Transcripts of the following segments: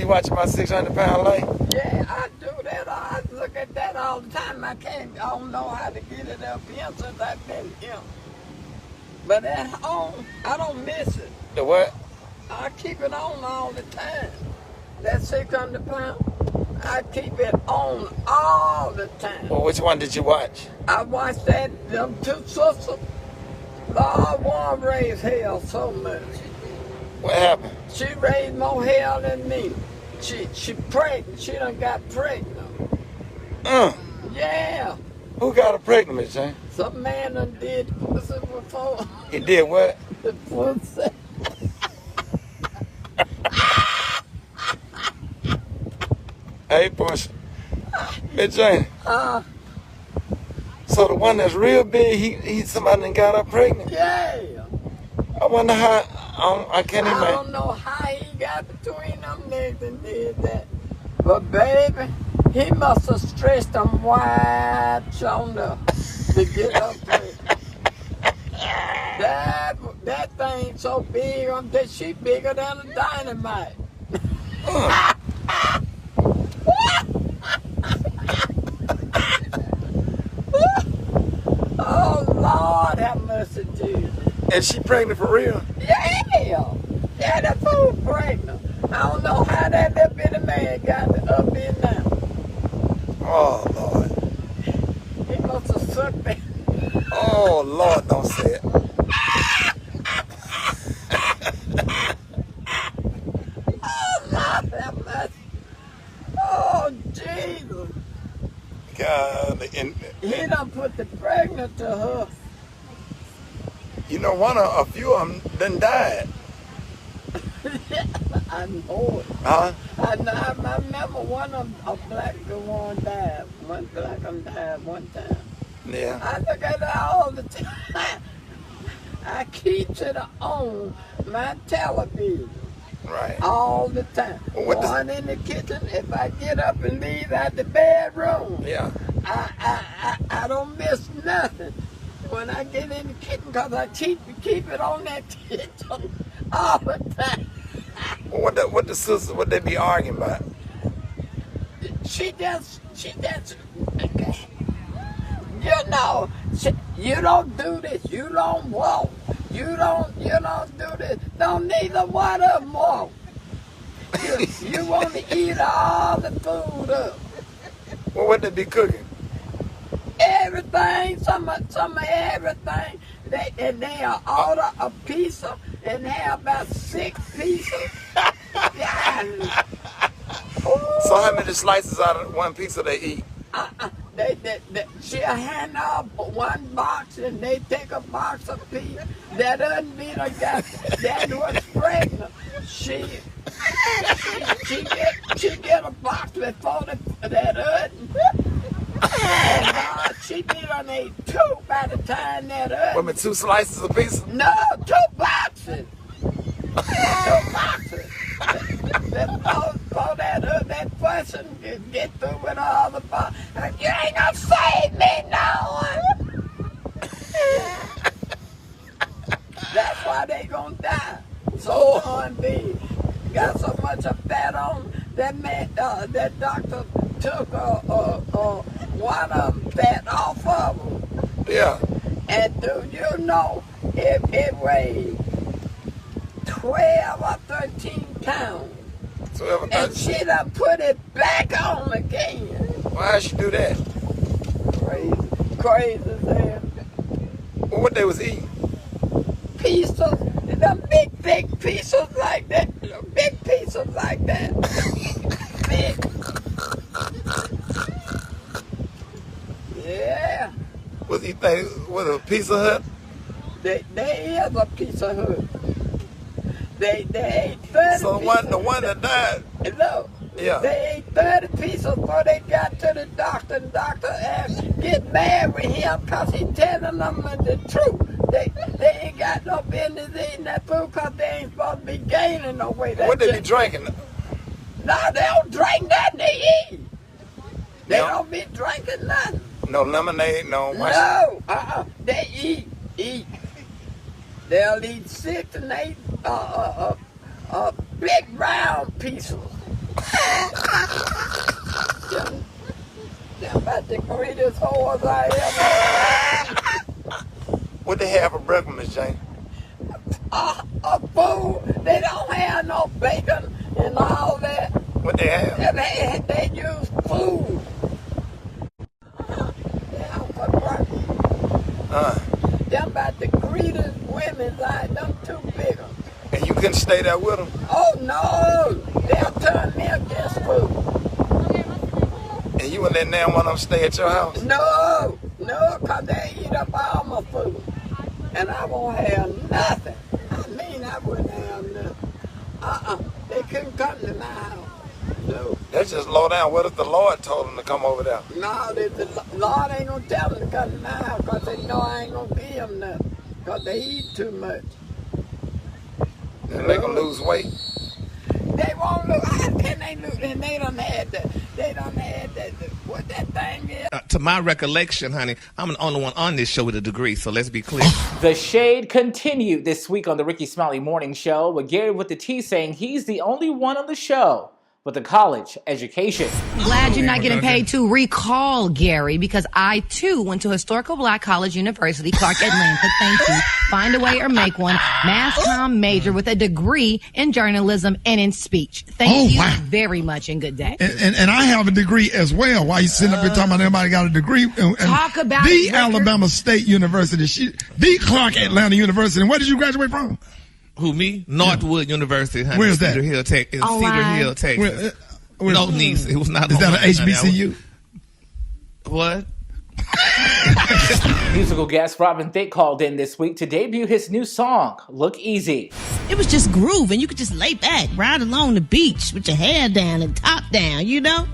you watching my 600-pound life? Yeah, I do that. I look at that all the time. I don't know how to get it up here since I've been here. But at home, I don't miss it. The what? I keep it on all the time. That 600 pounds, I keep it on all the time. Well, which one did you watch? I watched that, them two sisters. Lord, one raised hell so much. What happened? She raised more hell than me. She pregnant. She done got pregnant. Yeah. Who got her pregnant, Miss Jane? Some man done did pussy before. He did what? The pussy. Hey, push. Miss Jane. So the one that's real big, he somebody done got her pregnant? Yeah. I wonder how, I can't even. I don't know how he got between them legs and did that. But baby, he must have stretched them wide shoulder to get up there. That thing so big, that she bigger than a dynamite. Oh Lord, have mercy, Jesus. And she pregnant for real? Yeah, that fool pregnant. I don't know how that little bitty man got up in there. Oh Lord. He must have sucked that. Oh Lord, don't say it. Oh Lord, have mercy. Oh Jesus. God, He done put the pregnant to her. you know, a few of them done died. I know it. Huh? I remember one of them, a black one died. One black one died one time. Yeah. I look at it all the time. I keep it on my television. Right. All the time. Well, One in the kitchen. If I get up and leave out the bedroom, Yeah. I don't miss nothing when I get in the kitchen because I keep it on that kitchen all the time. Well, what the sisters, what they be arguing about? She just, you know, you don't do this, you don't walk, you don't do this, don't neither one of them walk. You want to eat all the food up. Well, what they be cooking? Everything, some of everything. They order a pizza and they have about 6 pieces. Yeah. So how many slices out of one pizza they eat? She'll hand out one box and they take a box of pizza. That doesn't mean I got that was pregnant. She get a box before that oven. And she did on a 2 by the time that oven. Women, 2 slices of pizza? No, 2 boxes. 2 boxes. Before that person get through with all the boxes. You ain't gonna save me, no one. That's why they gonna die. So big. Got so much of fat on that man. That doctor took one of them fat off of them. Yeah. And do you know it weighed 12 or 13 pounds? 12 or 13. And she done put it back on again. Why'd she do that? Crazy as hell. Well, what they was eating? Pieces, them big pieces like that. Big pieces like that. Big. Yeah. Was he think was a Pizza Hut? They is a Pizza Hut. They ate 30 So pieces. the one that died. Look. Yeah. They ate 30 pieces before they got to the doctor. And the doctor asked, get mad with him because he's telling them the truth. They ain't got no business eating that food because they ain't supposed to be gaining no weight. What they be drinking? No, they don't drink nothing, they eat. They don't be drinking nothing. No lemonade, no. No, they eat. They'll eat 6 and 8 big round pieces. Them about the greatest whores I ever. What they have for breakfast, Miss Jane? Food. They don't have no bacon and all that. What they have? They use food. Down for breakfast. Them about the greatest women, like them too big. And you couldn't stay there with them? Oh no, they'll turn me against food. And you wouldn't let them one of them stay at your house? No, cause they eat up all my food. And I won't have nothing. I mean, I wouldn't have nothing. They couldn't come to my house. No. That's just low down. What if the Lord told them to come over there? No, the Lord ain't gonna tell them to come to my house because they know I ain't gonna give them nothing. Because they eat too much. And make them lose weight? They won't lose. How can they lose? And they done had that. What that thing is. To my recollection, honey, I'm the only one on this show with a degree, so let's be clear. The shade continued this week on the Rickey Smiley Morning Show, with Gary with the T saying he's the only one on the show with a college education. Glad you're not getting paid to recall, Gary, because I, too, went to Historical Black College University, Clark, Atlanta. Thank you. Find a way or make one. Mass comm major with a degree in journalism and in speech. Thank you very much and good day. And I have a degree as well. Why you sitting up here talking about everybody got a degree? Talk about the Alabama State University, the Clark Atlanta University. And where did you graduate from? Who, me? Northwood University, honey. Where's that? Cedar Hill, Texas. Cedar Hill, Texas. No, niece. It was not. Is that an HBCU? What? Musical guest Robin Thicke called in this week to debut his new song, Look Easy. It was just groove, and you could just lay back, ride along the beach with your hair down and top down, you know?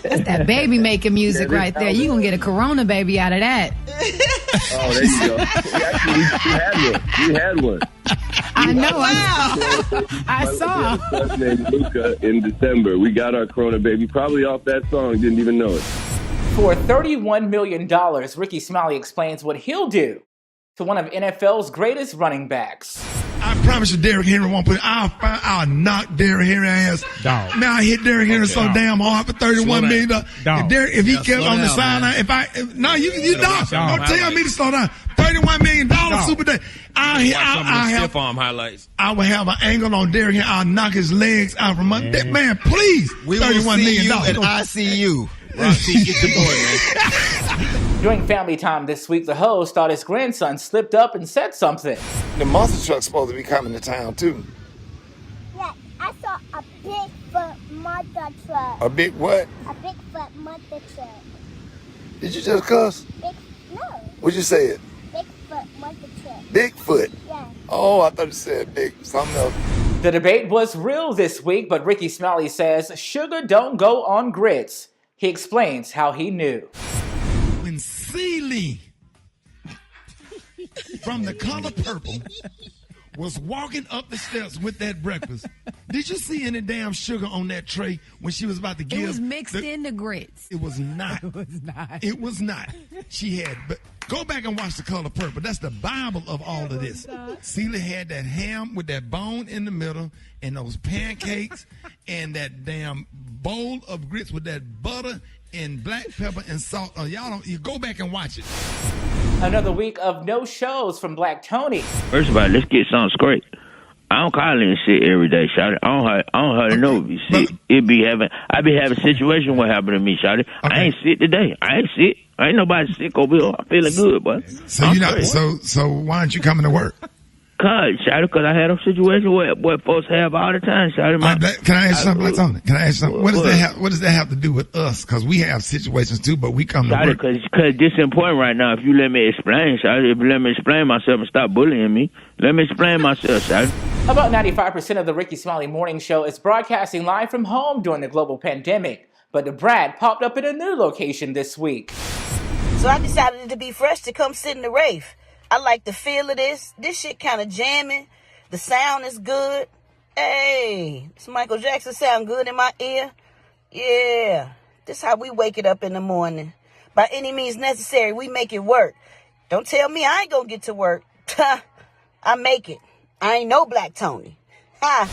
That's that baby making music right there. You gonna get a Corona baby out of that. Oh, there you go. We had one. I know. I saw. His named Luca in December. We got our Corona baby probably off that song. Didn't even know it. For $31 million, Rickey Smiley explains what he'll do to one of NFL's greatest running backs. I promise you, Derrick Henry won't put. I'll knock Derrick Henry ass. Dog. Man, I hit Derrick Henry so damn hard for $31 million. If he kept on the sideline, you don't tell me to slow down. $31 million Super Day. Highlights. I will have an angle on Derrick Henry. I'll knock his legs out from under that man. Please, We $31 will see million. you at ICU. Rocky, get your boy, man. During family time this week, the host thought his grandson slipped up and said something. The monster truck's supposed to be coming to town, too. Yeah, I saw a Bigfoot monster truck. A big what? A Bigfoot monster truck. Did you just cuss? No. What'd you say it? Bigfoot monster truck. Bigfoot? Yeah. Oh, I thought you said big something else. The debate was real this week, but Rickey Smiley says sugar don't go on grits. He explains how he knew. When Celie from The Color Purple was walking up the steps with that breakfast, did you see any damn sugar on that tray when she was about to give? It was mixed in the grits. It was not. It was not. It was not. She had, but go back and watch The Color Purple. That's the Bible of all of this. Celia had that ham with that bone in the middle and those pancakes and that damn bowl of grits with that butter and black pepper and salt. You go back and watch it. Another week of no shows from Black Tony. First of all, let's get something straight. I don't call in sick every day, shawty. I don't hardly know be sick. I be having situations what happened to me, shawty. Okay. I ain't sick today. I ain't sick. I ain't nobody sick over here. I'm feeling good, boy. So why aren't you coming to work? Because I had a situation where folks have all the time, shawty. Can I ask you something, Tony? Can I ask you something? What does that have to do with us? Because we have situations too, but we come to work. Because this is important right now. If you let me explain, shawty, if you let me explain myself and stop bullying me, let me explain myself, shawty. About 95% of the Rickey Smiley Morning Show is broadcasting live from home during the global pandemic, but the Brad popped up in a new location this week. So I decided to be fresh to come sit in the rave. I like the feel of this. This shit kind of jamming. The sound is good. Hey, this Michael Jackson sound good in my ear. Yeah, this how we wake it up in the morning. By any means necessary, we make it work. Don't tell me I ain't gonna get to work. I make it. I ain't no Black Tony. Ha.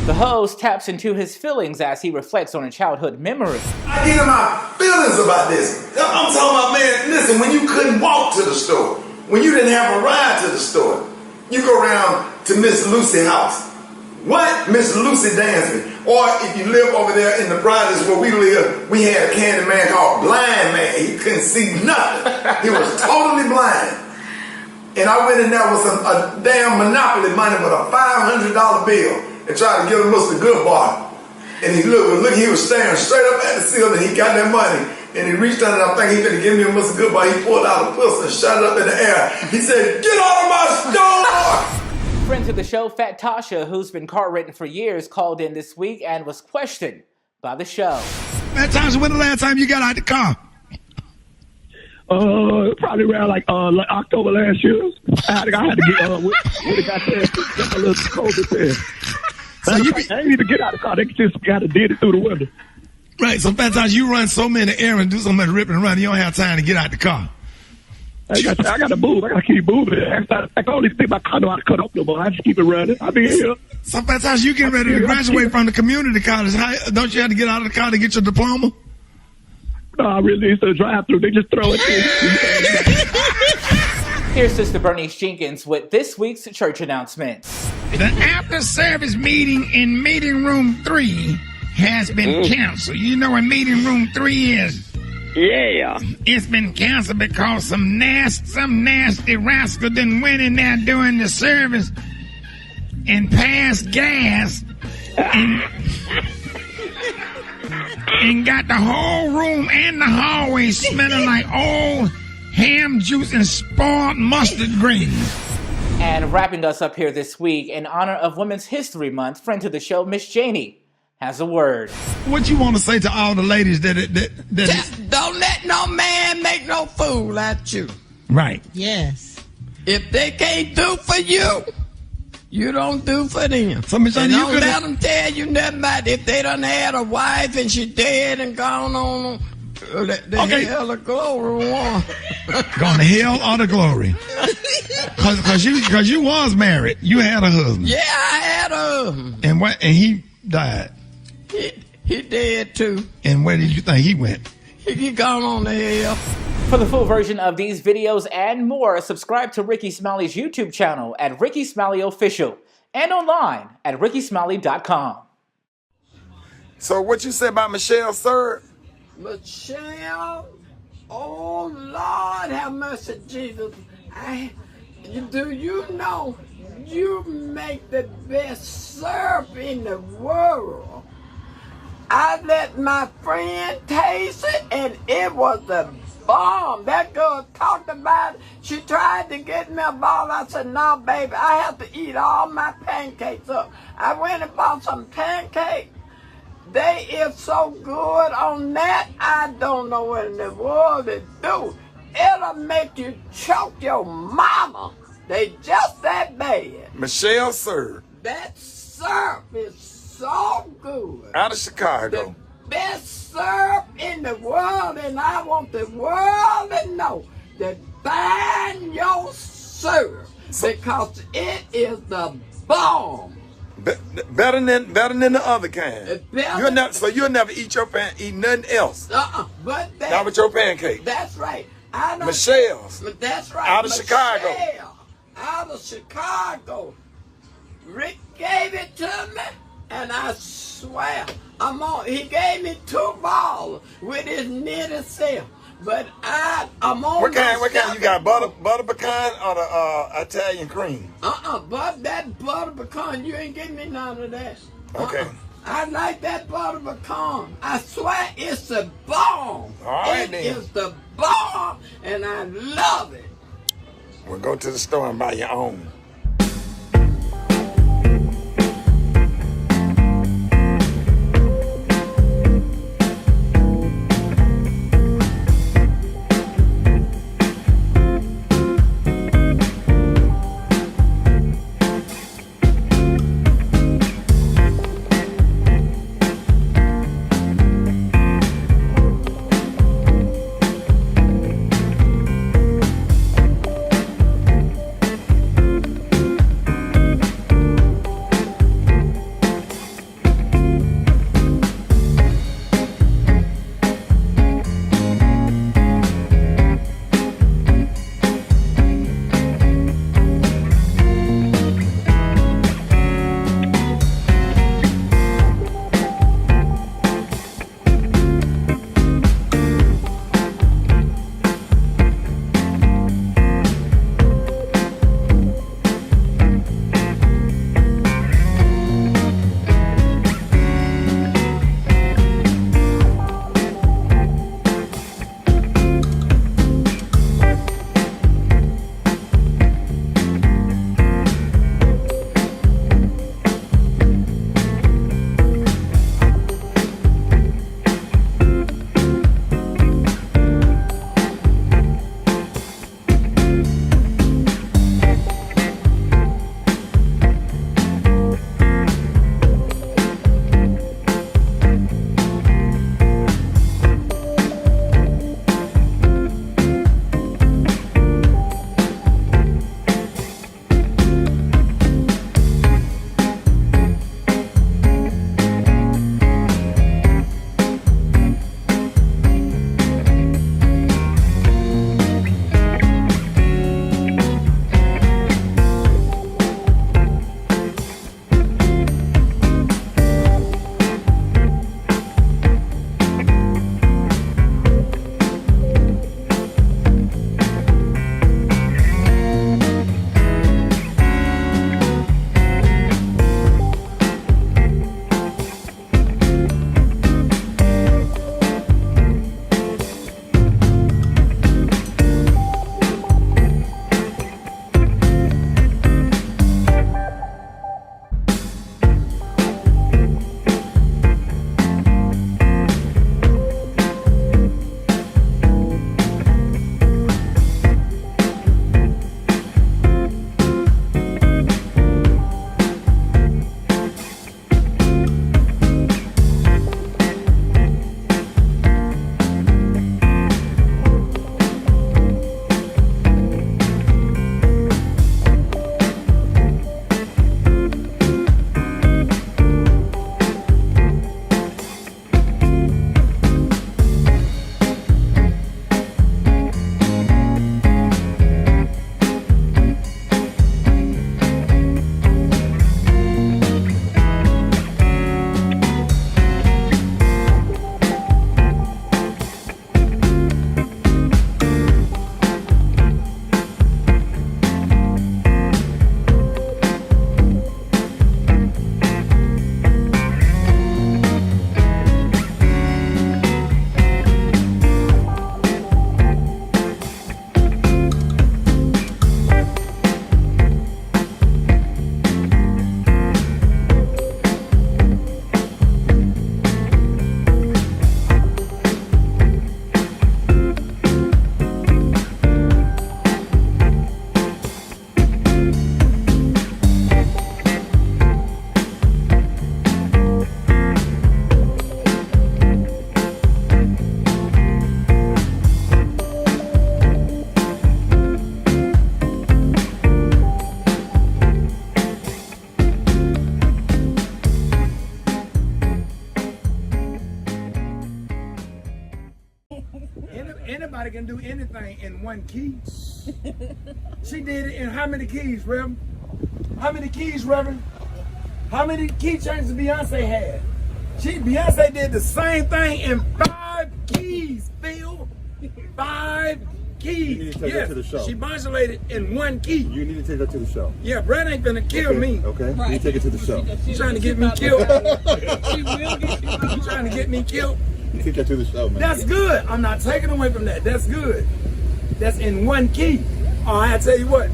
The host taps into his feelings as he reflects on a childhood memory. I get in my feelings about this. I'm talking about, man, listen, when you couldn't walk to the store, when you didn't have a ride to the store, you go around to Miss Lucy's house. What? Miss Lucy dancing. Or if you live over there in the projects where we live, we had a candy man called Blind Man. He couldn't see nothing. He was totally blind. And I went in there with a damn Monopoly money with a $500 bill and tried to get a Mr. Goodbar. And he was staring straight up at the ceiling. He got that money. And he reached under, I think he could give me a Mr. Goodbar. He pulled out a pistol and shot it up in the air. He said, "Get out of my store!" Friend to the show, Fat Tasha, who's been car-ridden for years, called in this week and was questioned by the show. Fat Tasha, when the last time you got out the car? Probably around like October last year. I had to get when it got there, get a little COVID there. So I didn't need to get out of the car. They just got to did it through the window. Right. So Fat Tasha, you run so many errands, do so much ripping and running, you don't have time to get out the car. I got to move. I got to keep moving. I can only think my car know how to cut up no more. I just keep it running. I be here. So Fat Tasha, you get ready to graduate from the community college. Don't you have to get out of the car to get your diploma? No, I really need to drive through. They just throw it in. Here's Sister Bernice Jenkins with this week's church announcements. The after-service meeting in meeting room 3 has been canceled. You know what meeting room 3 is? Yeah. It's been canceled because some nasty rascal done went in there during the service and passed gas and got the whole room and the hallway smelling like old ham juice and spoiled mustard greens. And wrapping us up here this week, in honor of Women's History Month, friend to the show, Miss Jannie, has a word. What you want to say to all the ladies that Just don't let no man make no fool out you. Right. Yes. If they can't do for you, you don't do for them. So, Miss Jannie, don't let them tell you nothing about if they done had a wife and she dead and gone on the hell of glory one. Gone to hell or the glory. Cause you was married. You had a husband. Yeah, I had a husband. And he died. He dead too. And where did you think he went? He gone on the hell. For the full version of these videos and more, subscribe to Rickey Smiley's YouTube channel at Rickey Smiley Official and online at rickysmiley.com. So what you say about Michelle, sir? Michelle, oh Lord, have mercy, Jesus. Do you know you make the best syrup in the world? I let my friend taste it, and it was the bomb. That girl talked about it. She tried to get me a ball. I said, no, baby, I have to eat all my pancakes up. I went and bought some pancakes. They is so good on that, I don't know what in the world to do. It'll make you choke your mama. They just that bad. Michelle, sir. That syrup is so good. Out of Chicago. The best syrup in the world, and I want the world to know that buy your syrup because it is the bomb. Better than the other kind. You'll never eat nothing else. But not with your pancake. That's right. Michelle's. That's right. Out of Chicago. Out of Chicago. Rick gave it to me, and I swear, he gave me 2 balls with his knitted self. But I'm on. What kind you got? Butter pecan or the Italian cream? But that butter pecan, you ain't giving me none of that. Okay. I like that butter pecan. I swear it's the bomb. All right, then. It is the bomb, and I love it. We'll go to the store and buy your own. anybody can do anything in one key. She did it in how many keys, Reverend? How many keys, Reverend? How many key changes Beyonce had? Beyonce did the same thing in 5 keys, Phil. 5 keys. You need to take her to the show. She modulated in 1 key. You need to take her to the show. Yeah, Brad ain't gonna kill me. Okay, you need to take her to the show. She's trying to get me killed. She will get you. She's trying to get me killed. You take her to the show, man. That's good. I'm not taking away from that. That's good. That's in 1 key. Oh, I tell you what,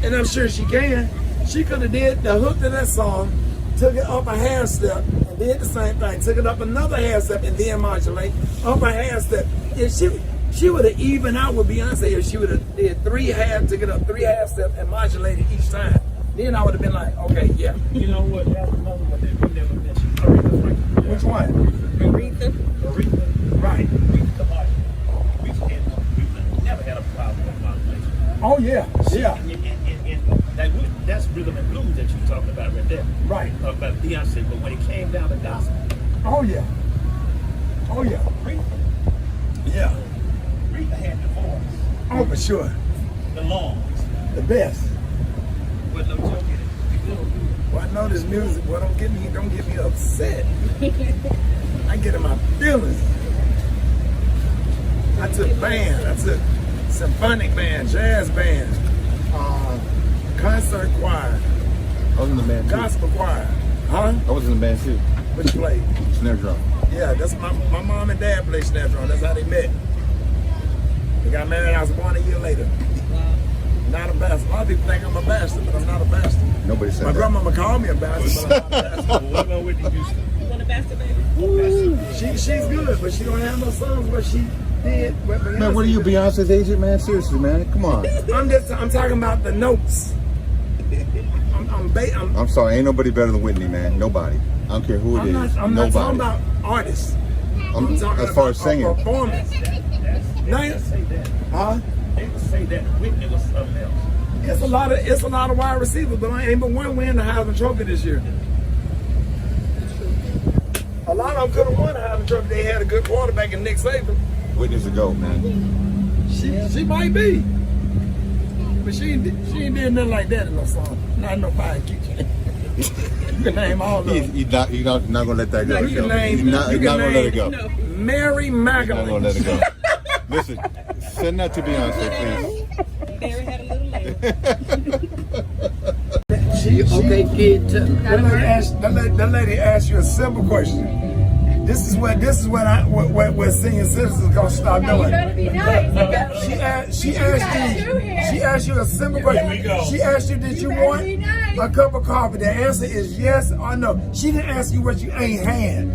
and I'm sure she can. She could have did the hook to that song, took it up a half step, and did the same thing. Took it up another half step and then modulate up a half step. If she would have evened out with Beyonce if she would have did 3 halves, took it up 3 half steps and modulated each time. Then I would have been like, okay, yeah. You know what? That's another one that we never mentioned. Aretha Franklin. Which one? Aretha. Right. Aretha Markle. We've never had a problem with modulation. Oh yeah, yeah. That's rhythm and blues that you're talking about right there. Right. About Beyonce, but when it came down to gospel. Oh yeah. Oh yeah. Yeah. Aretha had the voice. Oh, for sure. The lungs. The best. But no joke in it. Well, I know this music, well, don't get me upset. I get in my feelings. I took band, I took symphonic band, jazz band, concert choir. I was in the band too. Gospel choir. Huh? I was in the band too. What you played? Snare drum. Yeah, that's my mom and dad played snare drum. That's how they met. They got married, I was born a year later. Not a bastard. A lot of people think I'm a bastard, but I'm not a bastard. Nobody said my that. grandmama called me a bastard, but I'm not a bastard. What about Whitney Houston? You want a bastard, baby? She's good, but she don't have no songs where she did. Man, what are you, Beyonce's agent, man? Seriously, man, come on. I'm talking about the notes. I'm sorry, ain't nobody better than Whitney, man. Nobody. I don't care who it is. I'm not talking about artists. I'm talking as far as singing. Performance. Huh? They would say that Whitney was something else. It's a lot of wide receivers, but I ain't but one win the Heisman Trophy this year. A lot of them could have won the Heisman Trophy. They had a good quarterback in Nick Saban. Whitney's a GOAT, man. She might be, but she ain't did nothing like that in no song. Not in no fire kitchen. You can name all of them. He's not gonna let that go. No, you can name. He's not gonna let it go. Mary Magdalene. He's not gonna let it go. Listen, send that to Beyonce, please. Mary had a little later. She okay, kid. That lady asked you a simple question. This is what senior citizens gonna start doing. You better be nice. She asked you a simple question. She asked you, did you want a cup of coffee? The answer is yes or no. She didn't ask you what you ain't had.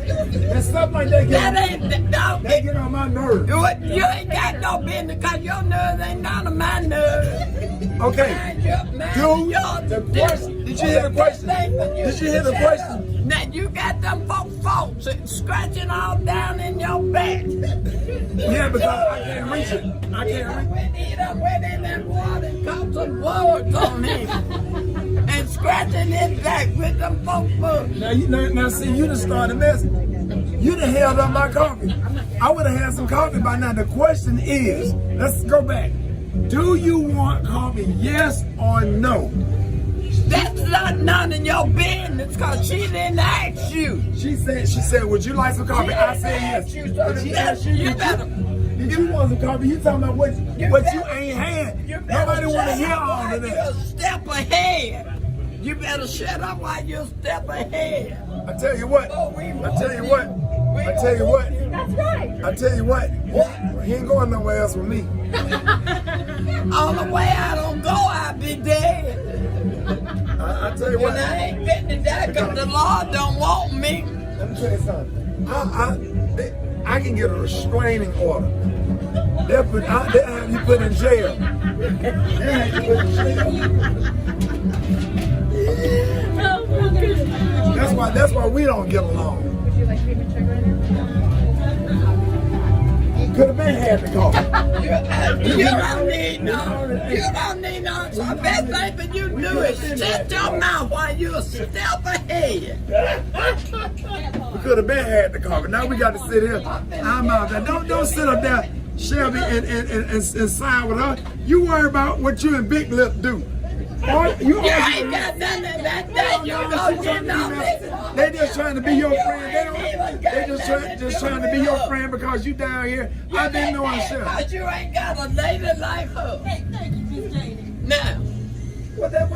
And stuff like that get on my nerves. You ain't got no business because your nerves ain't none of my nerves. Okay. The question. Did you hear the question? Did you hear the question? Now you got them folks scratching all down in your back. Yeah, because I can't reach it. I can't reach it. He done went in that water and caught some boards on him. And scratching his back with them folks. Now see, you done started messing. You done held up my coffee. I would have had some coffee by now. The question is, let's go back. Do you want coffee, yes or no? That's not none of your business because she didn't ask you. She said, would you like some coffee? I said yes. But she asked you, did you want some coffee? You talking about what you ain't had. Nobody want to hear all of that. You step ahead. You better shut up while you step ahead. I tell you what. That's right. I tell you what. He ain't going nowhere else with me. On the way I don't go, I'll be dead. I tell you what. And I ain't getting to that because the Lord don't want me. Let me tell you something. I can get a restraining order. They'll have you put in jail. That's why we don't get along. Would you like cream and sugar in it? Could have been had the coffee. You don't need no. You don't need no. So the best thing for you to do is shut your mouth while you step ahead. We could have been had the coffee. Now we got to sit here. I'm out there. Don't sit up there Shelby and side with her. You worry about what you and Big Lip do. You ain't got nothing about that. You know, they just trying to be your friend. They just trying to be your friend because you down here. I've been knowing Shelby. Because you ain't got a lady like her. Thank you, Miss Jannie. Now. What does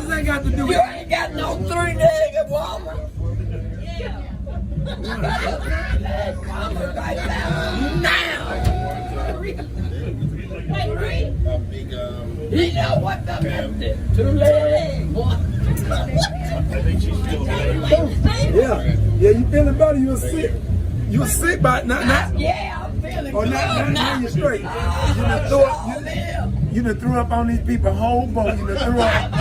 that got to do with You ain't got no three-legged woman. Yeah. Now. You know what the two-legged woman. Yeah, you feeling better? You sick? You sick, but not. Yeah, I'm feeling good. Now you're straight. You done threw up on these people whole boat. You done threw up.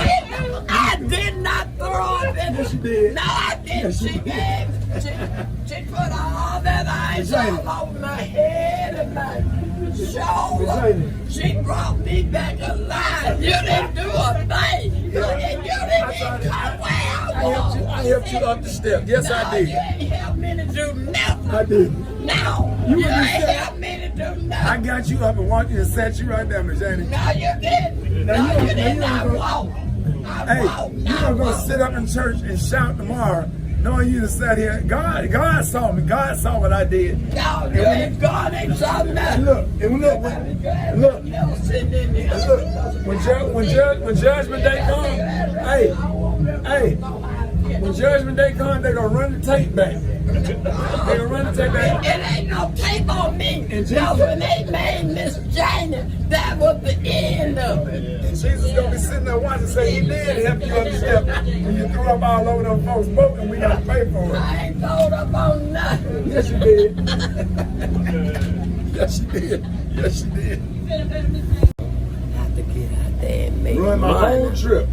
I did not throw up in Yes, you did. No, I didn't. She put all that ice all over my head and my shoulder. She brought me back alive. You didn't do a thing. You didn't come where I was. I helped you up the step. Yes, I did. You ain't helped me to do nothing. I did. No, you ain't helped me to do nothing. I got you up and walked you and sat you right down, Miss Jannie. No, you didn't. No, you did not walk. Hey, you're going to go sit up in church and shout tomorrow, knowing you just sat here. God saw me. God saw what I did. No, God ain't saw nothing. Look, when judgment day comes, when judgment day comes, they're going to run the tape back. They're going to run the tape back. It ain't no tape on me. No, when they made Miss Jannie, that was the end of it. And Jesus going to be sitting there watching and say, he did help you up the step when you threw up all over them folks' boat and we got to pay for it. I ain't throwed up on nothing. Yes, you did. Yes, you did. Yes, you did. I have to get out there and make Run my whole trip.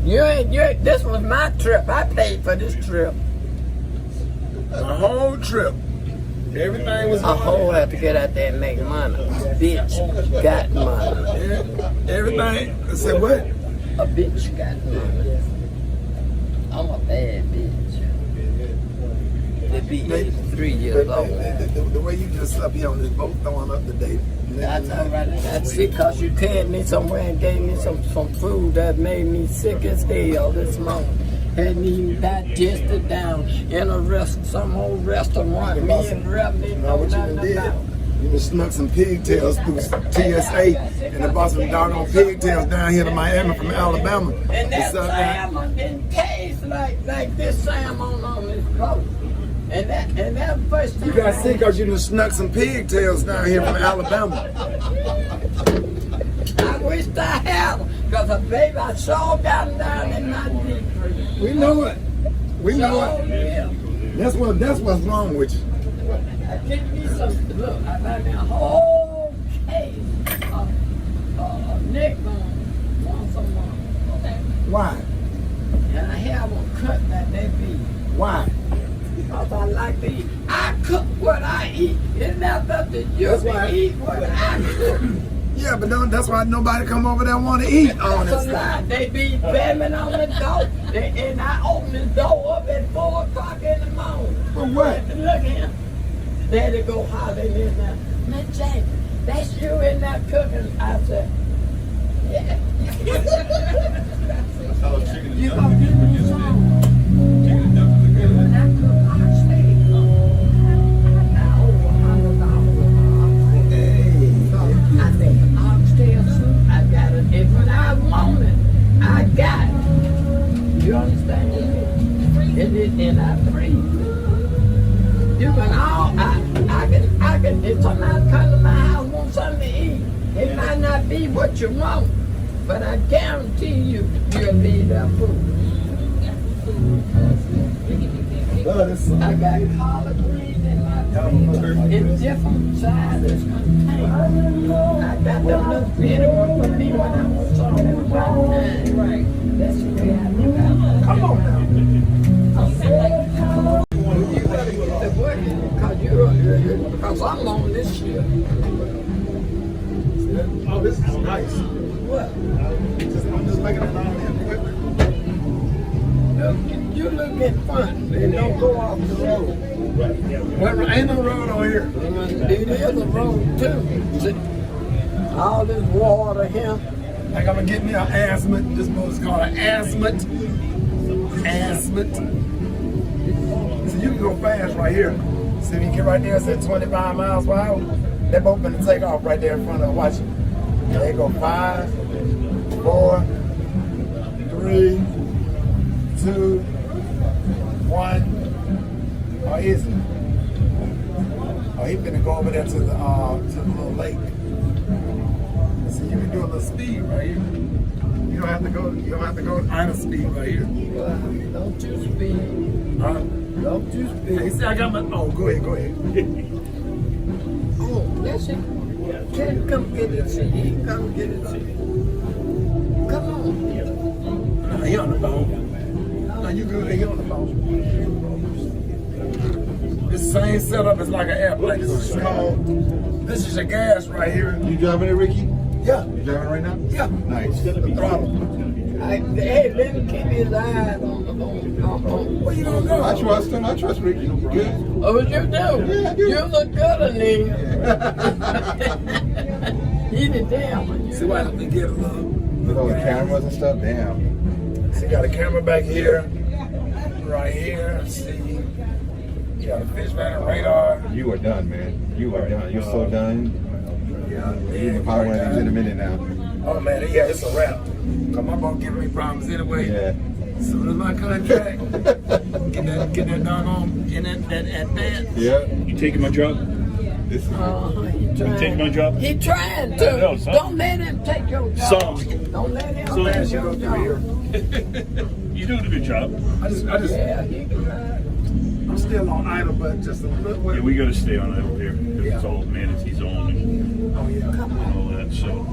This was my trip. I paid for this trip. My whole trip. Everything was a whole have to get out there and make money. Bitch got money. Everything. I said what? A bitch got money. I'm a bad bitch. To be 83 years old. The way you just up here on this boat throwing up the date. That's all right. That's it, because you carried me somewhere and gave me some food that made me sick as hell this morning. Hadn't even digested down in some old restaurant. Me and Reverend know nothing about. You just snuck some pigtails through TSA and bought some doggone pigtails down here to Miami from Alabama. And that salmon didn't taste like this salmon on this boat. And that first time. You got sick because you just snuck some pigtails down here from Alabama. I wish I had them, because baby, I sure got them down in my deep freeze. We know it. We know it. Yeah. That's what's wrong with you. I give me some, look, I got me a whole case of neck bone once a month. Okay. Why? And I have them cut like they be. Why? Because I like to eat. I cook what I eat. It's not up to you to eat what I cook. Yeah, but that's why nobody come over there want to eat on this stuff. They be banging on the door, and I open the door up at 4 o'clock in the morning. For what? Look at him. There they go hollering in there. Miss Jannie, that's you in there cooking. I said, yeah. You gonna give me some? When I cook oxtail, over $100. I think oxtail soup, I got it. And when I want it, I got it. You understand me? And I freeze it. You can I can, if somebody comes to my house want something to eat, it might not be what you want, but I guarantee you'll need that food. I got collard greens in my freezer in different sizes containers. I got them little bitty ones for me when I want something at one time. Right. That's the way I do it. Come on now. You better get the work because I'm on this shit. Oh, this is nice. What? I'm just making it on the equipment. You look at fun. They don't go off the road. Well, ain't no road on here. It is a road too. See, all this water here. Like I'm gonna get me an asthmat. This boat's called an asthmat. Asthmat. So you can go fast right here. See, you get right there, it's at 25 miles per hour. That boat gonna take off right there in front of the watch. There you go, 5, 4, 3, 2, 1. Oh, is it? Oh, he finna go over there to the little lake. So you can do a little speed right here. You don't have to go idle speed right here. Don't you speed. Don't you speed. Hey, see, I got my. Oh, go ahead. Oh, yes, he can come get it. See, he can come get it. See. Come on. No, he on the phone. No, you good? He on the phone. This same setup is like an airplane. This is your gas right here. You driving it, Ricky? Yeah. You driving right now? Yeah. Nice. The throttle. Hey, let him keep his eyes on the boat. Where you gonna go? I trust him. I trust Ricky. Good. Oh, you do? Yeah, I do. You look good in there. He the damn one. See why don't we get a little. With all the cameras and stuff, damn. So you got a camera back here, right here. See, you got a fish van radar. You are done, man. You are done. You're so done. Yeah. You can probably one of these in a minute now. Oh man, yeah, it's a wrap. Cause my boat giving me problems anyway. Yeah. As soon as my contract, get that doggone in at that. Yeah. You taking my job? This is You taking my job? He trying to. No, son. Don't let him take your job. Some. Don't let him So take your job. You're doing a good job. I just Yeah, he can ride. I'm still on idle, but just a little bit. Yeah, we got to stay on it here. It's all manatees on and Oh yeah. all that. So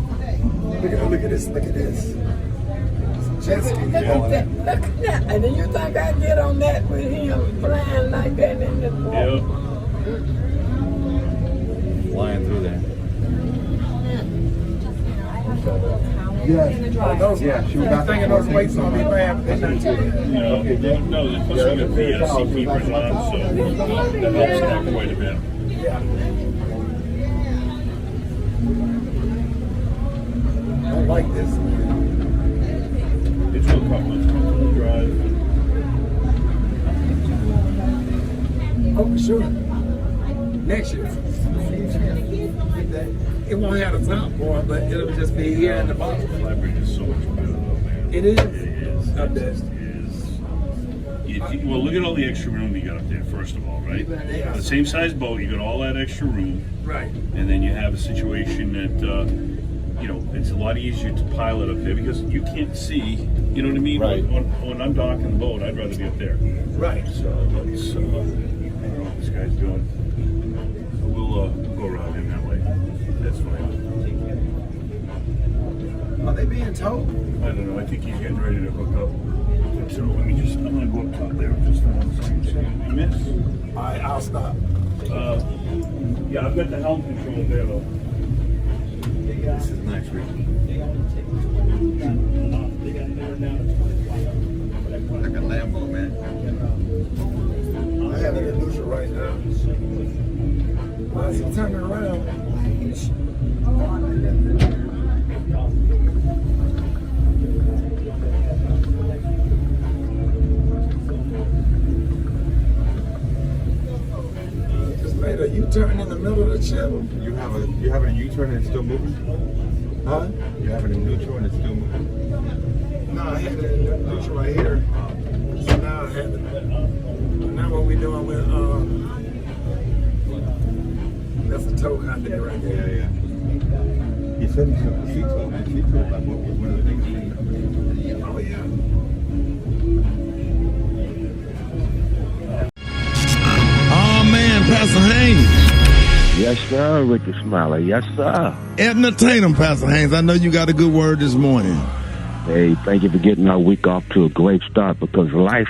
Look at this. Jet ski. Look at that. And then you think I get on that with him flying like that in the water? yeah. flying through there. Yeah, she was not thinking those weights on me, man. No, they're supposed to get the sea keepers on, so that helps out quite a bit. I don't like this. It's no problem. It's comfortable drive. Oh, for sure. Next year. It won't have a top board, but it'll just be here in the bottom. The Flybridge is so much better though, man. It is. It is. I bet. Well, look at all the extra room you got up there, first of all, right? Yeah. The same size boat, you got all that extra room. Right. And then you have a situation that, it's a lot easier to pilot up there because you can't see, you know what I mean? Right. When I'm docking the boat, I'd rather be up there. Right. So let's, I don't know what this guy's doing. We'll go around him that way. That's fine. Are they being towed? I don't know. I think he's getting ready to hook up. So I'm gonna go up top there just for 1 second. You miss? All right, I'll stop. Yeah, I've got the helm control there though. This is nice, Ricky. Like a Lambo, man. I have it in neutral right now. Why is he turning around? Just made a U-turn in the middle of the channel. You have a U-turn and it's still moving? Huh? You have it in neutral and it's still moving? No, I had it in neutral right here. So now I have it. Now what we doing with that's a tow conduit right there. Yeah. He said he took the seat tow, man. Seat tow like one of the things. Oh yeah. Oh man, Pastor Haynes. Yes, sir, Rickey Smiley. Yes, sir. Entertain them, Pastor Haynes. I know you got a good word this morning. Hey, thank you for getting our week off to a great start because life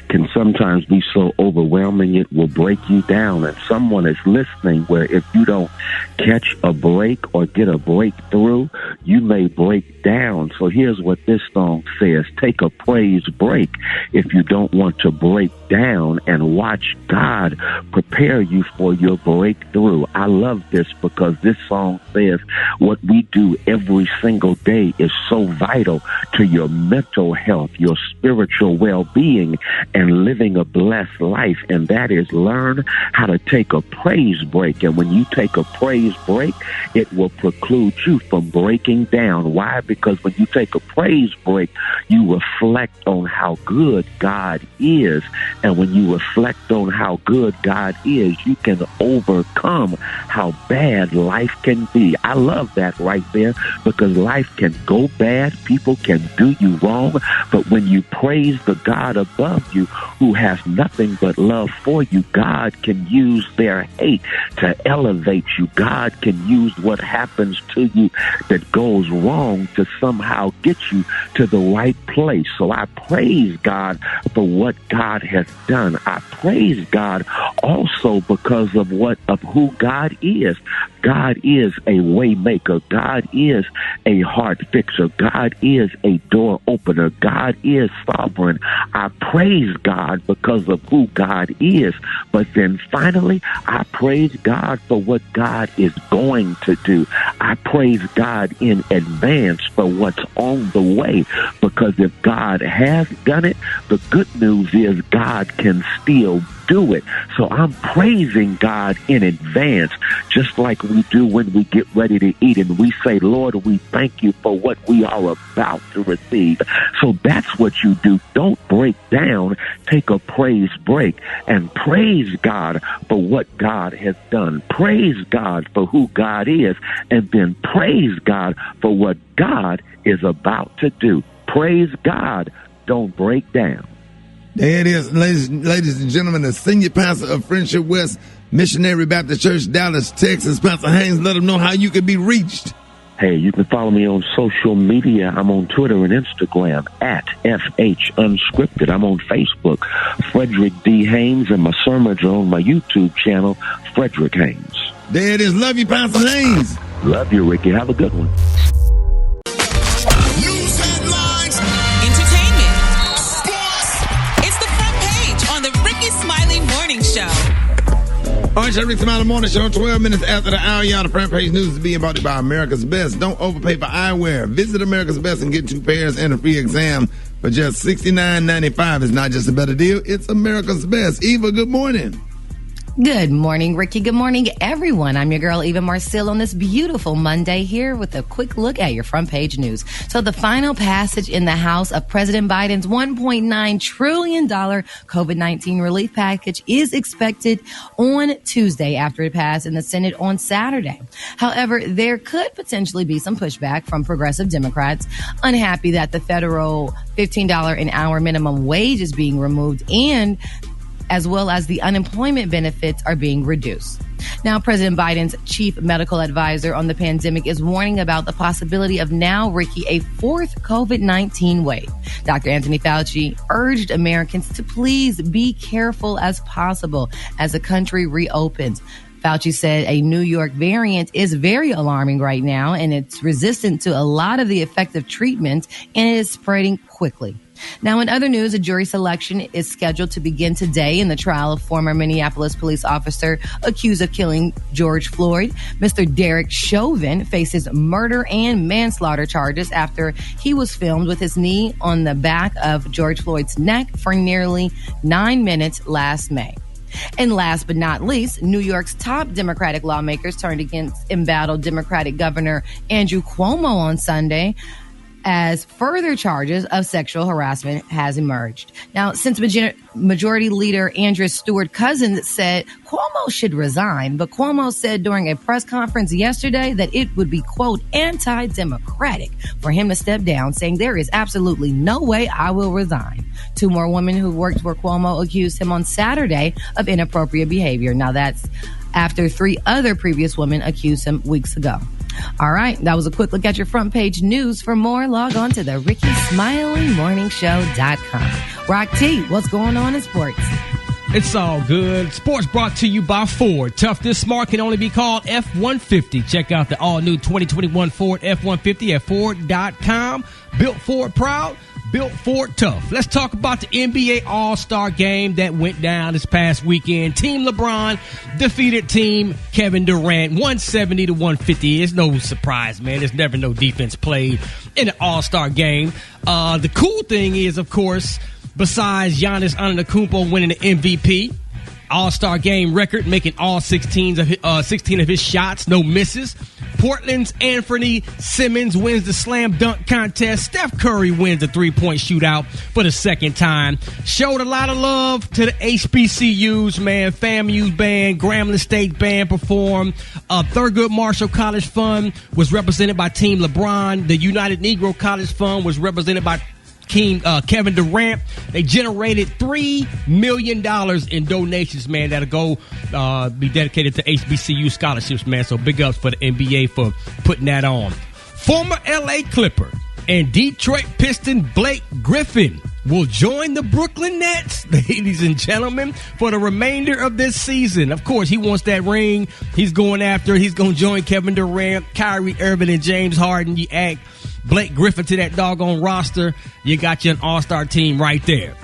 can sometimes be so overwhelming it will break you down. And someone is listening where if you don't catch a break or get a breakthrough, you may break down. So here's what this song says. Take a praise break if you don't want to break down, and watch God prepare you for your breakthrough. I love this because this song says what we do every single day is so vital to your mental health, your spiritual well-being, and living a blessed life, and that is learn how to take a praise break. And when you take a praise break, it will preclude you from breaking down. Why? Because when you take a praise break, you reflect on how good God is. And when you reflect on how good God is, you can overcome how bad life can be. I love that right there, because life can go bad. People can do you wrong. But when you praise the God above you, who has nothing but love for you, God can use their hate to elevate you. God can use what happens to you that goes wrong to somehow get you to the right place. So I praise God for what God has done. I praise God also because of who God is. God is a way maker. God is a heart fixer. God is a door opener. God is sovereign. I praise God because of who God is. But then finally, I praise God for what God is going to do. I praise God in advance for what's on the way, because if God has done it, the good news is God can still do it. So I'm praising God in advance, just like we do when we get ready to eat and we say, Lord, we thank you for what we are about to receive. So that's what you do. Don't break down. Take a praise break and praise God for what God has done. Praise God for who God is, and then praise God for what God is about to do. Praise God. Don't break down. There it is, ladies and gentlemen, the senior pastor of Friendship West Missionary Baptist Church, Dallas, Texas. Pastor Haynes, let them know how you can be reached. Hey, you can follow me on social media. I'm on Twitter and Instagram at FH Unscripted. I'm on Facebook, Frederick D. Haynes, and my sermons are on my YouTube channel, Frederick Haynes. There it is. Love you, Pastor Haynes. Love you, Ricky. Have a good one. News headlines, entertainment, sports. It's the front page on the Rickey Smiley Morning Show. All right, Rickey Smiley Morning Show, 12 minutes after the hour. Y'all, the front page news is being brought to you by America's Best. Don't overpay for eyewear. Visit America's Best and get 2 pairs and a free exam for just $69.95. It's not just a better deal, it's America's Best. Eva, good morning. Good morning, Ricky. Good morning, everyone. I'm your girl, Eva Marcille, on this beautiful Monday here with a quick look at your front page news. So the final passage in the House of President Biden's $1.9 trillion COVID-19 relief package is expected on Tuesday after it passed in the Senate on Saturday. However, there could potentially be some pushback from progressive Democrats unhappy that the federal $15 an hour minimum wage is being removed, and as well as the unemployment benefits are being reduced. Now, President Biden's chief medical advisor on the pandemic is warning about the possibility of now, Ricky, a fourth COVID-19 wave. Dr. Anthony Fauci urged Americans to please be careful as possible as the country reopens. Fauci said a New York variant is very alarming right now, and it's resistant to a lot of the effective treatments, and it is spreading quickly. Now, in other news, a jury selection is scheduled to begin today in the trial of former Minneapolis police officer accused of killing George Floyd. Mr. Derek Chauvin faces murder and manslaughter charges after he was filmed with his knee on the back of George Floyd's neck for nearly 9 minutes last May. And last but not least, New York's top Democratic lawmakers turned against embattled Democratic Governor Andrew Cuomo on Sunday, as further charges of sexual harassment has emerged. Now, since Majority Leader Andrew Stewart Cousins said Cuomo should resign, but Cuomo said during a press conference yesterday that it would be, quote, anti-democratic for him to step down, saying there is absolutely no way I will resign. 2 more women who worked for Cuomo accused him on Saturday of inappropriate behavior. Now, that's after 3 other previous women accused him weeks ago. All right, that was a quick look at your front page news. For more, log on to the RickySmileyMorningShow.com. Rock T, what's going on in sports? It's all good. Sports brought to you by Ford. Tough this smart can only be called F-150. Check out the all-new 2021 Ford F-150 at Ford.com. Built Ford proud, built Ford tough. Let's talk about the NBA All-Star game that went down this past weekend. Team LeBron defeated Team Kevin Durant 170-150. It's no surprise, man. There's never no defense played in an All-Star game. The cool thing is, of course, besides Giannis Antetokounmpo winning the MVP, All-Star game record, making all 16 of his shots, no misses. Portland's Anthony Simmons wins the slam dunk contest. Steph Curry wins the three-point shootout for the second time. Showed a lot of love to the HBCUs, man. FAMU band, Grambling State band performed. Thurgood Marshall College Fund was represented by Team LeBron. The United Negro College Fund was represented by Kevin Durant. They generated $3 million in donations, man, that'll go be dedicated to HBCU scholarships, man. So big ups for the NBA for putting that on. Former LA Clipper and Detroit Piston Blake Griffin will join the Brooklyn Nets, ladies and gentlemen, for the remainder of this season. Of course, he wants that ring. He's going after it. He's going to join Kevin Durant, Kyrie Irving, and James Harden. You add Blake Griffin to that doggone roster, you got you an all-star team right there.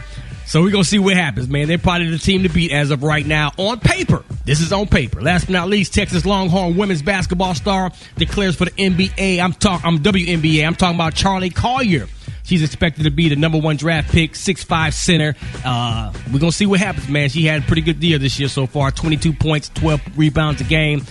So we're going to see what happens, man. They're probably the team to beat as of right now on paper. This is on paper. Last but not least, Texas Longhorn women's basketball star declares for the NBA. I'm WNBA. I'm talking about Charlie Collier. She's expected to be the number 1 draft pick, 6'5" center. We're going to see what happens, man. She had a pretty good year this year so far. 22 points, 12 rebounds a game.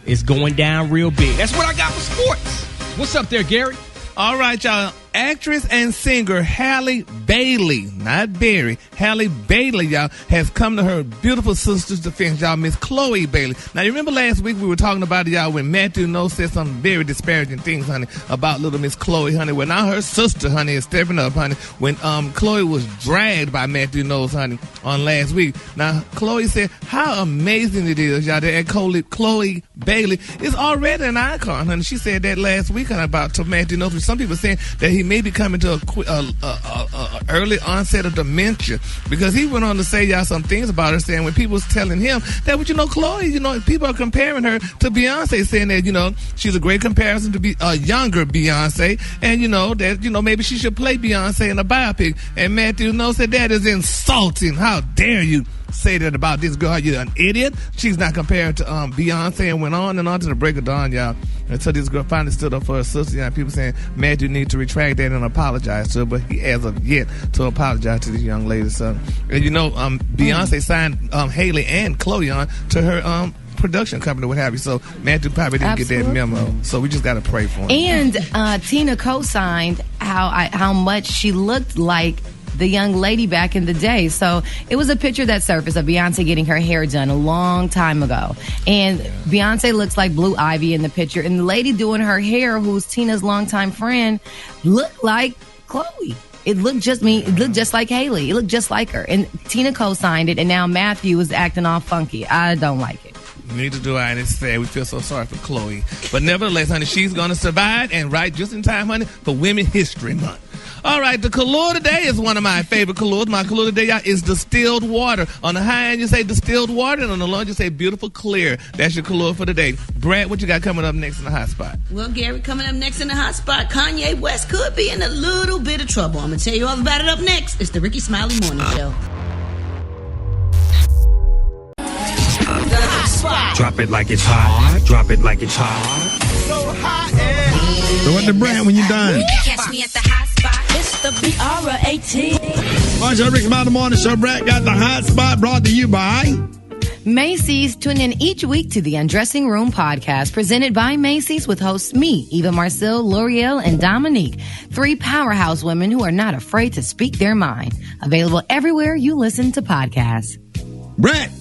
It's going down real big. That's what I got for sports. What's up there, Gary? All right, y'all. Actress and singer Halle Bailey, not Berry, Halle Bailey, y'all, has come to her beautiful sister's defense, y'all, Miss Chloe Bailey. Now, you remember last week we were talking about it, y'all, when Matthew No said some very disparaging things, honey, about little Miss Chloe, honey. Well, now her sister, honey, is stepping up, honey, when Chloe was dragged by Matthew Knowles, honey, on last week. Now, Chloe said how amazing it is, y'all, that Chloe Bailey is already an icon, honey. She said that last week, honey, about Matthew Knowles. Some people saying that he may be coming to a early onset of dementia, because he went on to say, y'all, some things about her, saying when people was telling him that, well, you know, Chloe, you know, people are comparing her to Beyonce, saying that, you know, she's a great comparison to be a younger Beyonce, and you know that, you know, maybe she should play Beyonce in a biopic. And Matthew No said that is insulting. How dare you say that about this girl? You're an idiot. She's not compared to Beyonce, and went on and on to the break of dawn, y'all, until this girl finally stood up for her sister. You know, people saying Matthew needs to retract that and apologize to her, but he has yet to apologize to this young lady. So, and you know, Beyonce signed Haley and Chloe on to her production company, what have you. So Matthew probably didn't get that memo. So we just got to pray for him. And Tina co-signed how much she looked like the young lady back in the day. So it was a picture that surfaced of Beyonce getting her hair done a long time ago. And Beyonce looks like Blue Ivy in the picture. And the lady doing her hair, who's Tina's longtime friend, looked like Chloe. It looked just like Haley. It looked just like her. And Tina co-signed it, and now Matthew is acting all funky. I don't like it. Neither do I, and it's sad. We feel so sorry for Chloe. But nevertheless, honey, she's going to survive and write just in time, honey, for Women's History Month. All right, the color today is one of my favorite colors. My color today, y'all, is distilled water. On the high end, you say distilled water, and on the low end, you say beautiful clear. That's your color for today. Brad, what you got coming up next in the hot spot? Well, Gary, coming up next in the hot spot, Kanye West could be in a little bit of trouble. I'm going to tell you all about it up next. It's the Rickey Smiley Morning Show. Drop it like it's hot. Drop it like it's hot. So hot. So what the brand when you done? Catch me at the hot spot. It's the BR18. Watch our Rickey Smiley Morning Show. Brad got the hot spot brought to you by Macy's. Tune in each week to the Undressing Room podcast presented by Macy's with hosts me, Eva Marcille, L'Oreal, and Dominique. 3 powerhouse women who are not afraid to speak their mind. Available everywhere you listen to podcasts. Brett.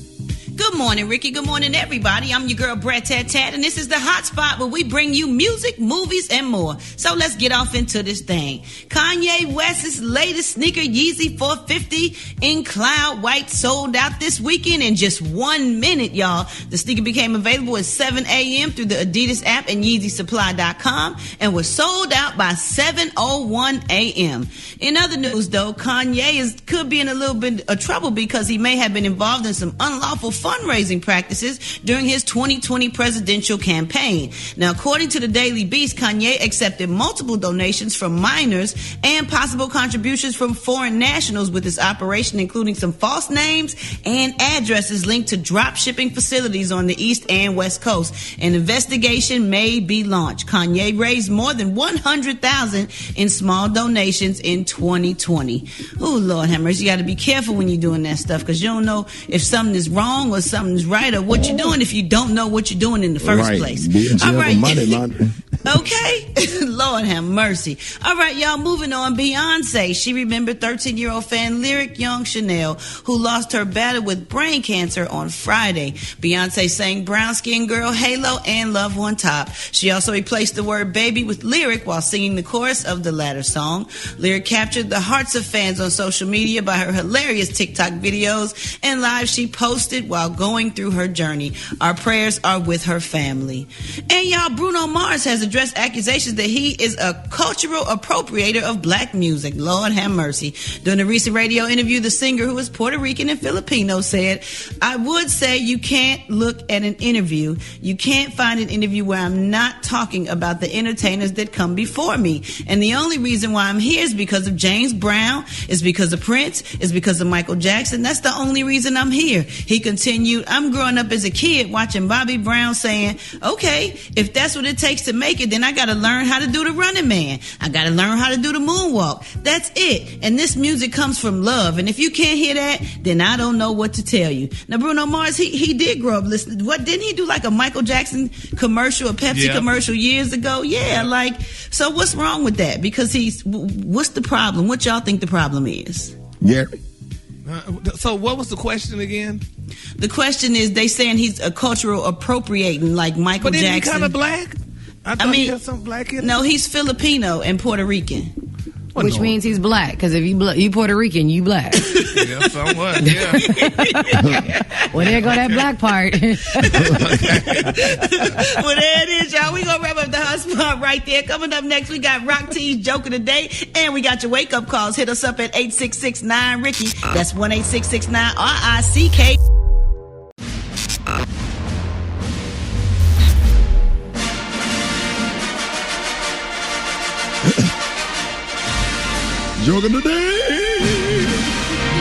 Good Good morning, Ricky. Good morning, everybody. I'm your girl, Brett Tat Tat, and this is the hot spot where we bring you music, movies, and more. So let's get off into this thing. Kanye West's latest sneaker, Yeezy 450 in cloud white, sold out this weekend in just 1 minute, y'all. The sneaker became available at 7 a.m. through the Adidas app and YeezySupply.com and was sold out by 7:01 a.m. In other news, though, Kanye could be in a little bit of trouble because he may have been involved in some unlawful fundraising practices during his 2020 presidential campaign. Now, according to the Daily Beast, Kanye accepted multiple donations from minors and possible contributions from foreign nationals with his operation, including some false names and addresses linked to drop shipping facilities on the East and West Coast. An investigation may be launched. Kanye raised more than $100,000 in small donations in 2020. Oh, Lord have mercy. You got to be careful when you're doing that stuff because you don't know if something is wrong or something's right or what you're doing if you don't know what you're doing in the first place. All right. Okay. Lord have mercy. All right, y'all, moving on. Beyonce. She remembered 13-year-old fan Lyric Young Chanel, who lost her battle with brain cancer on Friday. Beyonce sang Brown Skin Girl, Halo, and Love on Top. She also replaced the word baby with Lyric while singing the chorus of the latter song. Lyric captured the hearts of fans on social media by her hilarious TikTok videos and lives she posted while going through her journey. Our prayers are with her family. And y'all, Bruno Mars has addressed accusations that he is a cultural appropriator of black music. Lord have mercy. During a recent radio interview, the singer, who is Puerto Rican and Filipino, said, I would say you can't look at an interview. You can't find an interview where I'm not talking about the entertainers that come before me. And the only reason why I'm here is because of James Brown, is because of Prince, is because of Michael Jackson. That's the only reason I'm here. He continued, I'm growing up as a kid watching Bobby Brown saying, okay, if that's what it takes to make it, then I got to learn how to do the Running Man. I got to learn how to do the moonwalk. That's it. And this music comes from love. And if you can't hear that, then I don't know what to tell you. Now, Bruno Mars, he did grow up listening. What, didn't he do like a Michael Jackson commercial, a Pepsi commercial years ago? Yeah, like, so what's wrong with that? Because what's the problem? What y'all think the problem is? Yeah. So what was the question again? The question is, they saying he's a cultural appropriating like Michael Jackson. But isn't he kind of black? I thought he had some black in him. No, he's Filipino and Puerto Rican. Which means he's black, because if you Puerto Rican, you black. Yeah, somewhat, yeah. Well, there go that black part. Well, there it is, y'all. We gonna wrap up the hot spot right there. Coming up next, we got Rock T's Joke of the Day, and we got your wake-up calls. Hit us up at 8669-RICKY. That's 1-866-9-RICK. Joke of the day.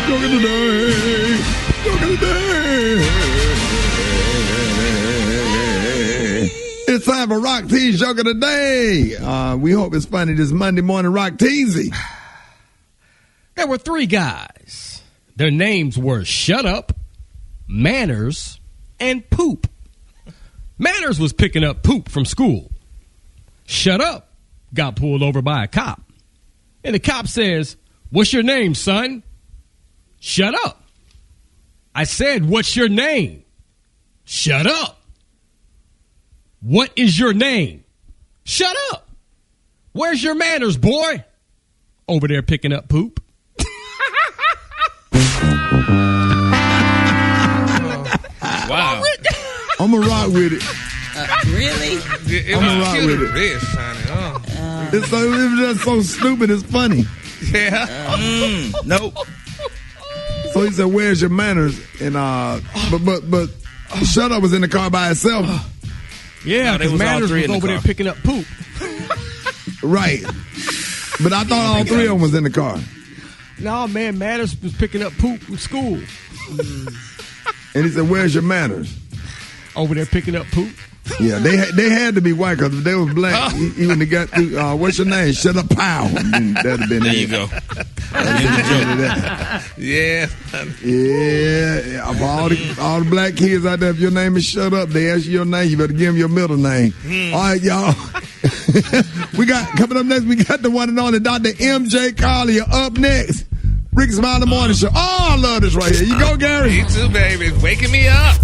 Joke of the day. Joke of the day. It's time for Rock T's Joke of the Day. We hope it's funny this Monday morning, Rock Teasy. There were 3 guys. Their names were Shut Up, Manners, and Poop. Manners was picking up poop from school. Shut Up got pulled over by a cop. And the cop says, what's your name, son? Shut up. I said, what's your name? Shut up. What is your name? Shut up. Where's your manners, boy? Over there picking up poop. Wow. I'm going to rock with it. Really? I'm going to rock with it. It's just so stupid, it's funny. Yeah. Nope. So he said, where's your manners? And but Shut Up was in the car by itself. Yeah, because Manners was over there picking up poop. Right. But I thought all 3 of them was in the car. No, man, Manners was picking up poop from school. And he said, where's your manners? Over there picking up poop. Yeah, they had to be white, because if they was black, he wouldn't have got through, what's your name? Shut up, pow. That'd have been there. You go. Yeah. Yeah. Of all the black kids out there, if your name is Shut Up, they ask you your name, you better give them your middle name. All right, y'all. We got, coming up next, we got the one and only Dr. MJ Collier up next. Rickey Smiley Morning Show. Oh, I love this right here. You go, Gary. Me too, baby. It's waking me up.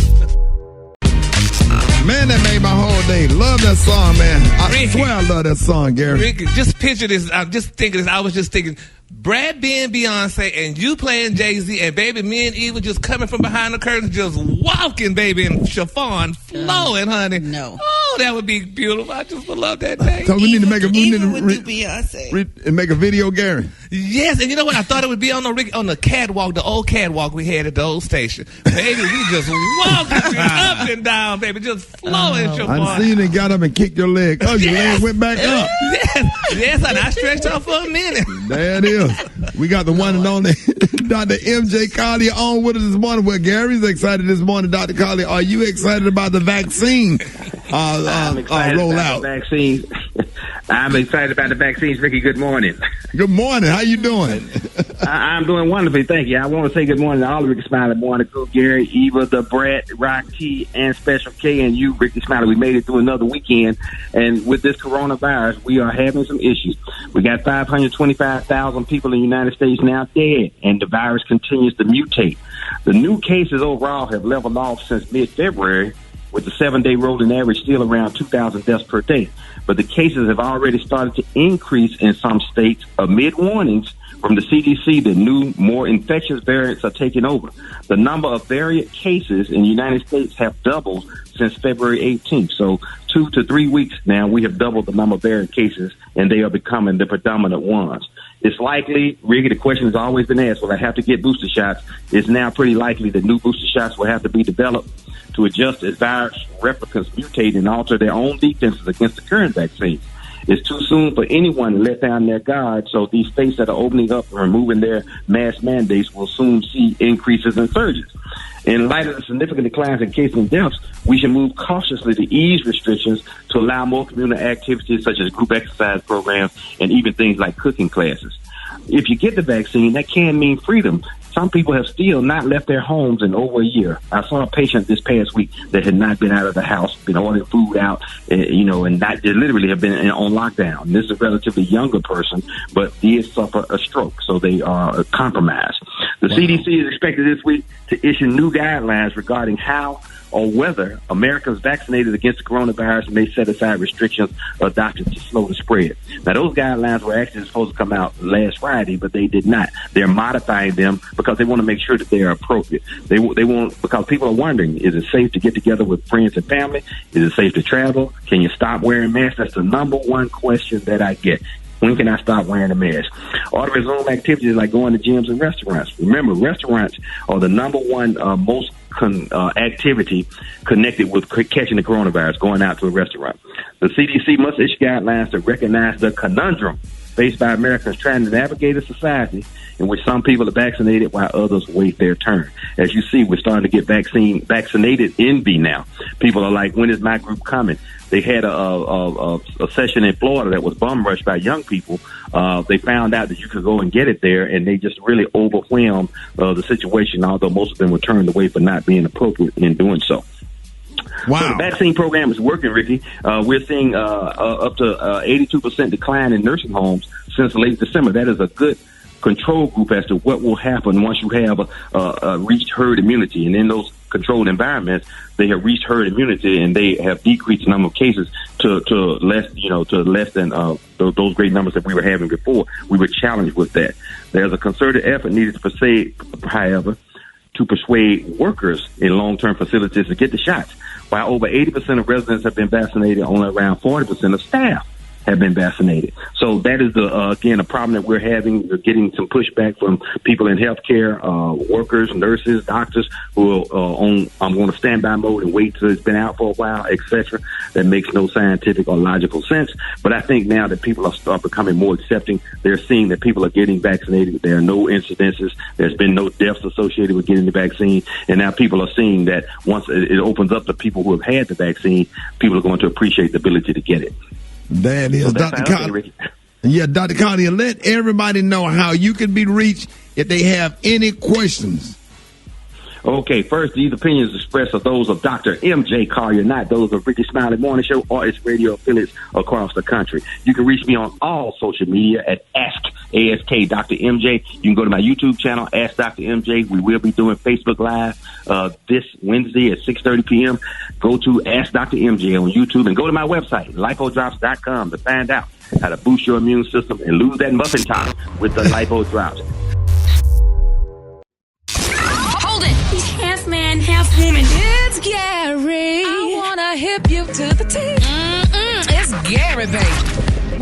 made my whole day. Love that song, man. I swear I love that song, Gary. Ricky, just picture this. I'm just thinking this. I was just thinking, Brad being Beyonce and you playing Jay-Z and baby, me and Eva just coming from behind the curtains, just walking, baby, in chiffon, flowing, honey. No. Oh, that would be beautiful. I just would love that day. So we need to make a Beyonce. And make a video, Gary. Yes, and you know what? I thought it would be on the catwalk, the old catwalk we had at the old station. Baby, we just walking up and down, baby, just flowing chiffon. I seen it, got up and kicked your leg. Oh, your leg went back up. Yes, and I stretched out for a minute. There it is. We got the one and only Dr. MJ Collier on with us this morning. Well, Gary's excited this morning. Dr. Collier, are you excited about the vaccine rollout? Vaccines. I'm excited about the vaccines, Ricky. Good morning. Good morning. How you doing? I'm doing wonderfully, thank you. I want to say good morning to all of Rickey Smiley morning crew, Gary, Eva, the Brett, Rock T, and Special K, and you, Rickey Smiley. We made it through another weekend, and with this coronavirus, we are having some issues. We got 525,000 people in the United States now dead, and the virus continues to mutate. The new cases overall have leveled off since mid-February, with the 7-day rolling average still around 2,000 deaths per day. But the cases have already started to increase in some states amid warnings from the CDC that new, more infectious variants are taking over. The number of variant cases in the United States have doubled since February 18th. So 2 to 3 weeks now, we have doubled the number of variant cases, and they are becoming the predominant ones. It's likely, Ricky, the question has always been asked, will I have to get booster shots? It's now pretty likely that new booster shots will have to be developed to adjust as virus replicants mutate and alter their own defenses against the current vaccines. It's too soon for anyone to let down their guard, so these states that are opening up and removing their mask mandates will soon see increases in surges. In light of the significant declines in cases and deaths, we should move cautiously to ease restrictions to allow more community activities such as group exercise programs and even things like cooking classes. If you get the vaccine, that can mean freedom. Some people have still not left their homes in over a year. I saw a patient this past week that had not been out of the house, been ordering food out, and not they literally have been on lockdown. This is a relatively younger person, but did suffer a stroke, so they are compromised. The CDC is expected this week to issue new guidelines regarding how or whether Americans vaccinated against the coronavirus may set aside restrictions adopted to slow the spread. Now, those guidelines were actually supposed to come out last Friday, but they did not. They're modifying them because they want to make sure that they are appropriate. They want, because people are wondering, is it safe to get together with friends and family? Is it safe to travel? Can you stop wearing masks? That's the number one question that I get. When can I stop wearing a mask? Or to resume activities like going to gyms and restaurants. Remember, restaurants are the number one most activity connected with catching the coronavirus, going out to a restaurant. The CDC must issue guidelines to recognize the conundrum faced by Americans trying to navigate a society in which some people are vaccinated while others wait their turn. As you see, we're starting to get vaccinated envy now. People are like, when is my group coming? They had a session in Florida that was bum rushed by young people. They found out that you could go and get it there, and they just really overwhelmed the situation, although most of them were turned away for not being appropriate in doing so. Wow. So the vaccine program is working, Ricky. We're seeing up to 82% decline in nursing homes since late December. That is a good control group as to what will happen once you have a reached herd immunity. And in those controlled environments, they have reached herd immunity, and they have decreased the number of cases to less than those great numbers that we were having before. We were challenged with that. There's a concerted effort needed to persuade workers in long-term facilities to get the shots. While over 80% of residents have been vaccinated, only around 40% of staff have been vaccinated. So that is again a problem that we're having. We're getting some pushback from people in healthcare, workers, nurses, doctors who are I'm going to standby mode and wait till it's been out for a while, etc. That makes no scientific or logical sense. But I think now that people are becoming more accepting, they're seeing that people are getting vaccinated. There are no incidences. There's been no deaths associated with getting the vaccine. And now people are seeing that once it opens up to people who have had the vaccine, people are going to appreciate the ability to get it. That is, so Dr. Collier. Yeah, Dr. Collier, let everybody know how you can be reached if they have any questions. Okay, first, these opinions expressed are those of Dr. MJ Collier, not those of Rickey Smiley Morning Show or its radio affiliates across the country. You can reach me on all social media at Ask ASK Dr. MJ. You can go to my YouTube channel, Ask Dr. MJ. We will be doing Facebook Live this Wednesday at 6:30 p.m. Go to Ask Dr. MJ on YouTube and go to my website, lipodrops.com, to find out how to boost your immune system and lose that muffin top with the Lipo Drops. Hold it. He's half man, half woman. It's Gary. I wanna hip you to the T. It's Gary, baby.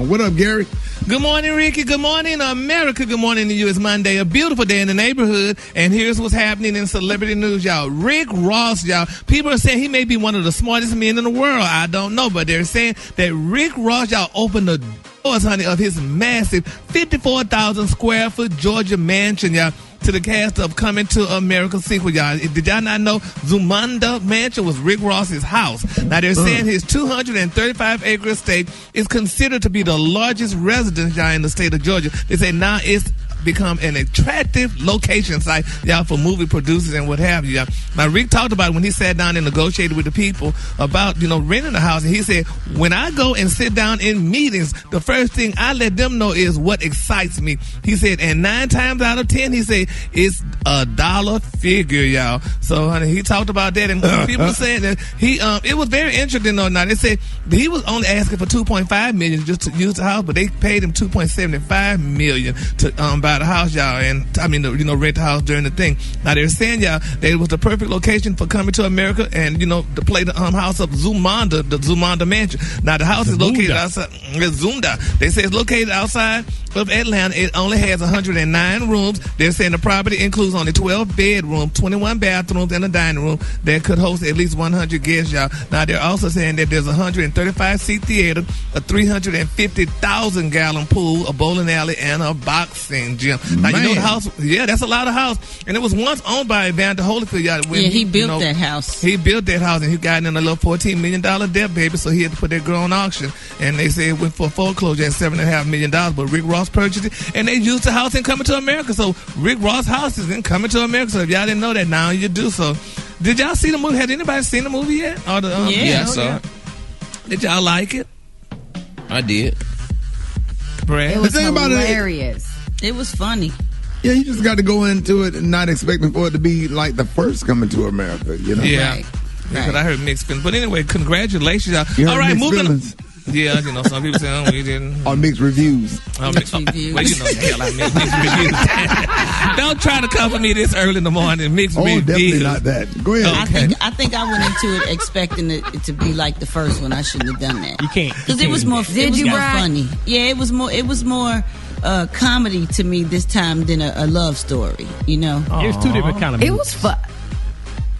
What up, Gary? Good morning, Ricky. Good morning, America. Good morning to you. It's Monday, a beautiful day in the neighborhood. And here's what's happening in celebrity news, y'all. Rick Ross, y'all. People are saying he may be one of the smartest men in the world. I don't know, but they're saying that Rick Ross, y'all, opened the doors, honey, of his massive 54,000 square foot Georgia mansion, y'all, to the cast of Coming to America sequel, y'all. Did y'all not know Zumanda Mansion was Rick Ross's house? Now, they're saying his 235-acre estate is considered to be the largest residence, y'all, in the state of Georgia. They say now it's become an attractive location site, y'all, for movie producers and what have you, y'all. Now, Rick talked about it when he sat down and negotiated with the people about, renting a house. And he said, when I go and sit down in meetings, the first thing I let them know is what excites me. He said, and 9 times out of 10, he said, it's a dollar figure, y'all. So, honey, he talked about that. And people saying that it was very interesting, though. Now, they said he was only asking for $2.5 million just to use the house, but they paid him $2.75 million to buy the house, y'all, and rent the house during the thing. Now, they're saying, y'all, that it was the perfect location for Coming to America and, to play the house of Zumanda, the Zumanda Mansion. Now, the house is located outside, Zunda. They say it's located outside of Atlanta. It only has 109 rooms. They're saying the property includes only 12 bedrooms, 21 bathrooms, and a dining room that could host at least 100 guests, y'all. Now, they're also saying that there's a 135-seat theater, a 350,000-gallon pool, a bowling alley, and a boxing gym. Now, you know the house, that's a lot of house. And it was once owned by Evander Holyfield, y'all. He built that house. He built that house, and he got in a little $14 million debt, baby, so he had to put that girl on auction. And they say it went for foreclosure at $7.5 million, but Rick Ross purchased it, and they used the house in Coming to America. So Rick Ross' house is in Coming to America. So if y'all didn't know that, now you do. So did y'all see the movie? Had anybody seen the movie yet? Or the, I saw it. Did y'all like it? I did. Brad? It was hilarious. It was funny. Yeah, you just got to go into it and not expecting for it to be like the first Coming to America, Yeah. Right. Because I heard mixed feelings. But anyway, congratulations, y'all. You heard all right, mixed moving feelings? Yeah, some people say, we didn't. Or mixed reviews. Mixed reviews. Well, hell, I mean, mixed reviews. Don't try to come for me this early in the morning. Mixed reviews. Definitely not that. Go ahead. Okay. I think I went into it expecting it to be like the first one. I shouldn't have done that. You can't. Because it was more funny. Yeah, it was more comedy to me this time than a love story, There's two different kind of movies. It was fun.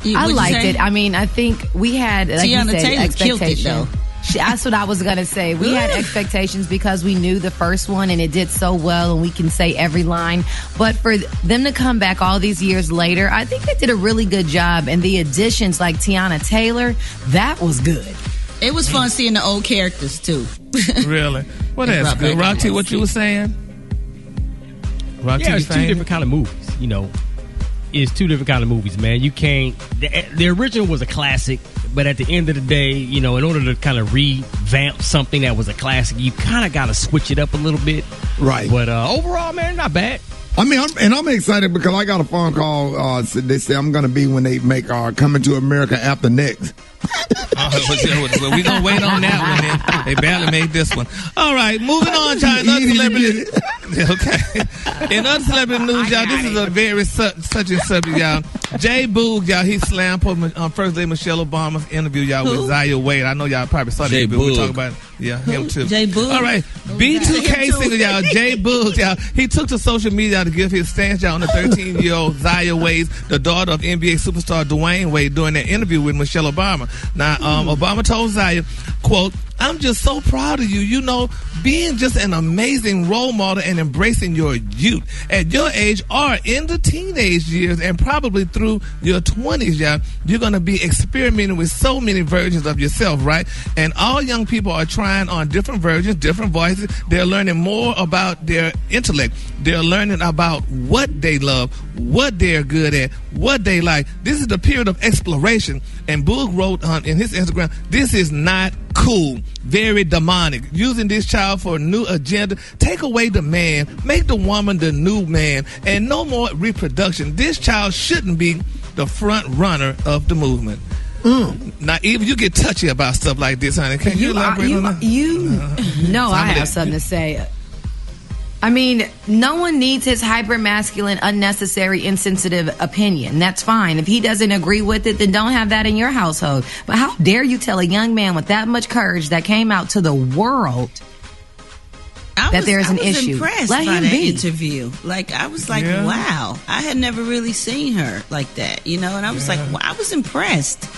I What'd you liked say? it. I mean, I think we had, like Tiana you said, Taylor killed it, expectations. though. That's what I was going to say. We had expectations because we knew the first one and it did so well and we can say every line. But for them to come back all these years later, I think they did a really good job. And the additions like Tiana Taylor, that was good. It was fun seeing the old characters, too. Really? Well, that's good. Rocky, what you were saying? Rocky, it's two different kind of movies, It's two different kind of movies, man. You can't. The original was a classic, but at the end of the day, in order to kind of revamp something that was a classic, you kind of got to switch it up a little bit. Right. But overall, man, not bad. I mean, I'm excited because I got a phone call. They say I'm going to be when they make Coming to America after next. Well, we're going to wait on that one then. They barely made this one. All right, moving on, y'all. Another celebrity. Okay. In other celebrity news, y'all, this is a very touching subject, y'all. Jay Boog, y'all, he slammed First Lady Michelle Obama's interview, y'all, with Zaya Wade. I know y'all probably saw that interview. We're talking about him too. Jay Boog. All right. B2K singer, y'all, Jay Boog, y'all, he took to social media to give his stance, y'all, on the 13-year-old Zaya Wade, the daughter of NBA superstar Dwayne Wade, during that interview with Michelle Obama. Now, Obama told Zaya, quote, I'm just so proud of you, being just an amazing role model and embracing your youth. At your age or in the teenage years and probably through your 20s, y'all, you're going to be experimenting with so many versions of yourself, right? And all young people are trying on different versions, different voices. They're learning more about their intellect. They're learning about what they love, what they're good at, what they like. This is the period of exploration. And Boog wrote in his Instagram, this is not cool, very demonic. Using this child for a new agenda. Take away the man, make the woman the new man, and no more reproduction. This child shouldn't be the front runner of the movement. Now, Eva, you get touchy about stuff like this, honey. Can you elaborate on that? No, I have something to say. I mean, no one needs his hyper-masculine, unnecessary, insensitive opinion. That's fine. If he doesn't agree with it, then don't have that in your household. But how dare you tell a young man with that much courage that came out to the world that there's an issue? Impressed Let by him that be. interview. Like, I was like, wow. I had never really seen her like that, you know? And I was like, wow, I was impressed.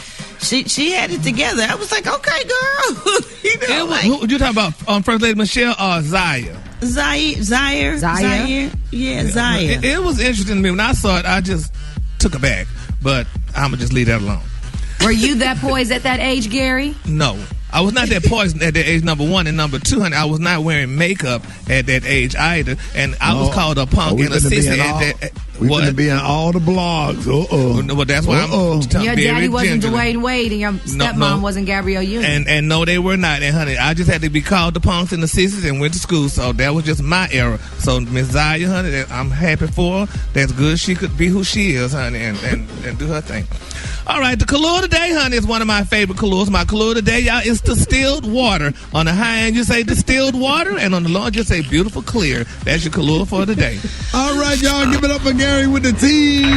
She had it together. I was like, okay, girl. You know, Who you talking about? First Lady Michelle or Zaire? Zaire. Yeah, Zaire. It was interesting to me. When I saw it, I just took it back. But I'm going to just leave that alone. Were you that poised at that age, Gary? No. I was not that poison at that age, number one. And number two, honey, I was not wearing makeup at that age either. And I was called a punk and a sissy at that. We're going to be on all the blogs. Well, that's why I'm telling your daddy wasn't Dwayne Wade and your stepmom wasn't Gabrielle Union. And no, they were not. And honey, I just had to be called the punks and the sissies and went to school. So that was just my era. So Miss Zaya, honey, I'm happy for her. That's good. She could be who she is, honey, and do her thing. All right, the color today, honey, is one of my favorite colors. My color today, y'all, is distilled water. On the high end, you say distilled water, and on the low end, you say beautiful clear. That's your color for today. All right, y'all, give it up for Gary with the T. All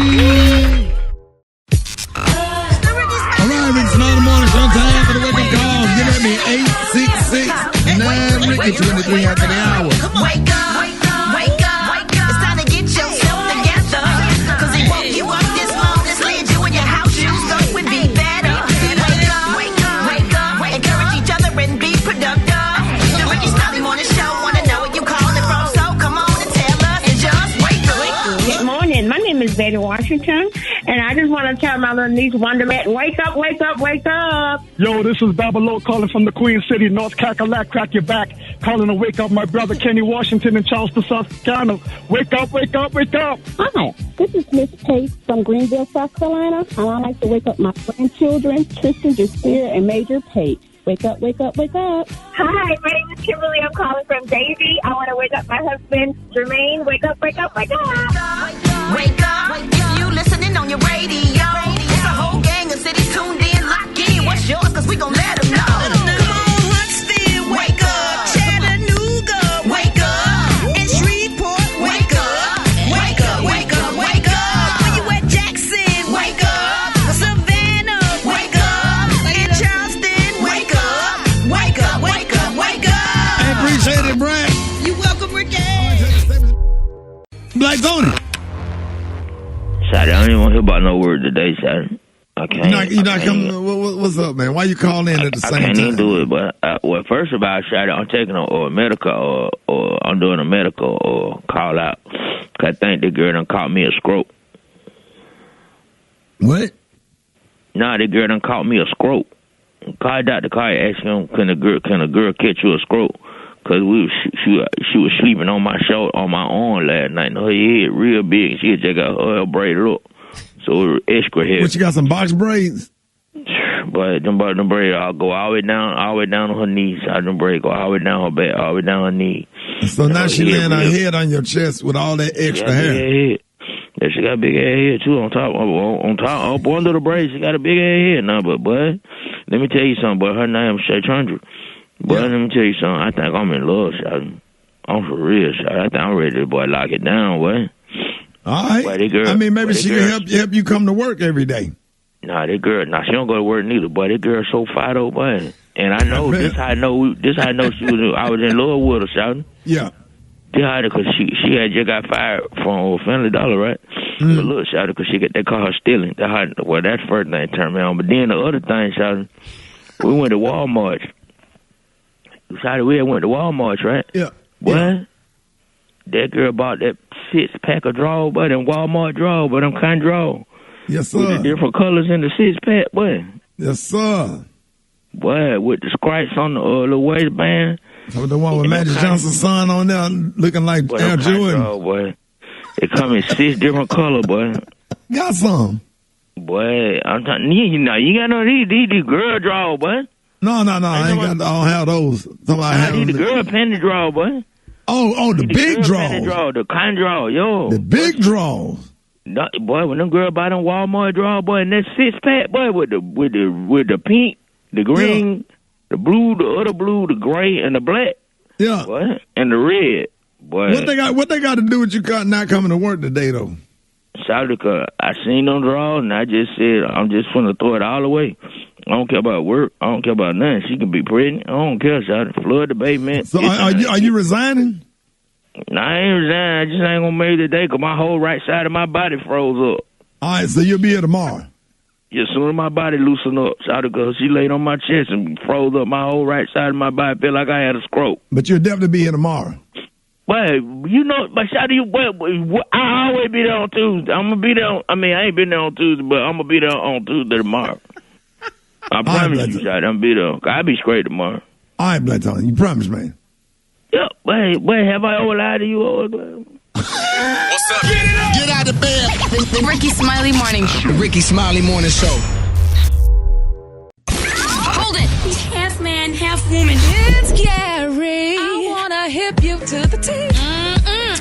right, Rickey Smiley Morning Show, time for the wake-up calls. Get at me, 866-9-RICKY, 23 after the hour. Wake up, wake up, wake up. It's time to get yourself together. Cause it woke you up this long, this led you in your house shoes, so it would be better. Wake up, wake up, wake up. Encourage each other and be productive. The Rickey Smiley Morning Show, wanna know where you calling from, so come on and tell us and just wake up. Good morning. My name is Betty Washington, and I just want to tell my little niece Wonderland, wake up, wake up, wake up. Yo, this is Babalo calling from the Queen City, North Cackalack, crack your back. Calling to wake up my brother Kenny Washington in Charleston, South Carolina. Wake up, wake up, wake up. Hi, this is Miss Pace from Greenville, South Carolina, and I like to wake up my grandchildren, Tristan, Jasper, and Major Pate. Wake up, wake up, wake up. Hi, my name is Kimberly. I'm calling from Daisy. I want to wake up my husband, Jermaine. Wake up, wake up, wake up. Wake up, if you listening on your radio. It's a whole gang of cities tuned in, locked in. What's yours? Cause we gon' let them know. Come on, Huntsville, wake up. Chattanooga, wake up. And Shreveport, wake up. Wake up, wake up, wake up. When you at Jackson, wake up. Savannah, wake up. In Charleston, wake up. Wake up, wake up, wake up. I appreciate it, Brad. You welcome, Ricky. Black Tony. Shady, I don't even want to hear about no word today, Shady. I can't. You're not coming. What's up, man? Why you calling in at the same time? I can't even do it, but well, first of all, Shady, I'm taking a medical or I'm doing a medical or call out. I think the girl done caught me a scrope. What? Nah, the girl done caught me a scrope. Call Dr. Carey, asked him, can a girl catch you a scrope? Cause she was sleeping on my shoulder, on my arm last night. And her head real big. She had just got her braided up, so it was extra heavy. What, you got some box braids? But them braids all go all the way down on her knees. Them braids go all the way down her back, all the way down her knee. So now she laying her head on your chest with all that extra hair. Yeah, she got a big ass head too. On top, up under the braids, she got a big ass head now. But boy, let me tell you something. But her name is Shady. Boy, let me tell you something. I think I'm in love, Shady. I'm for real, Shady. I think I'm ready to lock it down, boy. All right. Boy, girl, I mean, maybe she can help you come to work every day. Nah, that girl. Nah, she don't go to work neither. Boy, that girl so fat, though, boy. And I know this. How I know she was. I was in love with her, Shady. Yeah. Because she had just got fired from Family Dollar, right? Mm. But look, Shady, because they call her stealing. That's the first thing turned me on. But then the other thing, Shady, we went to Walmart. Shady, we went to Walmart, right? Yeah. Boy, that girl bought that 6-pack of drawers, but them Walmart drawers, but them kind of drawers. Yes, sir. With the different colors in the 6-pack, boy. Yes, sir. Boy, with the stripes on the waistband. So the one with Magic Johnson's son on there looking like Air Jordan. Boy. It come in 6 different colors, boy. Got some. Boy, I'm telling you, you got no these girl drawers, boy. No. I don't have those. I need the girl panty draw, boy. Oh, the big draws. The kind draw, yo. The big draws. Boy, when them girl buy them Walmart draw, boy, and that 6-pack, boy, with the pink, the green, the blue, the other blue, the gray, and the black. Yeah. Boy, and the red. Boy. What they got to do with you not coming to work today, though? Shouted, I seen them draw, and I just said, I'm just finna throw it all away. I don't care about work. I don't care about nothing. She can be pregnant. I don't care, shouted. Flood the basement. So are you resigning? Nah, I ain't resigning. I just ain't gonna make it today because my whole right side of my body froze up. All right, so you'll be here tomorrow. Yeah, soon as my body loosened up, shouted, because she laid on my chest and froze up my whole right side of my body. Felt like I had a stroke. But you'll definitely be here tomorrow. Well, you know, but shouted, I always be there on Tuesday. I'm gonna be there. I ain't been there on Tuesday, but I'm gonna be there on Tuesday tomorrow. I promise you, shouted, I'm gonna be there. I'll be straight tomorrow. All right, Blackton, you promise, man. Yeah, wait, have I ever lied to you? What's up? Get out of bed. The Rickey Smiley Morning Show. The Rickey Smiley Morning Show. Hold it. He's half man, half woman. It's Gary. I wanna hip you to the T.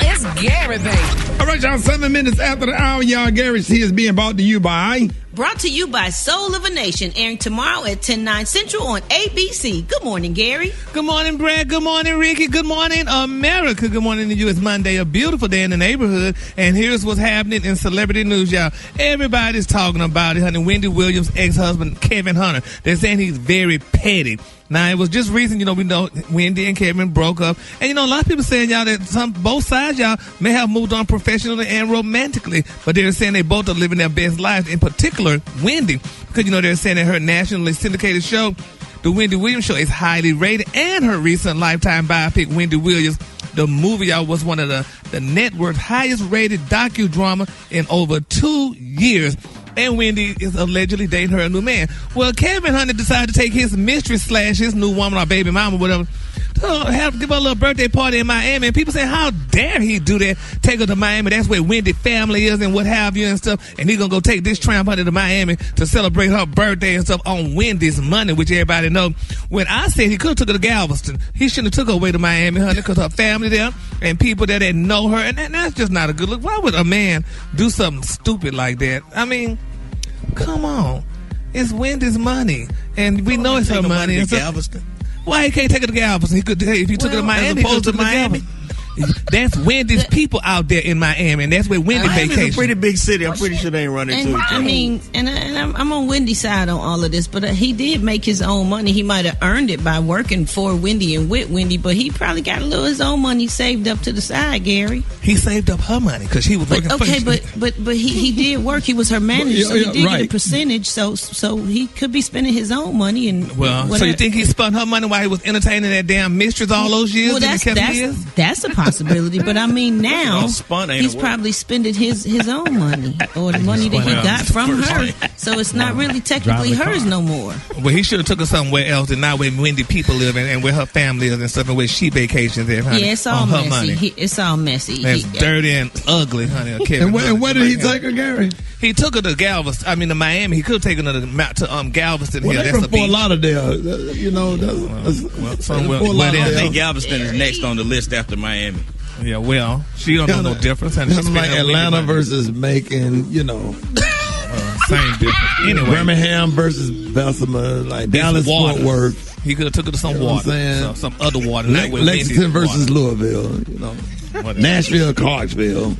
It's Gary, baby. All right, y'all, 7 minutes after the hour, y'all, Gary C is being brought to you by... Brought to you by Soul of a Nation, airing tomorrow at 10/9 Central on ABC. Good morning, Gary. Good morning, Brad. Good morning, Ricky. Good morning, America. Good morning to you. It's Monday, a beautiful day in the neighborhood. And here's what's happening in celebrity news, y'all. Everybody's talking about it, honey. Wendy Williams' ex-husband, Kevin Hunter. They're saying he's very petty. Now, it was just recent, we know Wendy and Kevin broke up. And, a lot of people saying, y'all, that both sides, y'all, may have moved on professionally and romantically. But they're saying they both are living their best lives, in particular, Wendy. Because, they're saying that her nationally syndicated show, The Wendy Williams Show, is highly rated. And her recent Lifetime biopic, Wendy Williams, the movie, y'all, was one of the network's highest rated docudrama in over 2 years. And Wendy is allegedly dating her new man. Well, Kevin Hunter decided to take his mistress / his new woman or baby mama, whatever, to give her a little birthday party in Miami. And people say, how dare he do that? Take her to Miami. That's where Wendy's family is and what have you and stuff. And he's going to go take this tramp hunter to Miami to celebrate her birthday and stuff on Wendy's money, which everybody know. When I said he could have took her to Galveston, he shouldn't have took her away to Miami, honey, because her family there and people there that know her. And that's just not a good look. Why would a man do something stupid like that? I mean, come on. It's Wendy's money. And we know it's her money. To Galveston. Why he can't take her to Galveston? He could, if he took her to Miami, as opposed to Miami. That's Wendy's people out there in Miami, and that's where Wendy vacations. It's a pretty big city. I'm pretty sure they ain't running into each other. I mean, I'm on Wendy's side on all of this, but he did make his own money. He might have earned it by working for Wendy and with Wendy, but he probably got a little of his own money saved up to the side, Gary. He saved up her money because he was working for her. But he did work. He was her manager, so he did get a percentage. So he could be spending his own money. And so you think he spent her money while he was entertaining that damn mistress all those years? Well, that's a possibility. But I mean, now he's probably spending his own money or the money that he got from her. So it's not really technically hers no more. Well, he should have took her somewhere else and not where Wendy people live and where her family is and stuff and where she vacations there, honey. Yeah, it's all messy. It's all messy. That's dirty and ugly, honey. And where did he take her, Gary? He took her to Galveston. To Miami. He could have taken her to Galveston. Well, That's from Fort Lauderdale. I think Galveston is next on the list after Miami. Yeah, well, she don't know no difference. It's like Atlanta versus Macon, same difference. Anyway, Birmingham versus Bessemer, like Dallas Fort Worth. He could have took her to some water, some other water. Lexington versus Louisville, Nashville, Clarksville.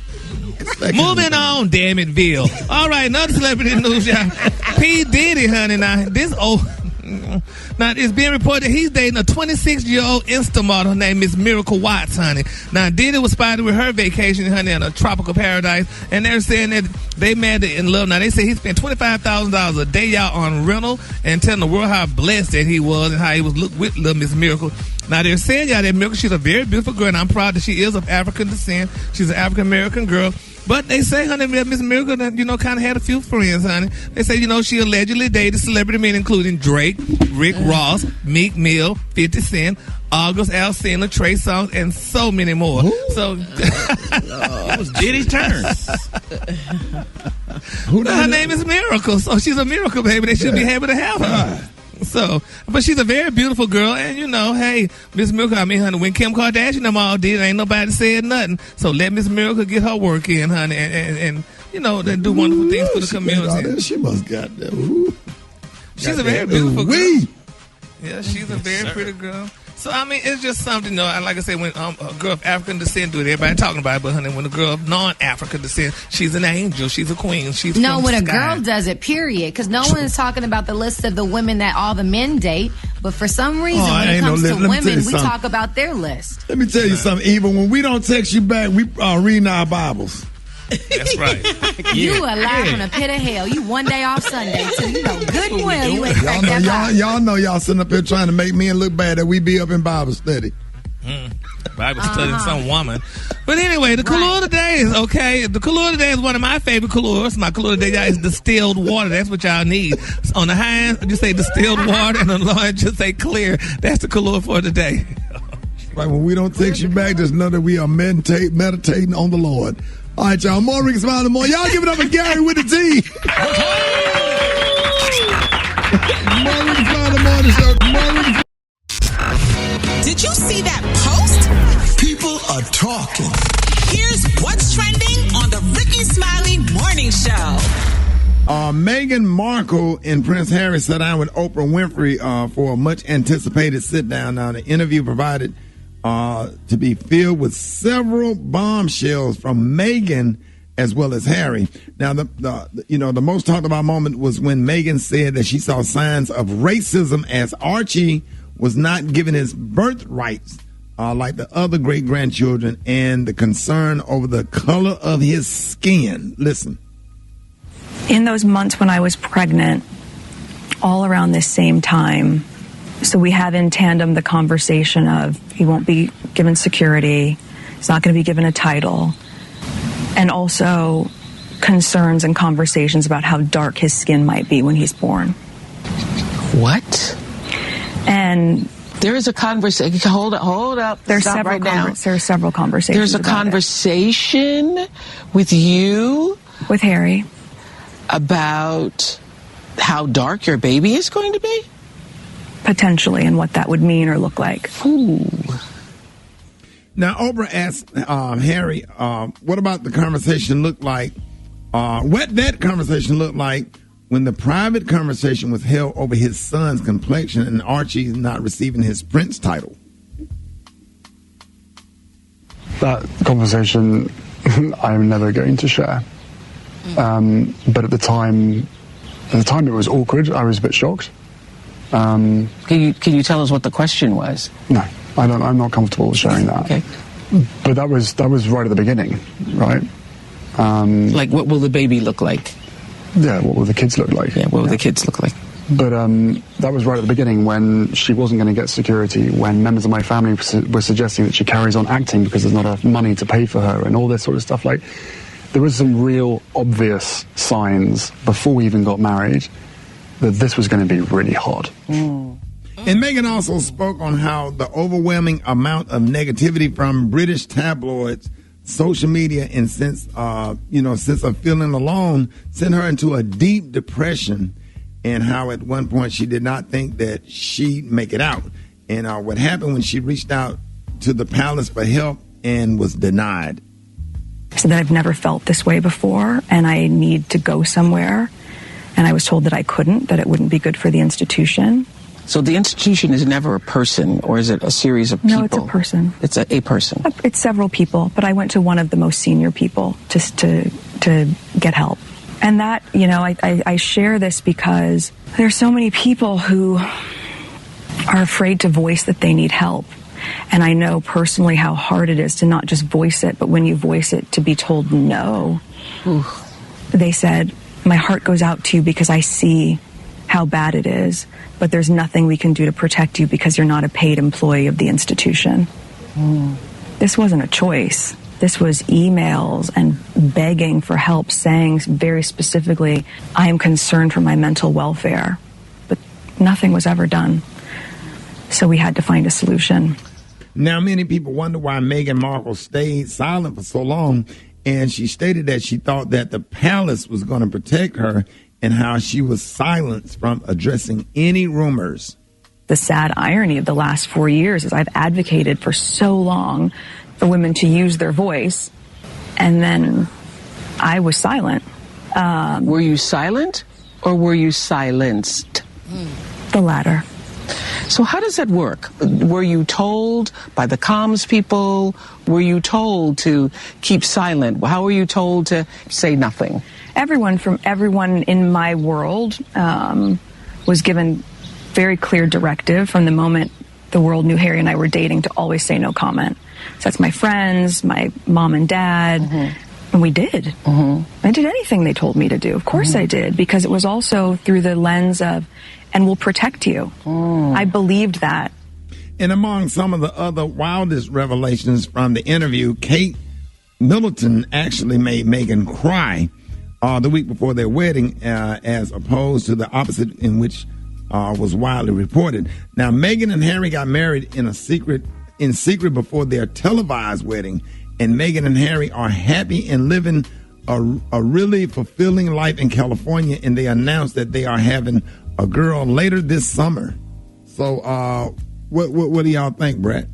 Moving on, damn it, Bill. All right, another celebrity news, y'all. P. Diddy, honey. Now, it's being reported he's dating a 26-year-old Insta model named Miss Miracle Watts, honey. Now, Diddy was spotted with her vacation, honey, in a tropical paradise, and they're saying that they married in love. Now, they say he spent $25,000 a day out on rental and telling the world how blessed that he was and how he was with little Miss Miracle. Now, they're saying, y'all, that Miracle, she's a very beautiful girl, and I'm proud that she is of African descent. She's an African-American girl. But they say, honey, Miss Miracle, kind of had a few friends, honey. They say, she allegedly dated celebrity men, including Drake, Rick Ross, Meek Mill, 50 Cent, August Alsina, Trey Songz, and so many more. Ooh. So it was Diddy's turn. Her name is Miracle, so she's a miracle, baby. They should be happy to have her. So, but she's a very beautiful girl, and hey, Miss Miracle, honey, when Kim Kardashian them all did, ain't nobody said nothing. So let Miss Miracle get her work in, honey, and they do wonderful things for the community. She must got that. She's a very beautiful girl. Yeah, she's a very pretty girl. So, it's just something, like I said, when a girl of African descent do it, everybody talking about it, but honey, when a girl of non-African descent, she's an angel, she's a queen, she's No, from when the a sky. girl does it, period. Because no one is talking about the list of the women that all the men date, but for some reason, when it comes to women, we talk about their list. Let me tell you something, even when we don't text you back, we are reading our Bibles. That's right. You are live from a pit of hell. You one day off Sunday, so you know good and well you ain't cracked that Bible. Y'all know y'all sitting up here trying to make men look bad that we be up in Bible study. Bible studying some woman. But anyway, the color of the day is okay. The color of the day is one of my favorite colors. My color of the day is distilled water. That's what y'all need. On the high end, just say distilled water, and on the low end, just say clear. That's the color for the day. Right, when we don't text you back, just know that we are meditating on the Lord. All right, y'all. More Rickey Smiley, more. Y'all give it up for Gary with the T. More Rickey Smiley, more the show. More Rickey. Did you see that post? People are talking. Here's what's trending on the Rickey Smiley Morning Show. Meghan Markle and Prince Harry sat down with Oprah Winfrey for a much anticipated sit down. Now, the interview provided to be filled with several bombshells from Meghan as well as Harry. Now, the most talked about moment was when Meghan said that she saw signs of racism as Archie was not given his birthrights like the other great-grandchildren, and the concern over the color of his skin. Listen. In those months when I was pregnant, all around this same time, so we have in tandem the conversation of he won't be given security, he's not going to be given a title, and also concerns and conversations about how dark his skin might be when he's born. What? And there is a conversation. Hold up. There's Stop several right now. There's several conversations. There's a conversation with you, with Harry, about how dark your baby is going to be. Potentially, and what that would mean or look like. Ooh. Now, Oprah asked Harry, what about the conversation look like, what that conversation looked like when the private conversation was held over his son's complexion and Archie not receiving his prince title? That conversation I'm never going to share. But at the time it was awkward. I was a bit shocked. Can you tell us what the question was? No, I'm not comfortable sharing that. Okay. But that was right at the beginning, right? Like, what will the baby look like? Yeah, what will the kids look like? Yeah, what will the kids look like? But that was right at the beginning when she wasn't going to get security, when members of my family were suggesting that she carries on acting because there's not enough money to pay for her and all this sort of stuff. Like, there was some real obvious signs before we even got married that this was going to be really hard. And Meghan also spoke on how the overwhelming amount of negativity from British tabloids, social media, and sense of feeling alone sent her into a deep depression, and how at one point she did not think that she'd make it out. And what happened when she reached out to the palace for help and was denied. So that I've never felt this way before, and I need to go somewhere. And I was told that I couldn't, that it wouldn't be good for the institution. So the institution is never a person, or is it a series of people? No, it's a person. It's a person. It's several people, but I went to one of the most senior people just to get help. And that, I share this because there's so many people who are afraid to voice that they need help. And I know personally how hard it is to not just voice it, but when you voice it, to be told no. Ooh. They said, my heart goes out to you because I see how bad it is, but there's nothing we can do to protect you because you're not a paid employee of the institution. This wasn't a choice. This was emails and begging for help, saying very specifically, I am concerned for my mental welfare. But nothing was ever done. So we had to find a solution. Now, many people wonder why Meghan Markle stayed silent for so long, and she stated that she thought that the palace was going to protect her and how she was silenced from addressing any rumors. The sad irony of the last 4 years is I've advocated for so long for women to use their voice, and then I was silent. Were you silent or were you silenced? The latter. So how does that work? Were you told by the comms people? Were you told to keep silent? How were you told to say nothing? Everyone in my world was given very clear directive from the moment the world knew Harry and I were dating to always say no comment. So that's my friends, my mom and dad, and we did. I did anything they told me to do. Of course I did, because it was also through the lens of, and we'll protect you. I believed that. And among some of the other wildest revelations from the interview, Kate Middleton actually made Meghan cry the week before their wedding, as opposed to the opposite, in which was widely reported. Now, Meghan and Harry got married in secret before their televised wedding, and Meghan and Harry are happy and living a really fulfilling life in California, and they announced that they are having a girl later this summer. So, what do y'all think, Brett?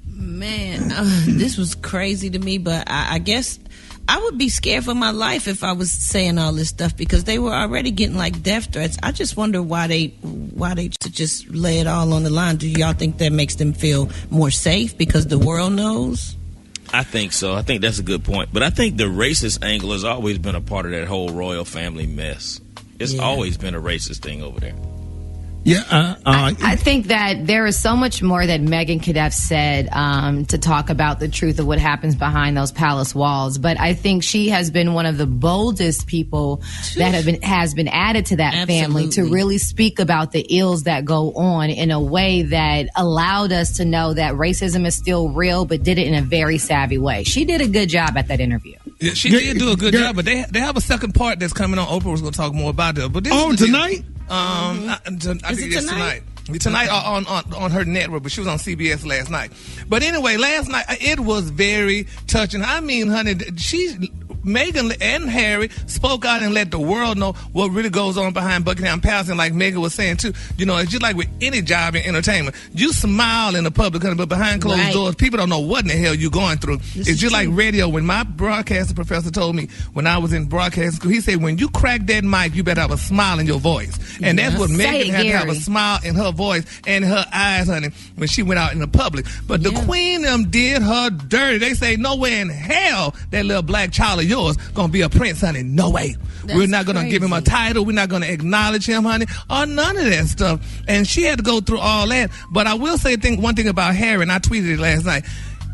Man, this was crazy to me, but I guess I would be scared for my life if I was saying all this stuff, because they were already getting like death threats. I just wonder why they just lay it all on the line. Do y'all think that makes them feel more safe because the world knows? I think so. I think that's a good point. But I think the racist angle has always been a part of that whole royal family mess. It's always been a racist thing over there. Yeah, I think that there is so much more that Meghan could have said to talk about the truth of what happens behind those palace walls. But I think she has been one of the boldest people that has been added to that family to really speak about the ills that go on in a way that allowed us to know that racism is still real, but did it in a very savvy way. She did a good job at that interview. Yeah, she did do a good job, but they have a second part that's coming on. Oprah was going to talk more about it. But this tonight? I think it's tonight. Tonight on her network, but she was on CBS last night. But anyway, last night it was very touching. I mean, honey, Meghan and Harry spoke out and let the world know what really goes on behind Buckingham Palace. And like Meghan was saying too, it's just like with any job in entertainment. You smile in the public, but behind closed doors, people don't know what in the hell you're going through. It's just like radio. When my broadcasting professor told me when I was in broadcasting school, he said, when you crack that mic, you better have a smile in your voice. And that's what Meghan had, to have a smile in her voice and her eyes, honey, when she went out in the public. But the Queen did her dirty. They say, nowhere in hell that little black child of yours gonna be a prince, honey. No way. We're not gonna give him a title. We're not gonna acknowledge him, honey, or none of that stuff. And she had to go through all that. But I will say one thing about Harry, and I tweeted it last night.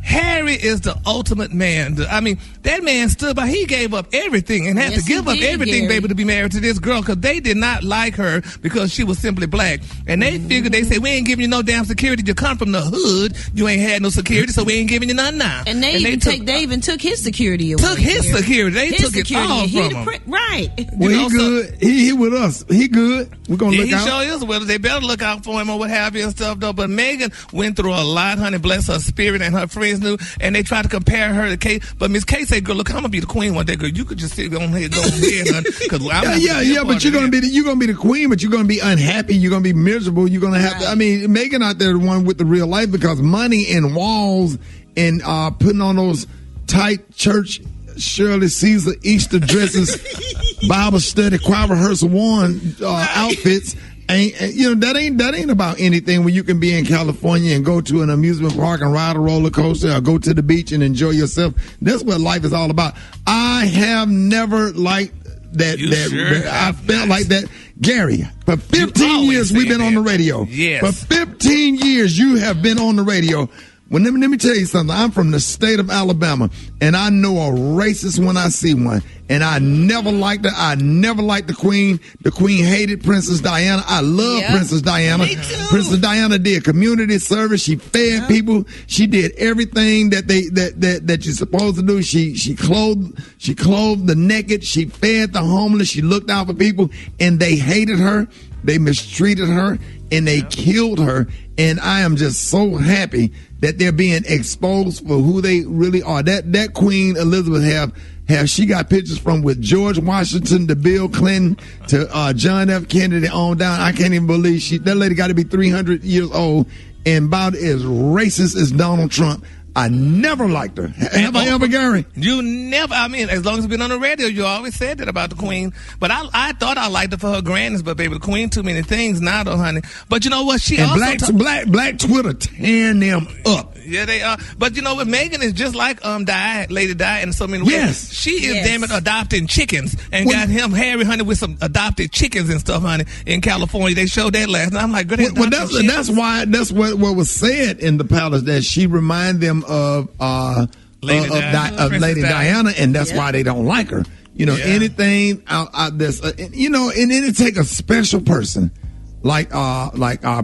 Harry is the ultimate man. I mean, that man stood by. He gave up everything and had to give up everything, baby, to be married to this girl, because they did not like her because she was simply black. And they figured, they said, we ain't giving you no damn security. You come from the hood. You ain't had no security, so we ain't giving you none now. And they even took his security away. Took his security. They took it all from him. Right. Well, he good. He with us. He good. We're going to look out. He sure is with us. They better look out for him or what have you and stuff, though. But Meghan went through a lot, honey. Bless her spirit, and her friends knew. And they tried to compare her to Kate. But Miss Kate said, girl, look, I'm going to be the queen one day, girl. You could just sit on here, go ahead, honey. But you're going to be the queen, but you're going to be unhappy. You're going to be miserable. You're going to have to, I mean, Meghan out there the one with the real life, because money and walls and putting on those tight church Shirley Caesar Easter dresses, Bible study, choir rehearsal outfits. That ain't about anything when you can be in California and go to an amusement park and ride a roller coaster or go to the beach and enjoy yourself. That's what life is all about. I have never liked that. I felt like that. Gary, for 15 years we've been on the radio. Yes. For 15 years you have been on the radio. Well, let me tell you something. I'm from the state of Alabama, and I know a racist when I see one. And I never liked her. I never liked the Queen. The Queen hated Princess Diana. I love Princess Diana. Me too. Princess Diana did community service. She fed people. She did everything that you're supposed to do. She clothed the naked. She fed the homeless. She looked out for people, and they hated her. They mistreated her and they killed her. And I am just so happy that they're being exposed for who they really are. That Queen Elizabeth have she got pictures from with George Washington to Bill Clinton to John F. Kennedy on down. I can't even believe that lady got to be 300 years old and about as racist as Donald Trump. I never liked her. Have I ever, Gary? You never. I mean, as long as you've been on the radio, you always said that about the Queen. But I thought I liked her for her grandness, but baby, the Queen too many things now, though, honey. But you know what? She and also black Twitter tearing them up. Yeah, they are. But you know what? Meghan is just like Lady Di in so many ways. Yes. She is damn it adopting chickens and got him Harry, honey, with some adopted chickens and stuff, honey, in California. They showed that last night. I'm like, that's what was said in the palace, that she reminded them of Lady Diana, and that's why they don't like her. You know, anything out this, you know, and then it take a special person like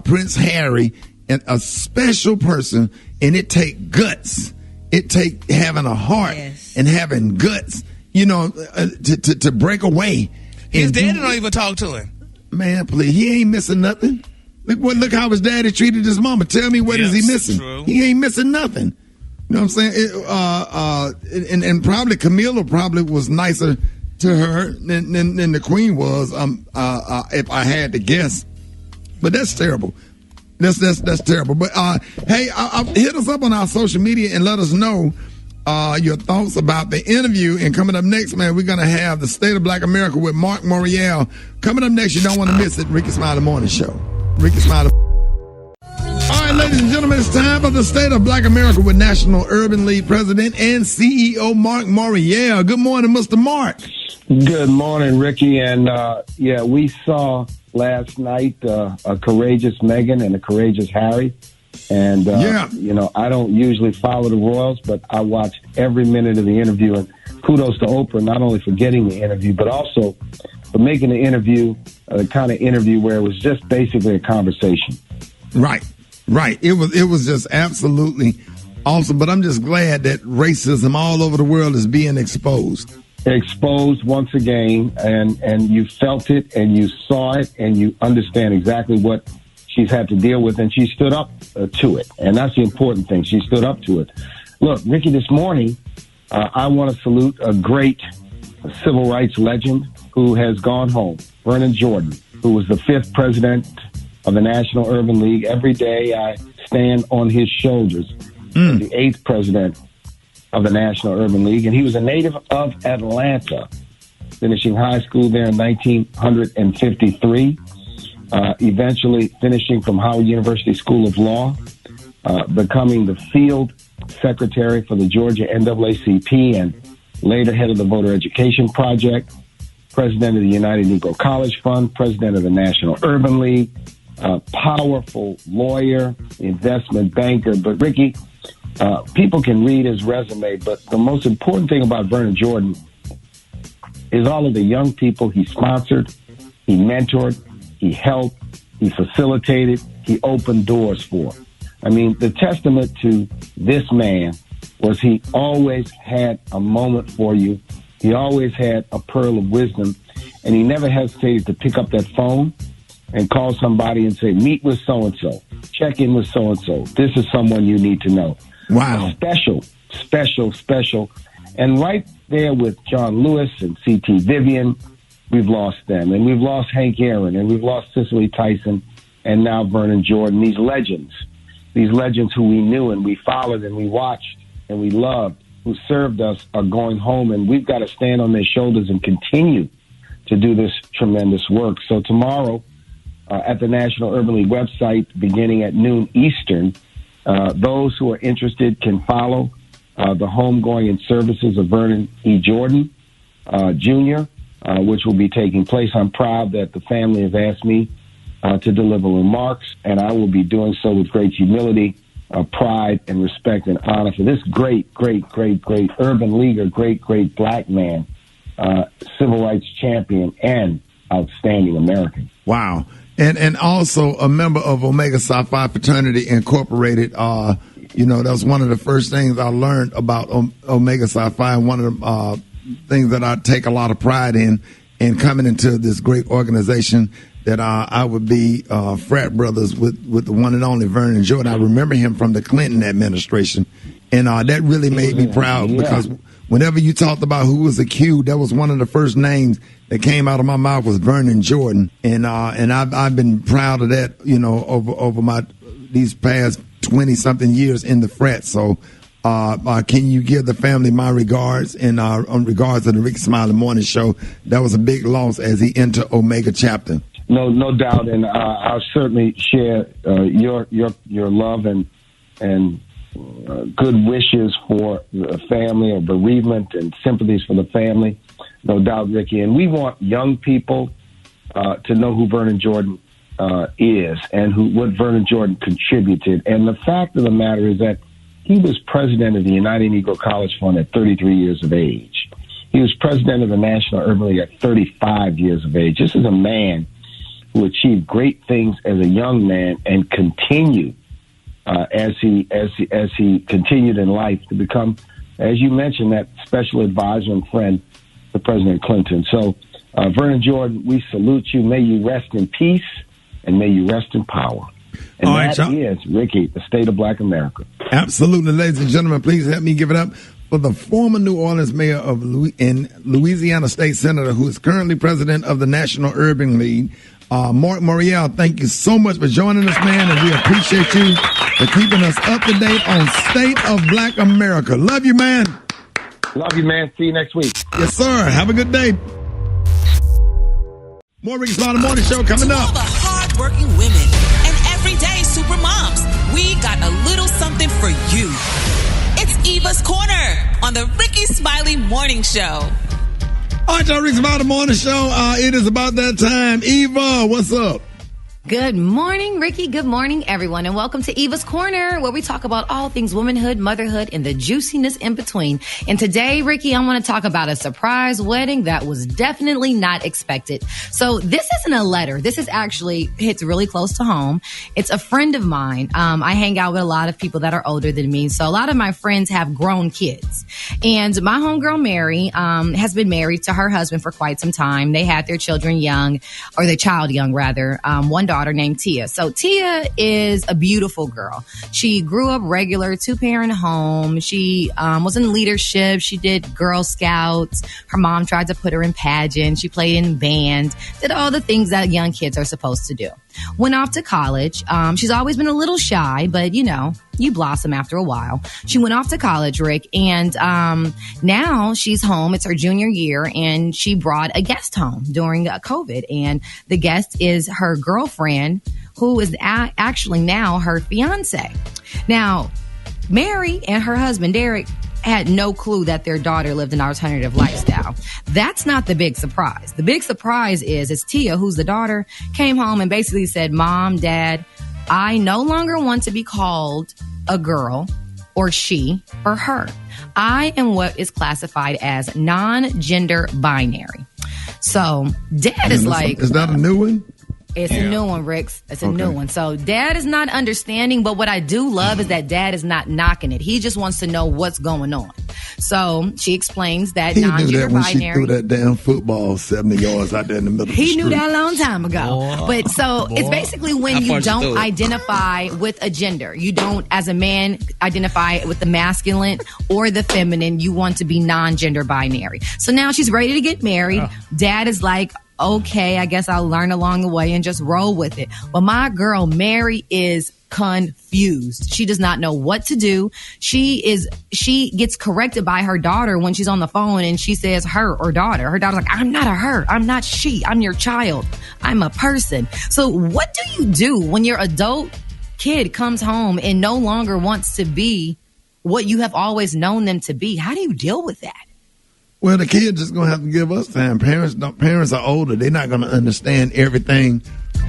Prince Harry, and a special person, and it take guts. It take having a heart and having guts, you know, to break away. His daddy don't even talk to him. Man, please, he ain't missing nothing. Look how his daddy treated his mama. Tell me what is he missing? True. He ain't missing nothing. You know what I'm saying? And probably Camilla probably was nicer to her than the Queen was. If I had to guess, but that's terrible. That's terrible. But hey, hit us up on our social media and let us know your thoughts about the interview. And coming up next, man, we're gonna have the State of Black America with Marc Morial. Coming up next, you don't want to miss it. Rickey Smiley Morning Show. Rickey Smiley. All right, ladies and gentlemen, it's time for the State of Black America with National Urban League President and CEO Marc Morial. Good morning, Mr. Marc. Good morning, Ricky. And we saw last night a courageous Meghan and a courageous Harry. And, you know, I don't usually follow the royals, but I watched every minute of the interview. And kudos to Oprah, not only for getting the interview, but also for making the interview the kind of interview where it was just basically a conversation. Right. It was just absolutely awesome. But I'm just glad that racism all over the world is being exposed. Exposed once again, and you felt it, and you saw it, and you understand exactly what she's had to deal with, and she stood up to it. And that's the important thing. She stood up to it. Look, Ricky, this morning, I want to salute a great civil rights legend who has gone home, Vernon Jordan, who was the 5th president of the National Urban League. Every day I stand on his shoulders, the 8th president of the National Urban League. And he was a native of Atlanta, finishing high school there in 1953, eventually finishing from Howard University School of Law, becoming the field secretary for the Georgia NAACP and later head of the Voter Education Project, president of the United Negro College Fund, president of the National Urban League, powerful lawyer, investment banker. But Ricky, people can read his resume, but the most important thing about Vernon Jordan is all of the young people he sponsored, he mentored, he helped, he facilitated, he opened doors for. I mean, the testament to this man was he always had a moment for you. He always had a pearl of wisdom, and he never hesitated to pick up that phone and call somebody and say, meet with so-and-so, check in with so-and-so. This is someone you need to know. Wow. Special. And right there with John Lewis and C.T. Vivian, we've lost them. And we've lost Hank Aaron, and we've lost Cicely Tyson, and now Vernon Jordan. These legends who we knew and we followed and we watched and we loved, who served us, are going home, and we've got to stand on their shoulders and continue to do this tremendous work. So tomorrow, at the National Urban League website, beginning at noon Eastern, those who are interested can follow the homegoing and services of Vernon E. Jordan, Jr., which will be taking place. I'm proud that the family has asked me to deliver remarks, and I will be doing so with great humility, pride, and respect and honor for this great urban leaguer, great black man, civil rights champion, and outstanding American. Wow. And also a member of Omega Psi Phi Fraternity Incorporated. You know, that's one of the first things I learned about Omega Psi Phi, and one of the things that I take a lot of pride in coming into this great organization that I would be frat brothers with the one and only Vernon Jordan. I remember him from the Clinton administration, and that really made me proud because whenever you talked about who was accused, that was one of the first names that came out of my mouth was Vernon Jordan, and I've been proud of that, over these past 20-something years in the frat. So, can you give the family my regards and on regards to the Rickey Smiley Morning Show? That was a big loss as he entered Omega chapter. No doubt, and I'll certainly share your love and good wishes for the family, or bereavement and sympathies for the family. No doubt, Rickey. And we want young people to know who Vernon Jordan is and what Vernon Jordan contributed. And the fact of the matter is that he was president of the United Negro College Fund at 33 years of age. He was president of the National Urban League at 35 years of age. This is a man who achieved great things as a young man and continued as he continued in life to become, as you mentioned, that special advisor and friend to President Clinton. So, Vernon Jordan, we salute you. May you rest in peace and may you rest in power. And that is, Rickey, the state of Black America. Absolutely, ladies and gentlemen, please help me give it up for the former New Orleans mayor of Louisiana State Senator, who is currently president of the National Urban League, Marc Morial. Thank you so much for joining us, man, and we appreciate you for keeping us up to date on State of Black America. Love you, man. Love you, man. See you next week. Yes, sir. Have a good day. More Rickey Smiley Morning Show coming up. All the hard-working women and everyday super moms, we got a little something for you. It's Eva's Corner on the Rickey Smiley Morning Show. All right, y'all, Rickey Smiley Morning Show. It is about that time. Eva, what's up? Good morning, Rickey. Good morning, everyone. And welcome to Eva's Corner, where we talk about all things womanhood, motherhood, and the juiciness in between. And today, Rickey, I want to talk about a surprise wedding that was definitely not expected. So this isn't a letter. This is actually hits really close to home. It's a friend of mine. I hang out with a lot of people that are older than me. So a lot of my friends have grown kids. And my homegirl, Mary, has been married to her husband for quite some time. They had their children young, or their child young, rather. One daughter named Tia. So Tia is a beautiful girl. She grew up regular, 2-parent home. She was in leadership. She did Girl Scouts. Her mom tried to put her in pageants. She played in band, did all the things that young kids are supposed to do. Went off to college. She's always been a little shy, but you blossom after a while. She went off to college, Rick, and now she's home. It's her junior year, and she brought a guest home during COVID. And the guest is her girlfriend, who is actually now her fiance. Now, Mary and her husband, Derek, had no clue that their daughter lived an alternative lifestyle. That's not the big surprise. The big surprise is Tia, who's the daughter, came home and basically said, Mom, Dad, I no longer want to be called a girl or she or her. I am what is classified as non-gender binary. So Dad is like... Is that a new one? It's a new one, Ricks. It's a new one. So Dad is not understanding, but what I do love is that Dad is not knocking it. He just wants to know what's going on. So she explains that non-gender binary. She threw that damn football 70 yards out there in the middle of the street. He knew that a long time ago. But so it's basically when you don't identify with a gender. You don't, as a man, identify with the masculine or the feminine. You want to be non-gender binary. So now she's ready to get married. Dad is like, okay, I guess I'll learn along the way and just roll with it. But my girl, Mary, is confused. She does not know what to do. She gets corrected by her daughter when she's on the phone and she says her or daughter. Her daughter's like, I'm not a her. I'm not she. I'm your child. I'm a person. So what do you do when your adult kid comes home and no longer wants to be what you have always known them to be? How do you deal with that? Well, the kids just gonna have to give us time. Parents are older; they're not gonna understand everything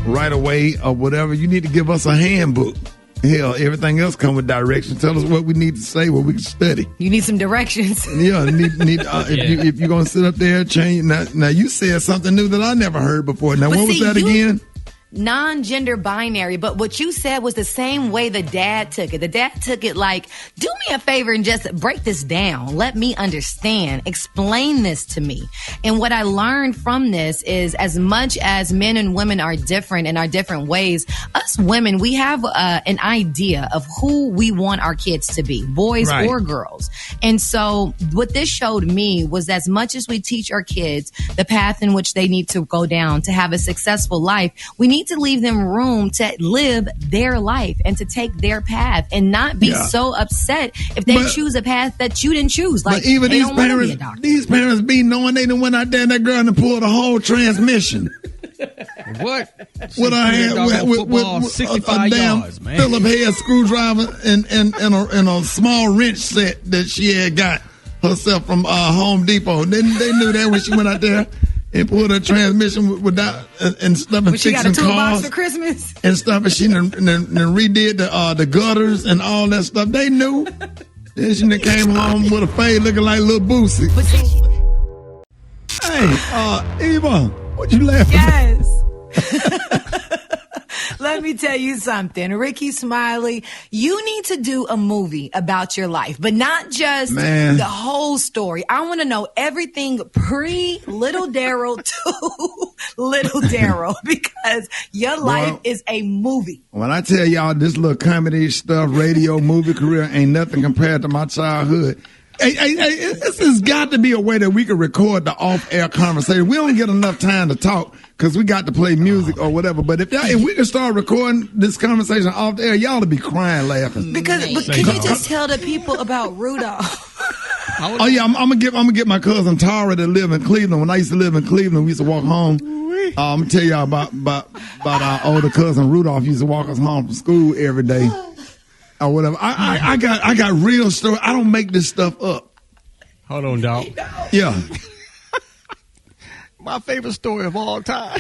right away or whatever. You need to give us a handbook. Hell, everything else come with directions. Tell us what we need to say, what we can study. You need some directions. Yeah, if you're gonna sit up there, change. Now you said something new that I never heard before. Now, what was that again? non-gender binary, but what you said was the same way the dad took it. The dad took it like, do me a favor and just break this down. Let me understand. Explain this to me. And what I learned from this is, as much as men and women are different in our different ways, us women, we have an idea of who we want our kids to be, boys or girls. And so what this showed me was, as much as we teach our kids the path in which they need to go down to have a successful life, we need to leave them room to live their life and to take their path and not be so upset if they choose a path that you didn't choose. Like, but even they don't want to be a doctor. these parents be knowing they done went out there and that girl and pulled the whole transmission. What? With a hand, with 65 damn yards, man. Phillip head screwdriver and a small wrench set that she had got herself from Home Depot. They knew that when she went out there and pulled her transmission without and stuff and She got a fixing toolbox cars for Christmas. and stuff, and she done redid the gutters and all that stuff. They knew. Then she done came home with a fade looking like Lil Boosie. Hey, Eva, what you laughing at? Let me tell you something. Rickey Smiley, you need to do a movie about your life, but not just the whole story. I want to know everything pre-Little Daryl to Little Daryl, because your life is a movie. When I tell y'all this little comedy stuff, radio, movie career ain't nothing compared to my childhood. Hey, this has got to be a way that we can record the off-air conversation. We don't get enough time to talk because we got to play music or whatever. But if we can start recording this conversation off the air, y'all will be crying laughing. But can you just tell the people about Rudolph? Oh yeah, I'm gonna get my cousin Tara that live in Cleveland. When I used to live in Cleveland, we used to walk home. I'm gonna tell y'all about our older cousin Rudolph. He used to walk us home from school every day. Or whatever. I got real story. I don't make this stuff up. Hold on, dog. Yeah. My favorite story of all time.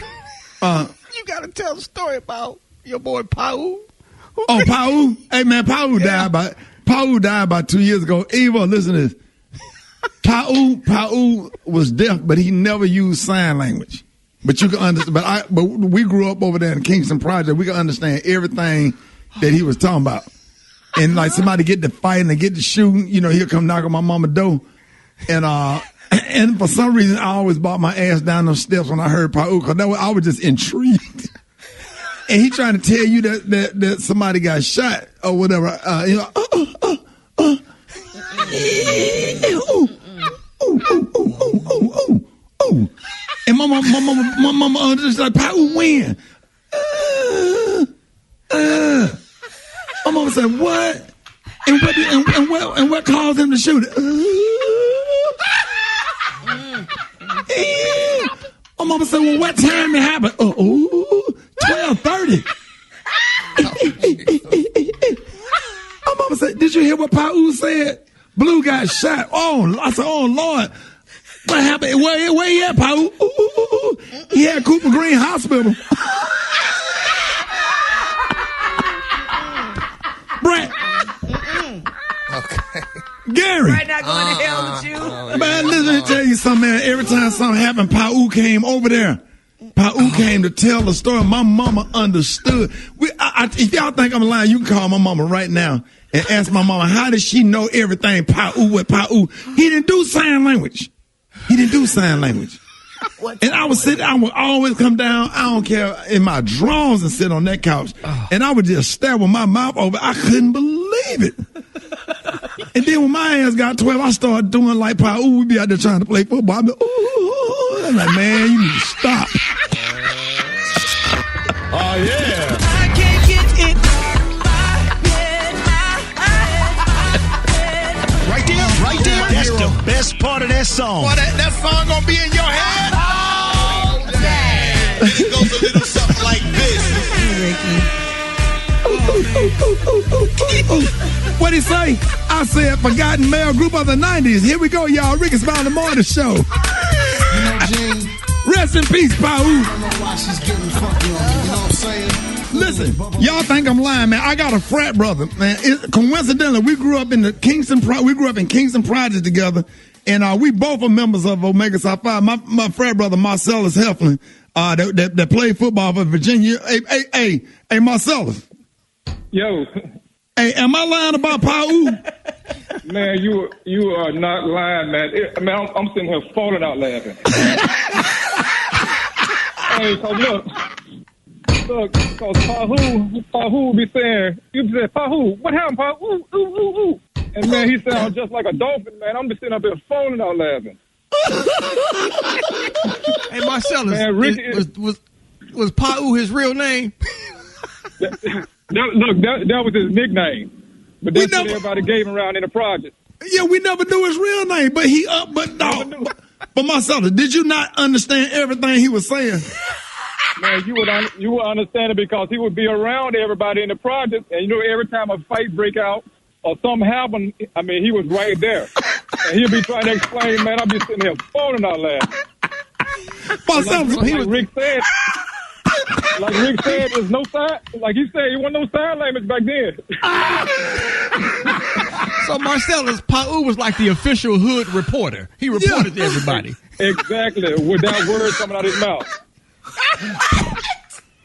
You got to tell the story about your boy Pau. Oh, Pau? Hey man, Pau died about 2 years ago. Eva, listen to this. Pau was deaf, but he never used sign language. But you can understand. But we grew up over there in Kingston Project. We can understand everything that he was talking about. And like somebody get to fighting and get to shooting, he'll come knock on my mama's door. And for some reason, I always bought my ass down those steps when I heard Pau, because I was just intrigued. And he trying to tell you that somebody got shot or whatever. And my mama just like, Pau, win. My mama said, what? And what caused him to shoot it? My mama said, well, what time it happened? 12:30. My mama said, did you hear what Pau said? Blue got shot. I said, oh, Lord. What happened? Where he at, Pau? He had Cooper Green Hospital. Brett. Okay. Gary. Right now going to hell with you. Man, listen to tell you something, man. Every time something happened, Pau came over there. Pau came to tell the story. My mama understood. If y'all think I'm lying, you can call my mama right now and ask my mama, how did she know everything Pau with Pau? He didn't do sign language. And I would always come down, I don't care, in my drawers and sit on that couch. And I would just stare with my mouth open. I couldn't believe it. And then when my ass got 12, I started doing like Pau. We'd be out there trying to play football. I'd be, I'm like, man, you need to stop. Oh, yeah. I can't get it. Right there. That's the best part of that song. Boy, that song gonna be in your head all day. It goes a little something like this. What'd he say? I said, forgotten male group of the 90s. Here we go, y'all. Rickey Smiley Morning Show. Gene. Rest in peace, Pau. I don't know why she's getting funky on me. You know what I'm saying? Listen, y'all think I'm lying, man. I got a frat brother, man. Coincidentally, we grew up in Kingston Project together, and we both are members of Omega Psi Phi. My frat brother Marcellus Heflin, that played football for Virginia. Hey, Marcellus. Yo. Hey, am I lying about Pau? Man, you are not lying, man. I'm sitting here falling out laughing. Hey, cause look, cause Pau be saying, you be saying, Pau, what happened, Pau? Ooh. And man, he sounds just like a dolphin, man. I'm just sitting up here falling out laughing. Hey, Marcellus, man, Rickey, was Pau his real name? That was his nickname. But that's what everybody gave him around in the project. Yeah, we never knew his real name, but Marcellus, did you not understand everything he was saying? Man, you would understand it because he would be around everybody in the project, and every time a fight break out or something happened, I mean, he was right there. And he'd be trying to explain, man, I'd be sitting here falling out laughing. Like Rick said, there's no side. Like he said, there wasn't no sign language back then. So Marcellus, Pau was like the official hood reporter. He reported to everybody. Exactly, without words coming out of his mouth.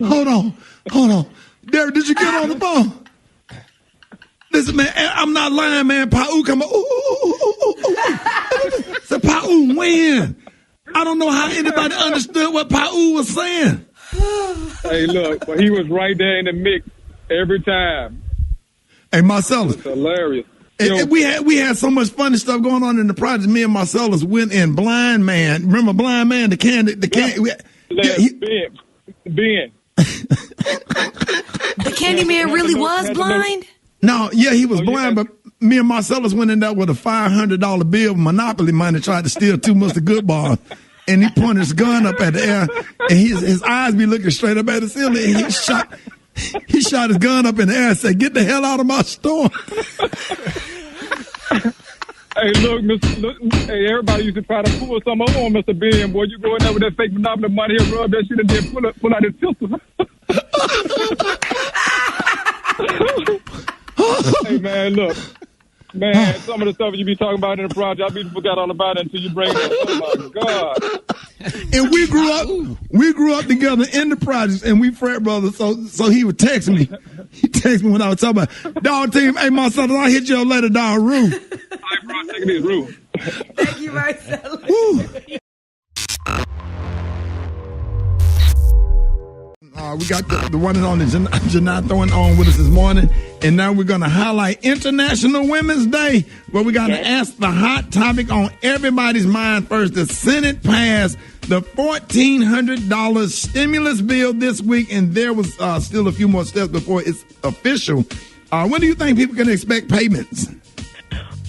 Hold on. Derek, did you get on the phone? Listen, man, I'm not lying, man. Pau come on. So Pau win. I don't know how anybody understood what Pau was saying. Hey, look, but he was right there in the mix every time. Hey, Marcellus. It's hilarious. We had so much funny stuff going on in the project. Me and Marcellus went in Blind Man. Remember Blind Man? Ben. The Candyman really was blind? No, he was blind, but me and Marcellus went in there with a $500 bill of Monopoly money, tried to steal 2 Mr. Goodbar. And he pointed his gun up at the air, and his eyes be looking straight up at the ceiling. And he shot his gun up in the air and said, "Get the hell out of my store." Hey, look, hey, everybody used to try to pull some over on Mr. Ben. Boy, you go in there with that fake Monopoly money and rub that shit and then pull out his pistol. Hey, man, look. Man, some of the stuff you be talking about in the project, I forgot all about it until you bring it up. Oh, my God. And we grew up together in the projects, and we frat brothers, so he would text me. He texted me when I was talking about, dog team, hey, my son, I'll hit you up later, dog, Roo. Hey, bro, take it easy, Roo. Thank you, Marcellus. We got the one and only Janai throwing on with us this morning. And now we're going to highlight International Women's Day, where we're going to ask the hot topic on everybody's mind first. The Senate passed the $1,400 stimulus bill this week, and there was still a few more steps before it's official. When do you think people can expect payments?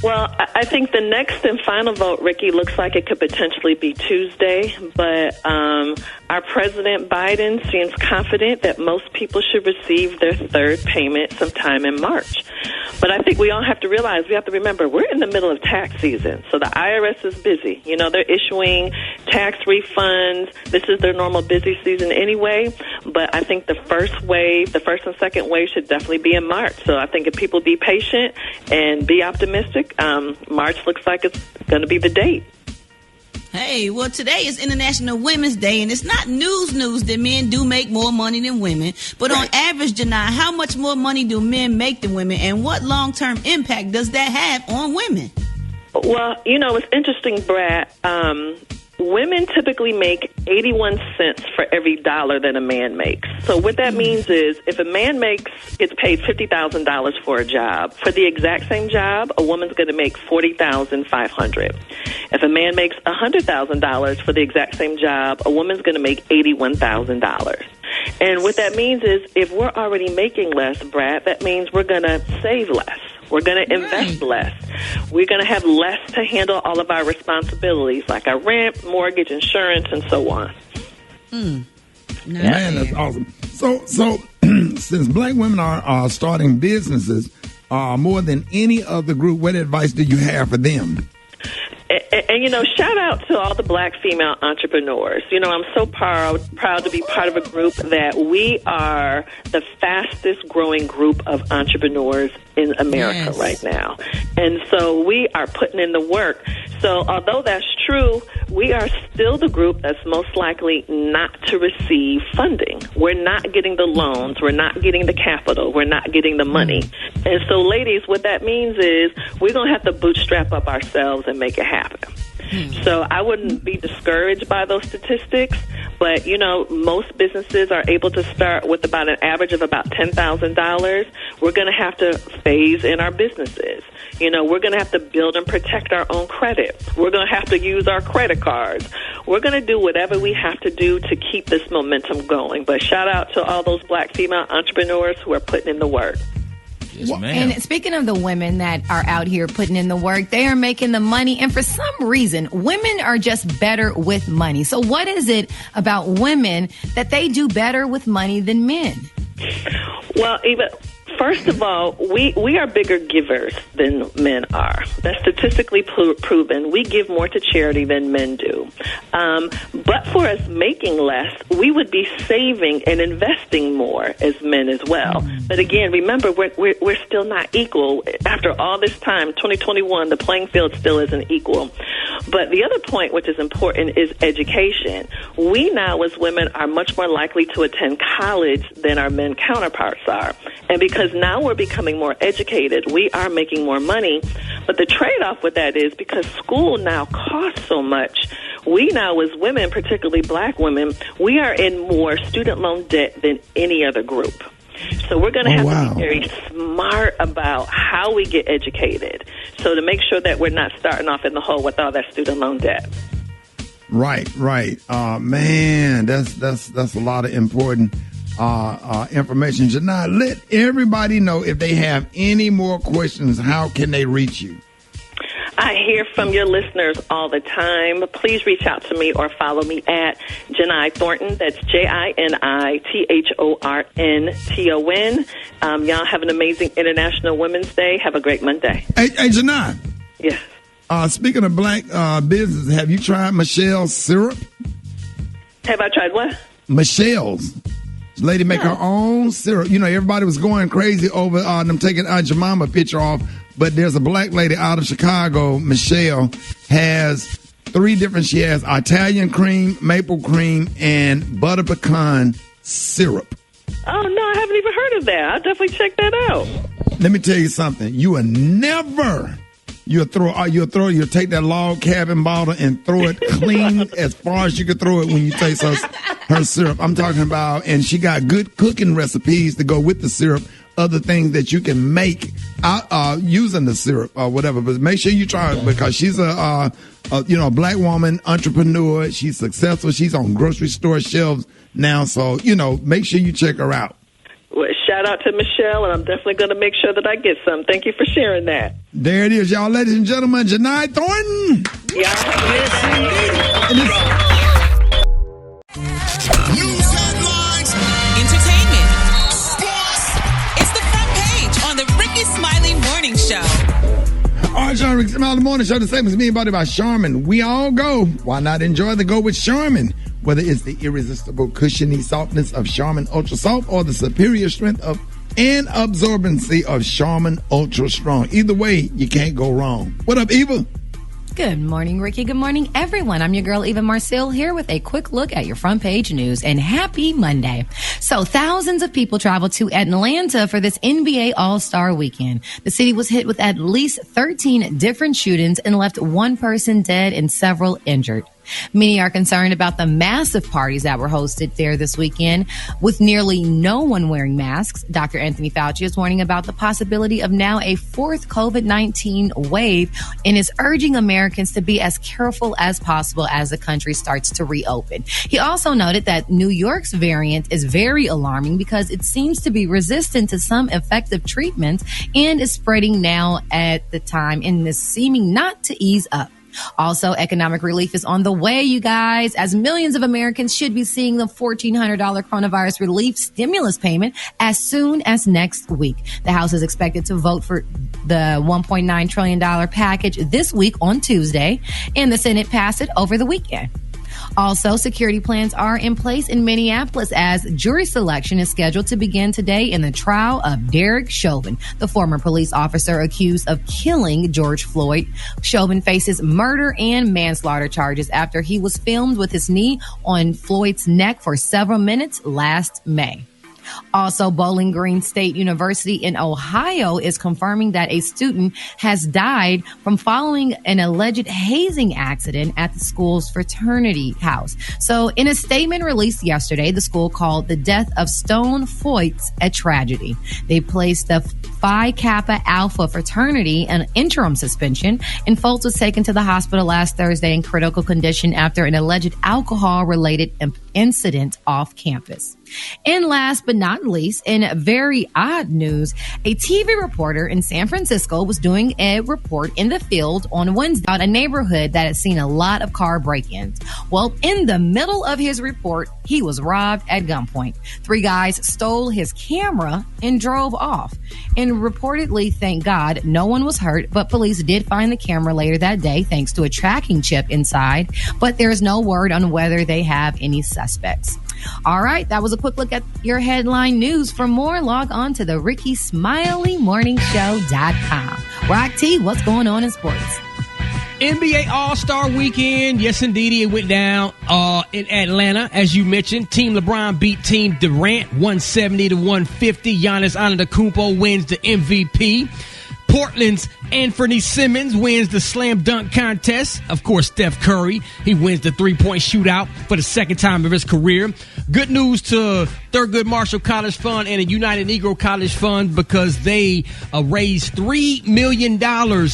Well, I think the next and final vote, Ricky, looks like it could potentially be Tuesday. But our President Biden seems confident that most people should receive their third payment sometime in March. But I think we all have to realize, we have to remember, we're in the middle of tax season. So the IRS is busy. You know, they're issuing tax refunds. This is their normal busy season anyway. But I think the first and second wave should definitely be in March. So I think if people be patient and be optimistic, March looks like it's going to be the date. Hey, well, today is International Women's Day, and it's not news that men do make more money than women. But on average, Janai, how much more money do men make than women, and what long-term impact does that have on women? Well, you know, it's interesting, Brad. Women typically make 81 cents for every dollar that a man makes. So what that means is if a man gets paid $50,000 for a job, for the exact same job, a woman's going to make $40,500. If a man makes $100,000 for the exact same job, a woman's going to make $81,000. And what that means is if we're already making less, Brad, that means we're going to save less. We're going to invest less. We're going to have less to handle all of our responsibilities, like our rent, mortgage, insurance, and so on. Man, that's awesome. So since black women are starting businesses more than any other group, what advice do you have for them? And, you know, shout out to all the black female entrepreneurs. You know, I'm so proud to be part of a group that we are the fastest growing group of entrepreneurs in America right now. And so we are putting in the work. So although that's true, we are still the group that's most likely not to receive funding. We're not getting the loans. We're not getting the capital. We're not getting the money. And so, ladies, what that means is we're going to have to bootstrap up ourselves and make it happen. So I wouldn't be discouraged by those statistics, but, you know, most businesses are able to start with about an average of about $10,000. We're going to have to phase in our businesses. You know, we're going to have to build and protect our own credit. We're going to have to use our credit cards. We're going to do whatever we have to do to keep this momentum going. But shout out to all those black female entrepreneurs who are putting in the work. Yes, ma'am. And speaking of the women that are out here putting in the work, they are making the money. And for some reason, women are just better with money. So what is it about women that they do better with money than men? Well, even first of all, we are bigger givers than men are. That's statistically proven. We give more to charity than men do. But for us making less, we would be saving and investing more as men as well. But again, remember, we're still not equal. After all this time, 2021, the playing field still isn't equal. But the other point, which is important, is education. We now, as women, are much more likely to attend college than our men counterparts are. And because now we're becoming more educated, we are making more money. But the trade-off with that is because school now costs so much, we now as women, particularly black women, we are in more student loan debt than any other group. So we're going to have to be very smart about how we get educated. So to make sure that we're not starting off in the hole with all that student loan debt. Right. Man, that's a lot of important information. Janai, let everybody know if they have any more questions, how can they reach you? I hear from your listeners all the time. Please reach out to me or follow me at Janai Thornton. That's JINITHORNTON. Y'all have an amazing International Women's Day. Have a great Monday. Hey, Janai. Yes. Speaking of black business, have you tried Michelle's syrup? Have I tried what? Michelle's. This lady make her own syrup. You know, everybody was going crazy over them taking Aunt Jemima picture off. But there's a black lady out of Chicago, Michelle, has 3 different. She has Italian cream, maple cream, and butter pecan syrup. Oh, no, I haven't even heard of that. I'll definitely check that out. Let me tell you something. You'll take that log cabin bottle and throw it clean as far as you can throw it when you taste her syrup. I'm talking about, and she got good cooking recipes to go with the syrup. Other things that you can make using the syrup or whatever, but make sure you try it because she's a black woman entrepreneur. She's successful. She's on grocery store shelves now, so make sure you check her out. Well, shout out to Michelle, and I'm definitely going to make sure that I get some. Thank you for sharing that. There it is, y'all, ladies and gentlemen. Janai Thornton. News headlines. Entertainment. It's the front page on the Rickey Smiley Morning Show. All right, Rickey Smiley Morning Show, the same as me, buddy, by Charmin. We all go. Why not enjoy the go with Charmin? Whether it's the irresistible cushiony softness of Charmin Ultra Soft or the superior strength of and absorbency of Charmin Ultra Strong. Either way, you can't go wrong. What up, Eva? Good morning, Ricky. Good morning, everyone. I'm your girl, Eva Marcille, here with a quick look at your front page news, and happy Monday. So thousands of people traveled to Atlanta for this NBA All-Star Weekend. The city was hit with at least 13 different shootings and left one person dead and several injured. Many are concerned about the massive parties that were hosted there this weekend with nearly no one wearing masks. Dr. Anthony Fauci is warning about the possibility of now a 4th COVID-19 wave and is urging Americans to be as careful as possible as the country starts to reopen. He also noted that New York's variant is very alarming because it seems to be resistant to some effective treatments and is spreading now at the time and is seeming not to ease up. Also, economic relief is on the way, you guys, as millions of Americans should be seeing the $1,400 coronavirus relief stimulus payment as soon as next week. The House is expected to vote for the $1.9 trillion package this week on Tuesday, and the Senate passed it over the weekend. Also, security plans are in place in Minneapolis as jury selection is scheduled to begin today in the trial of Derek Chauvin, the former police officer accused of killing George Floyd. Chauvin faces murder and manslaughter charges after he was filmed with his knee on Floyd's neck for several minutes last May. Also, Bowling Green State University in Ohio is confirming that a student has died from following an alleged hazing accident at the school's fraternity house. So in a statement released yesterday, the school called the death of Stone Foyts a tragedy. They placed the Phi Kappa Alpha fraternity an interim suspension, and Foyts was taken to the hospital last Thursday in critical condition after an alleged alcohol-related incident off campus. And last but not least, in very odd news, a TV reporter in San Francisco was doing a report in the field on Wednesday about a neighborhood that had seen a lot of car break-ins. Well, in the middle of his report, he was robbed at gunpoint. 3 guys stole his camera and drove off. And reportedly, thank God, no one was hurt, but police did find the camera later that day thanks to a tracking chip inside. But there is no word on whether they have any suspects. All right, that was a quick look at your headline news. For more, log on to the RickeySmileyMorningShow.com. Rock T, what's going on in sports? NBA All-Star Weekend. Yes, indeed, it went down in Atlanta. As you mentioned, Team LeBron beat Team Durant 170-150. Giannis Antetokounmpo wins the MVP. Portland's Anthony Simmons wins the slam dunk contest. Of course, Steph Curry, he wins the three-point shootout for the second time of his career. Good news to Thurgood Marshall College Fund and the United Negro College Fund because they raised $3 million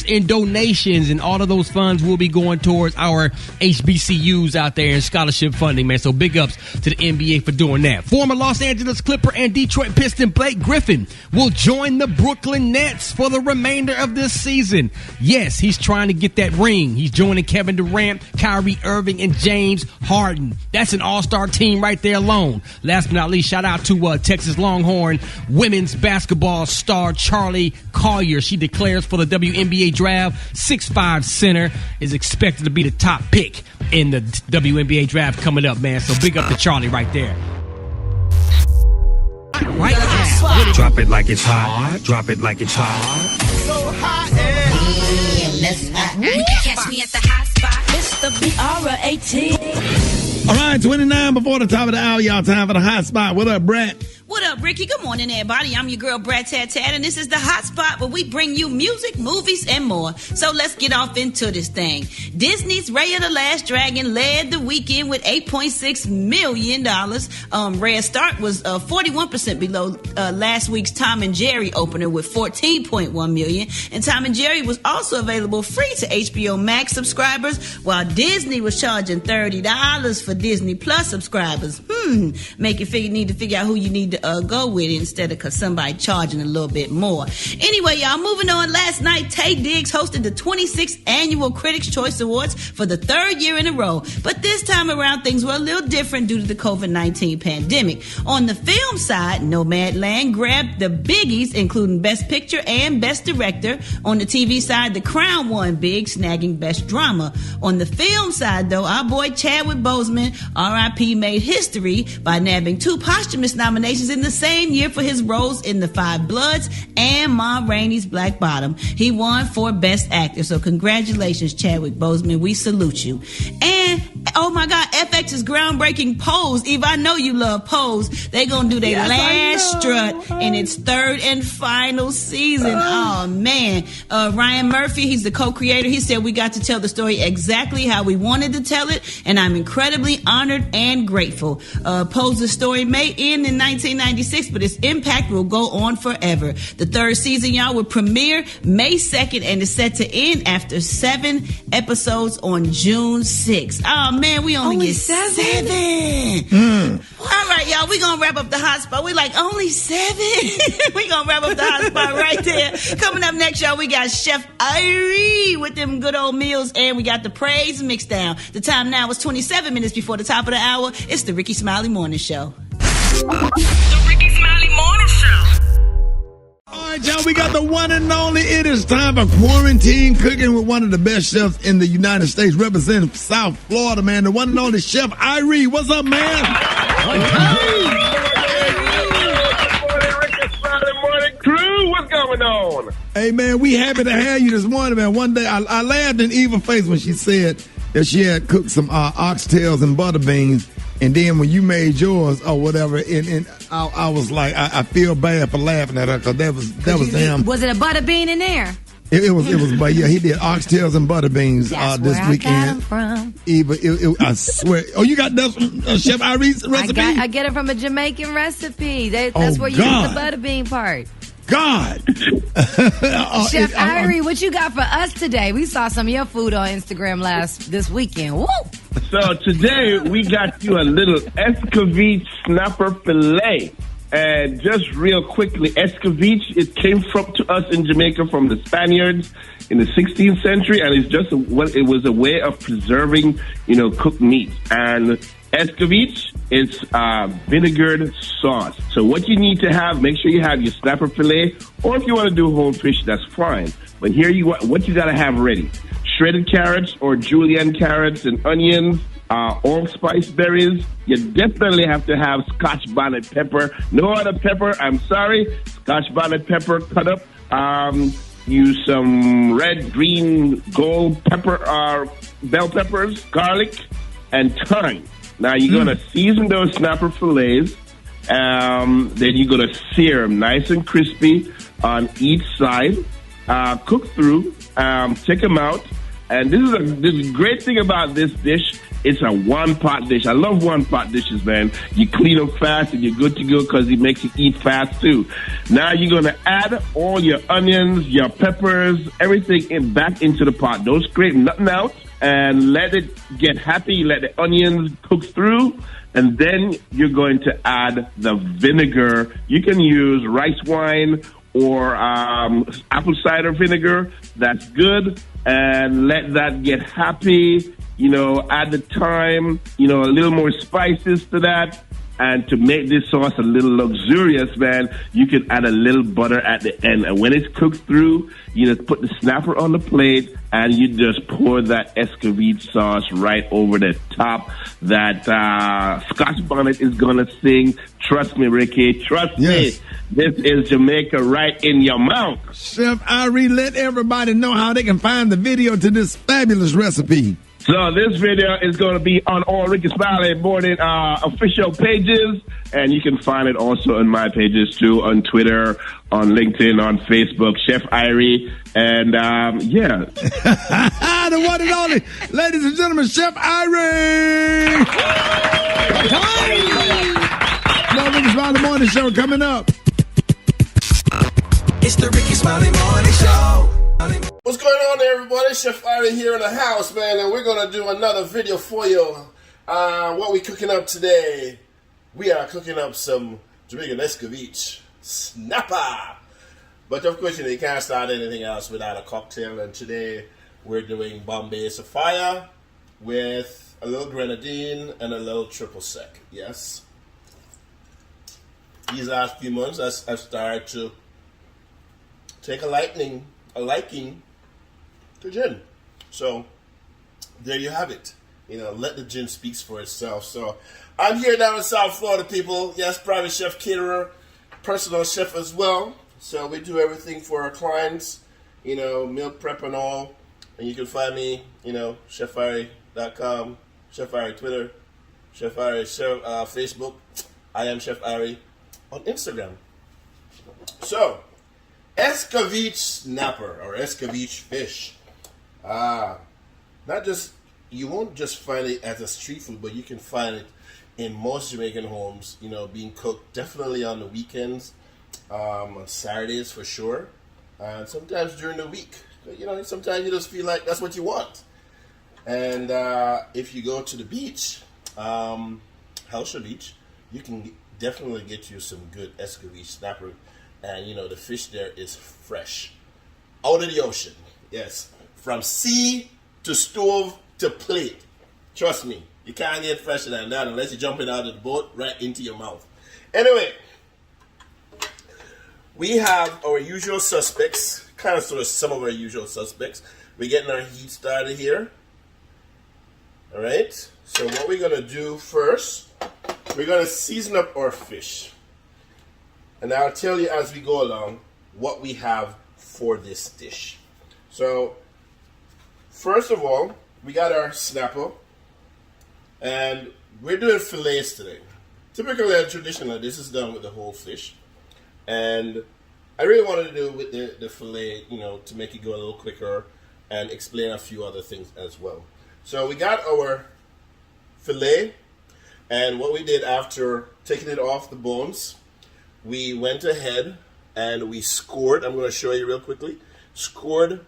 in donations, and all of those funds will be going towards our HBCUs out there in scholarship funding, man. So big ups to the NBA for doing that. Former Los Angeles Clipper and Detroit Piston Blake Griffin will join the Brooklyn Nets for the remainder of this season. Yes, he's trying to get that ring. He's joining Kevin Durant, Kyrie Irving, and James Harden. That's an all-star team right there alone. Last but not least, shout out to Texas Longhorn women's basketball star Charlie Collier. She declares for the WNBA draft. 6'5" center is expected to be the top pick in the WNBA draft coming up, man. So big up to Charlie right there. Right now. Drop it like it's hot. Drop it like it's hot. So hot and you can catch me at the hot spot. It's the BR18. All right, 29 before the top of the hour, y'all. Time for the hot spot. What up, Brett? What up, Ricky? Good morning, everybody. I'm your girl, Brad Tat Tat, and this is the hot spot where we bring you music, movies, and more. So let's get off into this thing. Disney's Raya the Last Dragon led the weekend with $8.6 million. Raya's start was 41% below last week's Tom and Jerry opener with $14.1 million. And Tom and Jerry was also available free to HBO Max subscribers, while Disney was charging $30 for Disney Plus subscribers. Make you need to figure out who you need to go with it instead of somebody charging a little bit more. Anyway, y'all, moving on. Last night, Taye Diggs hosted the 26th Annual Critics' Choice Awards for the 3rd year in a row. But this time around, things were a little different due to the COVID-19 pandemic. On the film side, Nomadland grabbed the biggies, including Best Picture and Best Director. On the TV side, The Crown won big, snagging Best Drama. On the film side, though, our boy Chadwick Boseman, R.I.P., made history by nabbing 2 posthumous nominations in the same year for his roles in The Five Bloods and Ma Rainey's Black Bottom. He won for Best Actor. So congratulations, Chadwick Boseman. We salute you. And, oh my God, FX's groundbreaking Pose. Eve, I know you love Pose. They're going to do their last strut in its 3rd and final season. Oh, man. Ryan Murphy, he's the co-creator. He said, we got to tell the story exactly how we wanted to tell it, and I'm incredibly honored and grateful. Pose's story may end in 1996, but its impact will go on forever. The 3rd season, y'all, will premiere May 2nd and is set to end after 7 episodes on June 6th. Oh, man, we only get 7. All right, y'all, we're going to wrap up the hot spot. We're like, only 7? We're going to wrap up the hot spot right there. Coming up next, y'all, we got Chef Irie with them good old meals, and we got the praise mix down. The time now is 27 minutes before the top of the hour. It's the Rickey Smiley Morning Show. The Rickey Smiley Morning Show. All right, y'all, we got the one and only. It is time for quarantine cooking with one of the best chefs in the United States, representing South Florida, man. The one and only Chef Irie. What's up, man? Rickey Smiley morning crew. What's going on? Hey, man, we happy to have you this morning, man. One day, I laughed in Eva's face when she said that she had cooked some oxtails and butter beans. And then when you made yours or whatever, and I was like, I feel bad for laughing at her because that was damn. Was it a butter bean in there? It was, but yeah, he did oxtails and butter beans this weekend. From. Eva, I swear. Oh, you got that from Chef Irie's recipe? I get it from a Jamaican recipe. That's where you get the butter bean part. God. Chef Irie, what you got for us today? We saw some of your food on Instagram this weekend. Woo! So today we got you a little escovitch snapper fillet. And just real quickly, escovitch, it came to us in Jamaica from the Spaniards in the 16th century, and it was a way of preserving, cooked meat. And escovitch is vinegared sauce. So what you need to have, make sure you have your snapper fillet, or if you want to do whole fish, that's fine. But here what you got to have ready: shredded carrots or julienne carrots and onions, allspice berries. You definitely have to have Scotch bonnet pepper. No other pepper, I'm sorry. Scotch bonnet pepper cut up. Use some red, green, gold pepper, bell peppers, garlic, and thyme. Now you're going to season those snapper fillets. Then you're going to sear them nice and crispy on each side. Cook through. Take them out. And this is a great thing about this dish. It's a one-pot dish. I love one-pot dishes, man. You clean them fast and you're good to go because it makes you eat fast, too. Now you're going to add all your onions, your peppers, everything back into the pot. Don't scrape nothing out and let it get happy. Let the onions cook through. And then you're going to add the vinegar. You can use rice wine or apple cider vinegar. That's good. And let that get happy. Add the thyme, a little more spices to that. And to make this sauce a little luxurious, man, you can add a little butter at the end. And when it's cooked through, you just put the snapper on the plate and you just pour that escovitch sauce right over the top. That Scotch bonnet is going to sing. Trust me, Ricky. Trust me. This is Jamaica right in your mouth. Chef Irie, let everybody know how they can find the video to this fabulous recipe. So this video is going to be on all Rickey Smiley morning official pages, and you can find it also on my pages too, on Twitter, on LinkedIn, on Facebook, Chef Irie, and yeah. The one and only, ladies and gentlemen, Chef Irie! More Rickey Smiley Morning Show coming up. It's the Rickey Smiley Morning Show. What's going on there, everybody? Chef Irie here in the house, man, and we're going to do another video for you. What we cooking up today? We are cooking up some Jamaican escovitch snapper. But of course, you can't start anything else without a cocktail, and today we're doing Bombay Sapphire with a little grenadine and a little triple sec. Yes. These last few months, I've started to take a liking to gin. So there you have it. Let the gin speak for itself. So I'm here down in South Florida, people. Yes, private chef, caterer, personal chef as well. So we do everything for our clients, meal prep and all. And you can find me, chefirie.com, Chef Irie Twitter, Chef Irie Facebook. I am Chef Irie on Instagram. So escovitch snapper or escovitch fish. You won't just find it as a street food, but you can find it in most Jamaican homes, being cooked definitely on the weekends, on Saturdays for sure, and sometimes during the week. Sometimes you just feel like that's what you want. And if you go to the beach, Hellshire Beach, you can definitely get you some good escovitch snapper. And the fish there is fresh. Out of the ocean. Yes. From sea to stove to plate. Trust me, you can't get fresher than that unless you're jumping out of the boat right into your mouth. Anyway, we have our usual suspects, kind of sort of some of our usual suspects. We're getting our heat started here. All right. So what we're going to do first, we're going to season up our fish. And I'll tell you as we go along what we have for this dish. So, first of all, we got our snapper. And we're doing fillets today. Typically and traditionally, this is done with the whole fish. And I really wanted to do it with the fillet, you know, to make it go a little quicker and explain a few other things as well. So we got our fillet, and what we did after taking it off the bones, we went ahead and we scored. I'm going to show you real quickly. Scored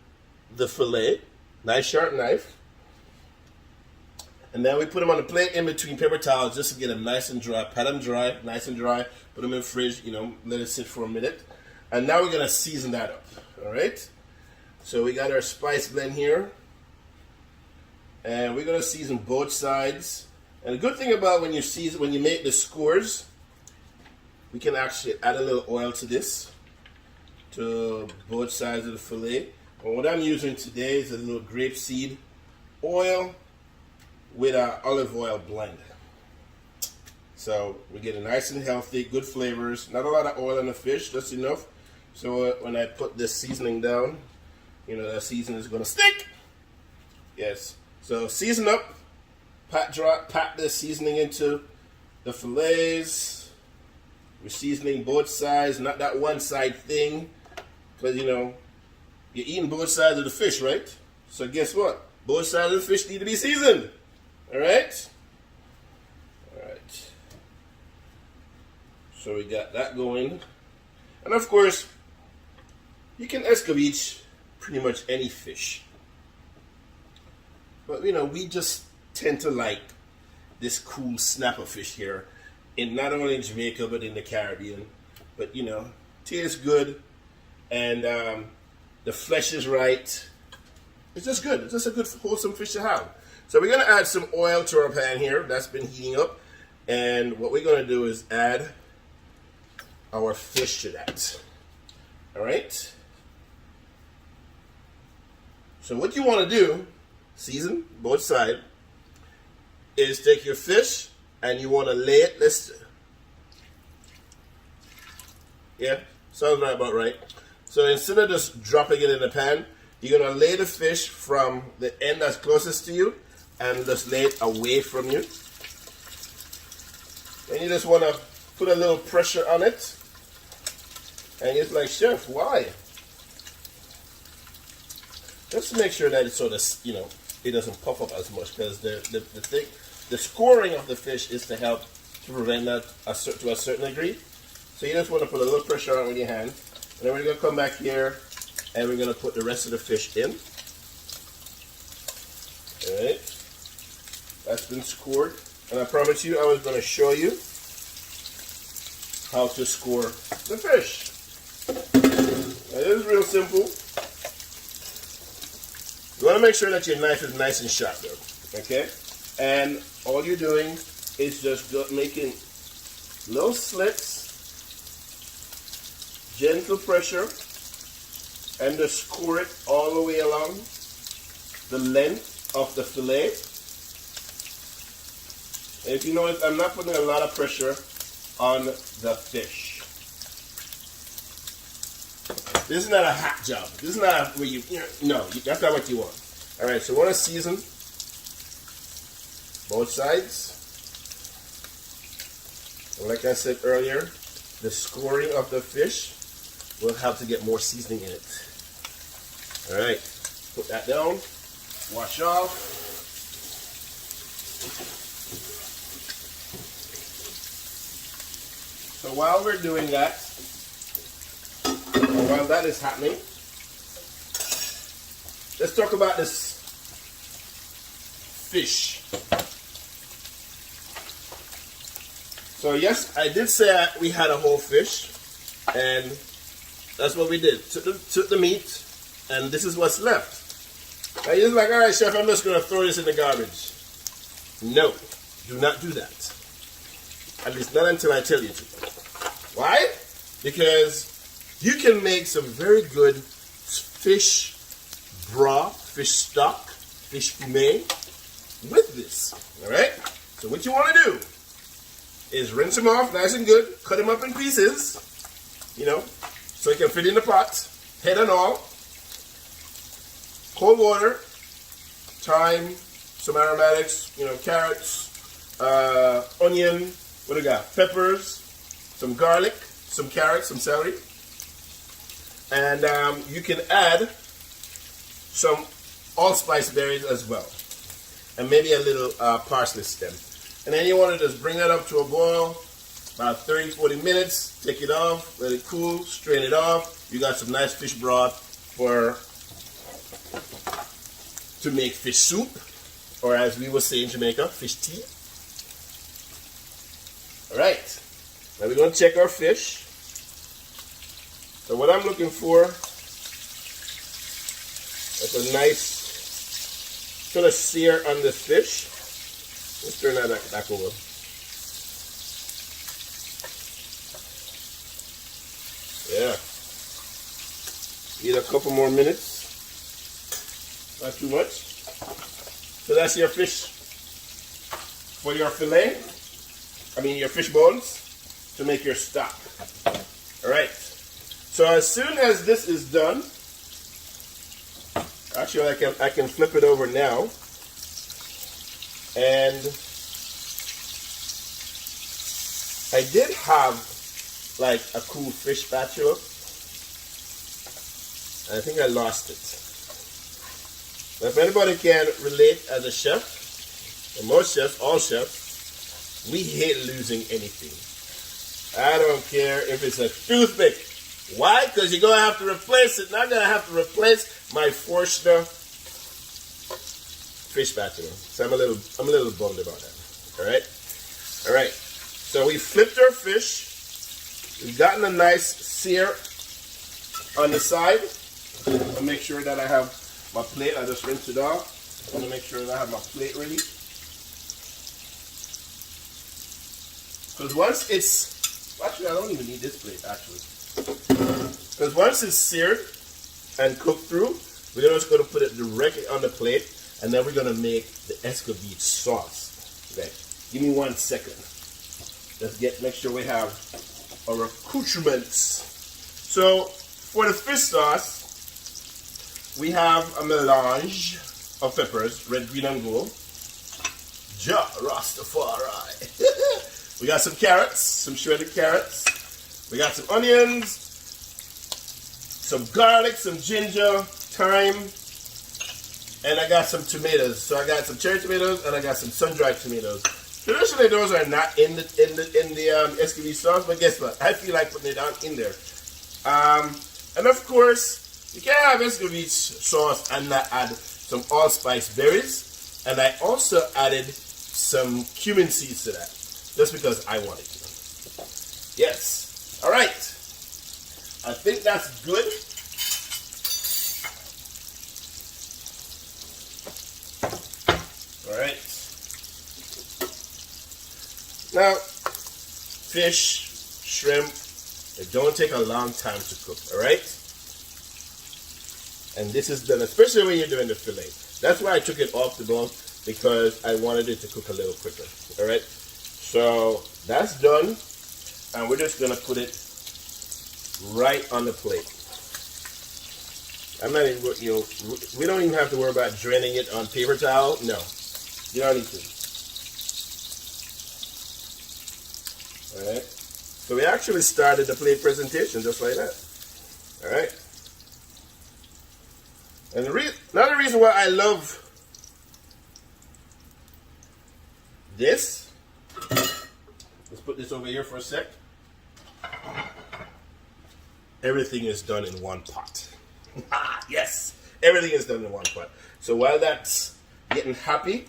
the fillet, nice sharp knife, and then we put them on the plate in between paper towels just to get them nice and dry. Pat them dry, nice and dry. Put them in the fridge, you know, let it sit for a minute, and now we're going to season that up. All right. So we got our spice blend here. And we're going to season both sides. And the good thing about when you make the skewers, we can actually add a little oil to this, to both sides of the fillet. And what I'm using today is a little grapeseed oil with an olive oil blend. So we get a nice and healthy, good flavors. Not a lot of oil in the fish, just enough. So when I put this seasoning down, you know, that seasoning is going to stick. Yes. So season up, pat the seasoning into the fillets. We're seasoning both sides, not that one side thing, because you know you're eating both sides of the fish, right? So guess what? Both sides of the fish need to be seasoned. All right. All right. So we got that going, and of course, you can escabeche pretty much any fish. But, you know, we just tend to like this cool snapper fish here, in not only in Jamaica, but in the Caribbean. But, you know, tastes good, and the flesh is right. It's just good. It's just a good, wholesome fish to have. So we're going to add some oil to our pan here. That's been heating up. And what we're going to do is add our fish to that. All right? So what you want to do, season both sides, is take your fish and you want to lay it. Yeah, sounds right about right. So instead of just dropping it in the pan, you're going to lay the fish from the end that's closest to you and just lay it away from you. And you just want to put a little pressure on it. And it's like, chef, why? Just to make sure that it's sort of, you know, it doesn't puff up as much, because the scoring of the fish is to help to prevent that to a certain degree. So you just want to put a little pressure on it with your hand, and then we're going to come back here and we're going to put the rest of the fish in. All right, that's been scored, and I promise you I was going to show you how to score the fish. Now, it is real simple. You want to make sure that your knife is nice and sharp, though, okay? And all you're doing is just making little slits, gentle pressure, and just score it all the way along the length of the fillet. And if you notice, I'm not putting a lot of pressure on the fish. This is not a hot job. This is not where no, that's not what you want. All right, so we want to season both sides. And like I said earlier, the scoring of the fish will help to get more seasoning in it. All right, put that down, wash off. So while we're doing that, while that is happening, let's talk about this fish. So yes, I did say we had a whole fish, and that's what we did. Took the meat, and this is what's left. And you're like, all right, chef, I'm just going to throw this in the garbage. No, do not do that. At least not until I tell you to. Why? Because you can make some very good fish broth, fish stock, fish fumet with this. All right? So what you want to do is rinse them off nice and good, cut them up in pieces, so it can fit in the pot, head and all. Cold water, thyme, some aromatics, carrots, onion, what do we got? Peppers, some garlic, some carrots, some celery. And you can add some allspice berries as well. And maybe a little parsley stem. And then you want to just bring that up to a boil, about 30-40 minutes, take it off, let it cool, strain it off. You got some nice fish broth to make fish soup, or as we would say in Jamaica, fish tea. All right, now we're going to check our fish. So what I'm looking for is a nice sort of sear on the fish. Let's turn that back over. Yeah. Need a couple more minutes. Not too much. So that's your fish for your fillet. Your fish bones to make your stock. All right. So as soon as this is done, actually I can flip it over now. And I did have like a cool fish spatula. I think I lost it. Now, if anybody can relate as a chef, and most chefs, all chefs, we hate losing anything. I don't care if it's a toothpick. Why? Because you're going to have to replace it. And I'm going to have to replace my Forstner fish spatula. So I'm a little bummed about that. All right? All right. So we flipped our fish. We've gotten a nice sear on the side. I'll make sure that I have my plate. I just rinsed it off. I want to make sure that I have my plate ready. Because once it's... Actually, I don't even need this plate, actually. Because once it's seared and cooked through, we're just going to put it directly on the plate, and then we're going to make the escovitch sauce. Okay. Give me 1 second. Let's make sure we have our accoutrements. So, for the fish sauce, we have a melange of peppers, red, green, and gold. Ja Rastafari. We got some carrots, some shredded carrots. We got some onions, some garlic, some ginger, thyme, and I got some tomatoes. So I got some cherry tomatoes and I got some sun-dried tomatoes. Traditionally, those are not in the escovitch sauce, but guess what? I feel like putting it down in there. And of course, you can't have escovitch sauce and not add some allspice berries. And I also added some cumin seeds to that, just because I wanted to. Yes. All right. I think that's good. All right. Now, fish, shrimp, they don't take a long time to cook, all right? And this is done, especially when you're doing the fillet. That's why I took it off the bone, because I wanted it to cook a little quicker, all right? So that's done, and we're just gonna put it right on the plate. I'm not even, we don't even have to worry about draining it on paper towel. No, you don't need to. All right. So we actually started the plate presentation just like that. All right. And another reason why I love this. Let's put this over here for a sec. Everything is done in one pot. Yes, everything is done in one pot. So while that's getting happy,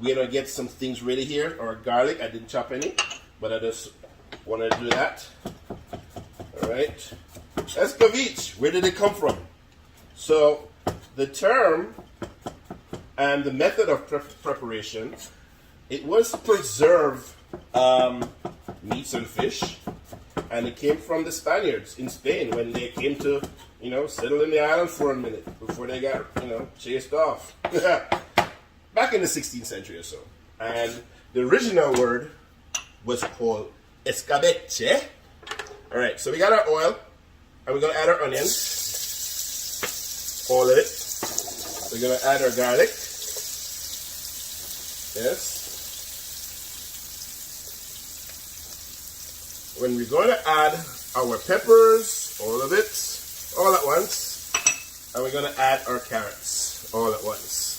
we're gonna get some things ready here. Our garlic, I didn't chop any, but I just want to do that. All right. Escovitch, where did it come from? So the term and the method of preparation, it was to preserve meats and fish And it came from the Spaniards in Spain when they came to, settle in the island for a minute before they got, chased off. Back in the 16th century or so. And the original word was called escabeche. All right, so we got our oil, and we're going to add our onions. All of it. We're going to add our garlic. Yes. When we're going to add our peppers, all of it, all at once. And we're going to add our carrots, all at once.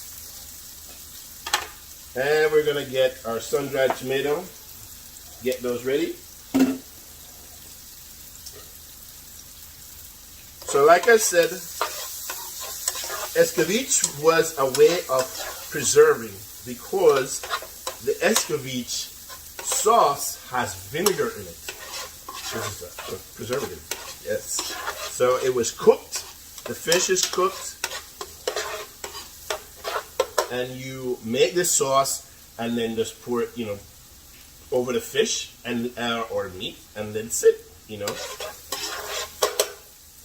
And we're going to get our sun-dried tomato. Get those ready. So like I said, escabeche was a way of preserving because the escabeche sauce has vinegar in it. This is a preservative, yes. So it was cooked, the fish is cooked, and you make this sauce and then just pour it, over the fish and or meat and then sit,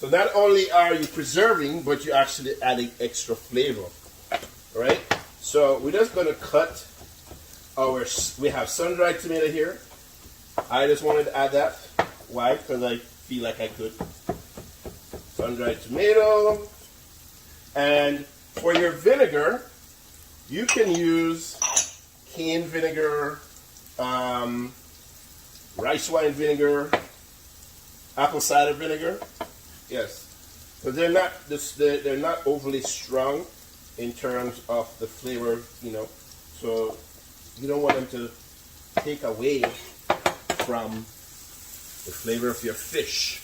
So not only are you preserving, but you're actually adding extra flavor, right? So we're just going to cut we have sun-dried tomato here. I just wanted to add that. Why? Because I feel like I could. Sun-dried tomato. And for your vinegar, you can use cane vinegar, rice wine vinegar, apple cider vinegar. Yes, but they're not overly strong in terms of the flavor, So you don't want them to take away from the flavor of your fish.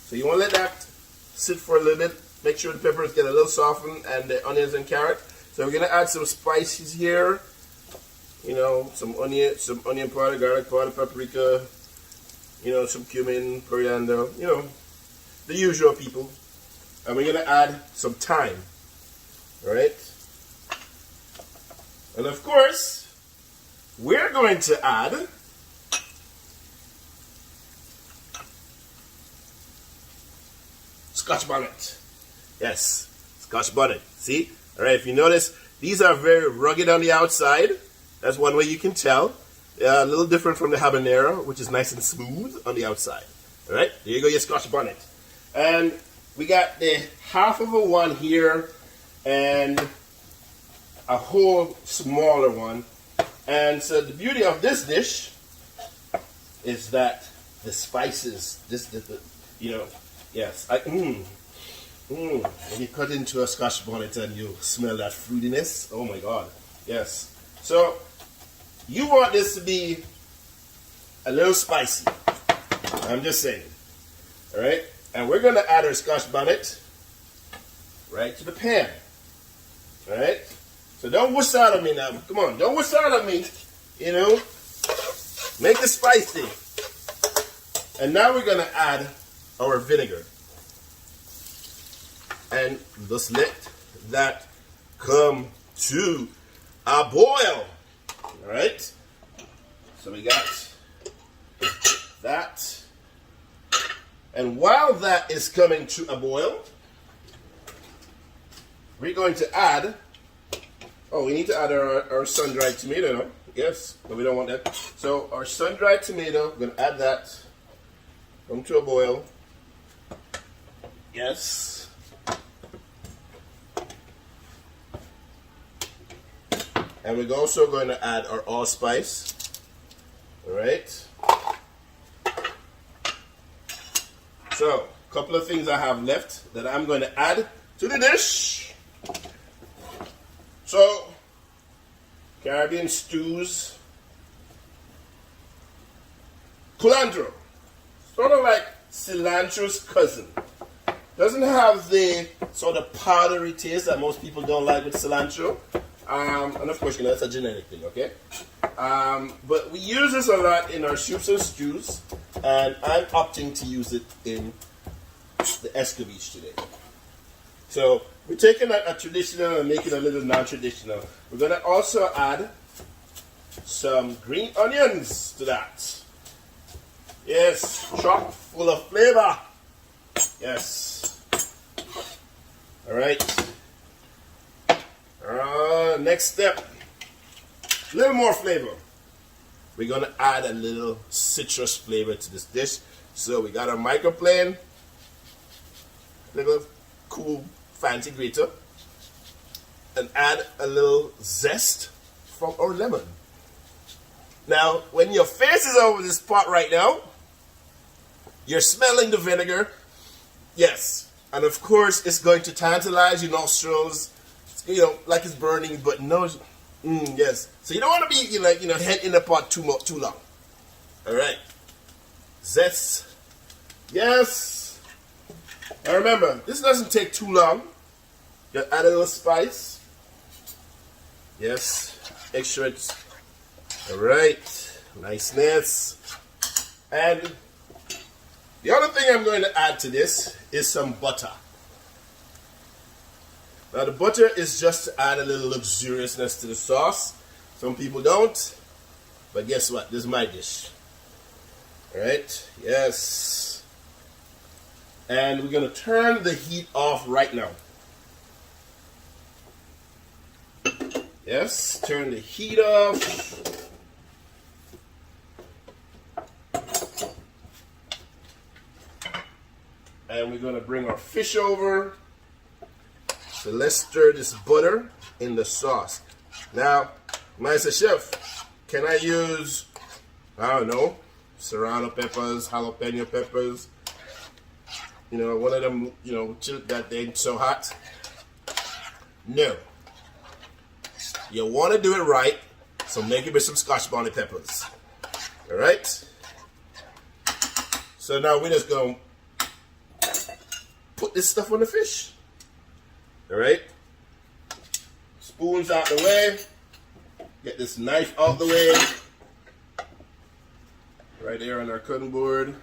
So you want to let that sit for a little bit. Make sure the peppers get a little softened and the onions and carrot. So we're gonna add some spices here. Some onion powder, garlic powder, paprika. Some cumin, coriander. The usual people. And we're gonna add some thyme. All right. And of course, we're going to add Scotch bonnet. Yes, Scotch bonnet. See? All right, if you notice, these are very rugged on the outside. That's one way you can tell. A little different from the habanero, which is nice and smooth on the outside. All right, there you go, your Scotch bonnet. And we got the half of a one here and a whole smaller one. And so the beauty of this dish is that the spices, yes, when you cut into a Scotch bonnet and you smell that fruitiness, oh my God, yes. So you want this to be a little spicy. I'm just saying, all right? And we're going to add our Scotch bonnet right to the pan, all right? So don't wuss out of me now. Come on, don't wuss out of me. Make it spicy. And now we're going to add our vinegar. And just let that come to a boil. All right? So we got that. And while that is coming to a boil, we're going to add, we need to add our sun-dried tomato, no? Yes, but we don't want that. So our sun-dried tomato, we're going to add that, come to a boil. Yes. And we're also going to add our allspice. All right. So, a couple of things I have left that I'm going to add to the dish. So, Caribbean stews. Culantro. Sort of like cilantro's cousin. Doesn't have the sort of powdery taste that most people don't like with cilantro. And of course, that's a genetic thing, okay? But we use this a lot in our soups and stews, and I'm opting to use it in the escabeche today. So we're taking a traditional and making it a little non-traditional. We're going to also add some green onions to that. Yes, chock full of flavor. Yes. All right. Next step. A little more flavor. We're going to add a little citrus flavor to this dish. So we got our microplane, little cool fancy grater, and add a little zest from our lemon. Now, when your face is over this pot right now, you're smelling the vinegar. Yes. And of course, it's going to tantalize your nostrils. You know, like it's burning, but no. Yes. So you don't want to be, head in the pot too long. All right. Zest. Yes. Now remember, this doesn't take too long. You add a little spice. Yes. Make sure it's all right. Niceness. And the other thing I'm going to add to this is some butter. Now the butter is just to add a little luxuriousness to the sauce. Some people don't, but guess what? This is my dish. All right, yes. And we're gonna turn the heat off right now. Yes, turn the heat off. And we're gonna bring our fish over. So let's stir this butter in the sauce. Now, Master Chef, can I use, I don't know, serrano peppers, jalapeno peppers? One of them, that ain't so hot? No. You want to do it right, so make it with some Scotch bonnet peppers. All right? So now we're just going to put this stuff on the fish. All right, spoons out the way. Get this knife out the way. Right there on our cutting board.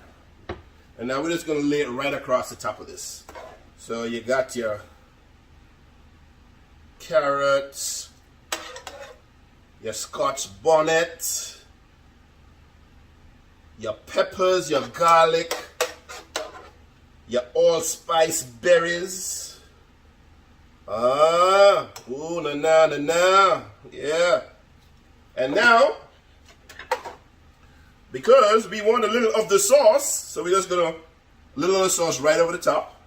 And now we're just going to lay it right across the top of this. So you got your carrots, your Scotch bonnet, your peppers, your garlic, your allspice berries. Na. Yeah. And now, because we want a little of the sauce, so we're just gonna little of the sauce right over the top.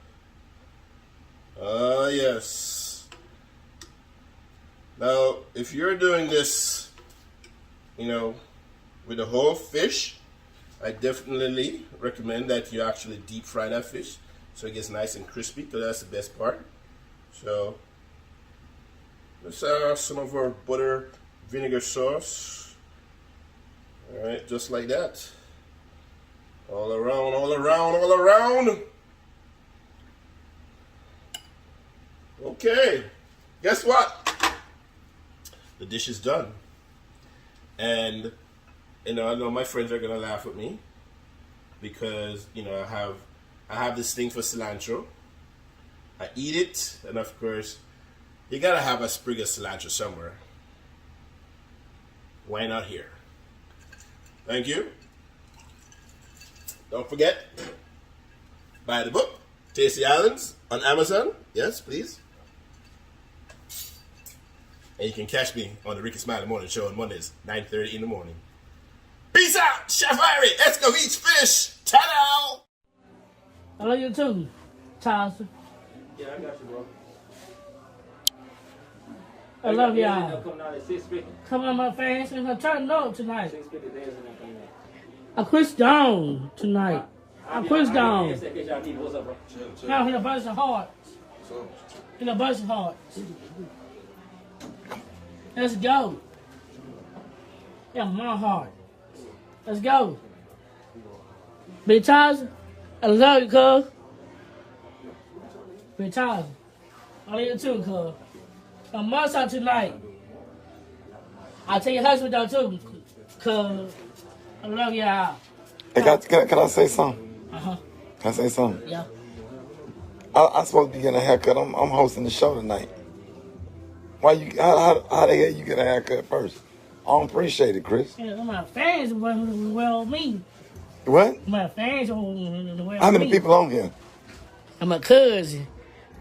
Yes. Now, if you're doing this, with the whole fish, I definitely recommend that you actually deep fry that fish so it gets nice and crispy, because that's the best part. So let's add some of our butter vinegar sauce. All right, just like that. All around, all around, all around. Okay, guess what? The dish is done. And, I know my friends are gonna laugh at me because, I have this thing for cilantro. I eat it, and of course, you gotta have a sprig of cilantro somewhere. Why not here? Thank you. Don't forget, buy the book, Tasty Islands, on Amazon. Yes, please. And you can catch me on the Rickey Smiley Morning Show on Mondays, 9:30 in the morning. Peace out, Chef Irie. Let's go eat fish. Ta-da! I love you too, Charles. Yeah, I got you, bro. I love y'all. Come on, my fans. We're going to turn it up tonight. I quit down tonight. I quit down. Now in a bunch of hearts. In a bunch of hearts. Let's go. Yeah, my heart. Let's go. Big Charles, I love you, cuz. Big Charles, I love you too, cuz. A month out tonight. I'll take your husband down too, cuz. I love y'all. Hey, can I say something? Uh-huh. Can I say something? Yeah. I'm supposed to be getting a haircut. I'm hosting the show tonight. How the hell you get a haircut first? I don't appreciate it, Chris. Yeah, my fans well me. What? My fans on the way. How many people on here? I'm a cousin.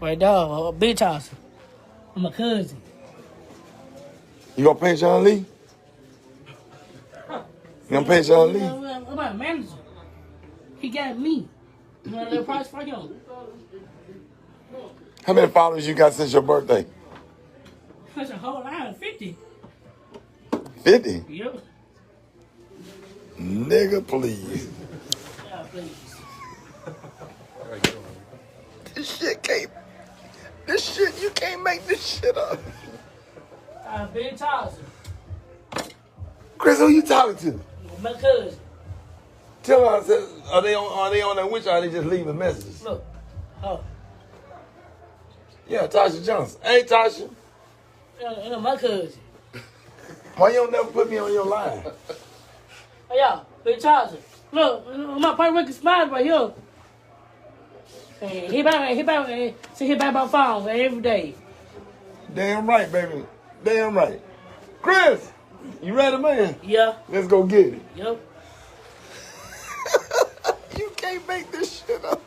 Right there, a big tosser. I'm a cousin. You gonna pay John Lee? You gonna pay John Lee? I'm a manager. He got me. You want a little price for him? How many followers you got since your birthday? That's a whole lot, 50. 50? Yep. Nigga, please. Yeah, please. You can't make this shit up. Big tosser. Chris, who you talking to? My cousin. Tell us, are they on that witch or are they just leaving messages? Look. Oh. Yeah, Tasha Johnson. Hey, Tasha. My cousin. Why you don't never put me on your line? Oh, yeah, big tosser. Look, my partner Rickey Smiley right here. And he back my phone every day. Damn right, baby. Damn right. Chris, you ready, man? Yeah. Let's go get it. Yep. You can't make this shit up.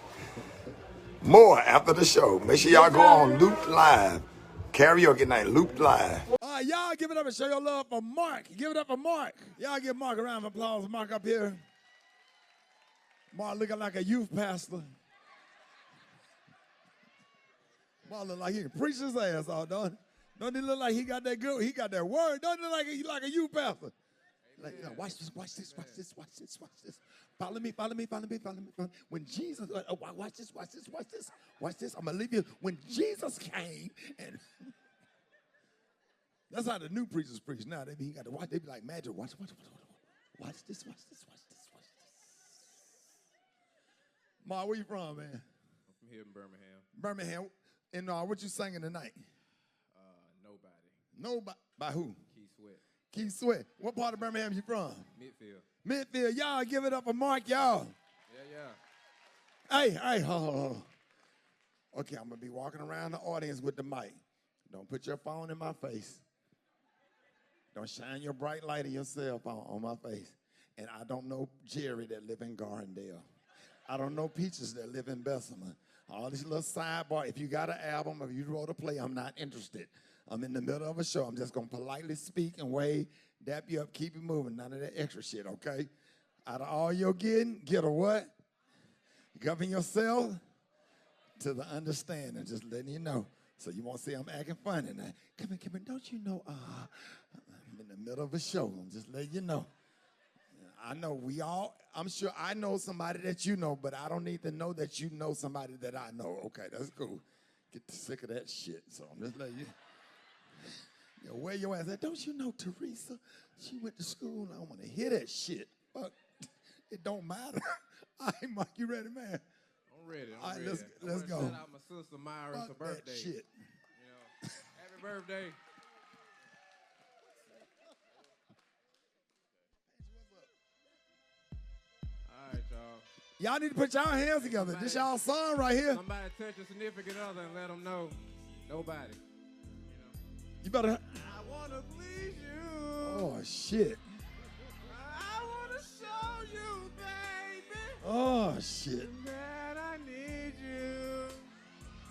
More after the show. Make sure y'all go on Loop Live. Karaoke Night, Loop Live. All right, y'all give it up and show your love for Marc. Give it up for Marc. Y'all give Marc a round of applause. Marc up here. Marc looking like a youth pastor. Marc look like he can preach his ass off, don't he? Don't he look like he got that good? He got that word. Don't he look like he like a youth pastor? Like, you know, watch this, watch this, watch this, watch this, watch this. Follow me, follow me, follow me, follow me. Follow me. When Jesus, watch this, watch this, watch this, watch this. I'm gonna leave you. When Jesus came, and that's how the new preachers preach now. They be got to watch. They be like magic. Watch, watch, watch, watch, watch this, watch this, watch this, watch this. Ma, where you from, man? I'm from here in Birmingham. Birmingham. And what you singing tonight? Nobody. Nobody. By who? Keith Sweat. Keith Sweat. What part of Birmingham you from? Midfield. Midfield. Y'all give it up for Marc, y'all. Yeah. Hey, hold on. Okay, I'm going to be walking around the audience with the mic. Don't put your phone in my face. Don't shine your bright light of your cell phone on my face. And I don't know Jerry that live in Gardendale. I don't know Peaches that live in Bessemer. All these little sidebar. If you got an album or you wrote a play, I'm not interested. I'm in the middle of a show. I'm just going to politely speak and wave, dap you up, keep you moving. None of that extra shit, okay? Out of all you're getting, get a what? Govern yourself to the understanding. Just letting you know. So you won't say I'm acting funny now. Come here, don't you know, I'm in the middle of a show. I'm just letting you know. I know I'm sure I know somebody that you know, but I don't need to know that you know somebody that I know. Okay, that's cool. Get sick of that shit. So I'm just letting you know, where your ass at? Don't you know Teresa? She went to school. I don't want to hear that shit. Fuck. It don't matter. All right, Marc, you ready, man? I'm ready. All right, ready. let's go. Shout out my sister Myra. It's her birthday. Shit. You know, happy birthday. All right, y'all. Y'all need to put y'all hands together. This y'all song right here. Somebody touch a significant other and let them know. Nobody. You better. I want to please you. Oh, shit. I want to show you, baby. Oh, shit. That I need you.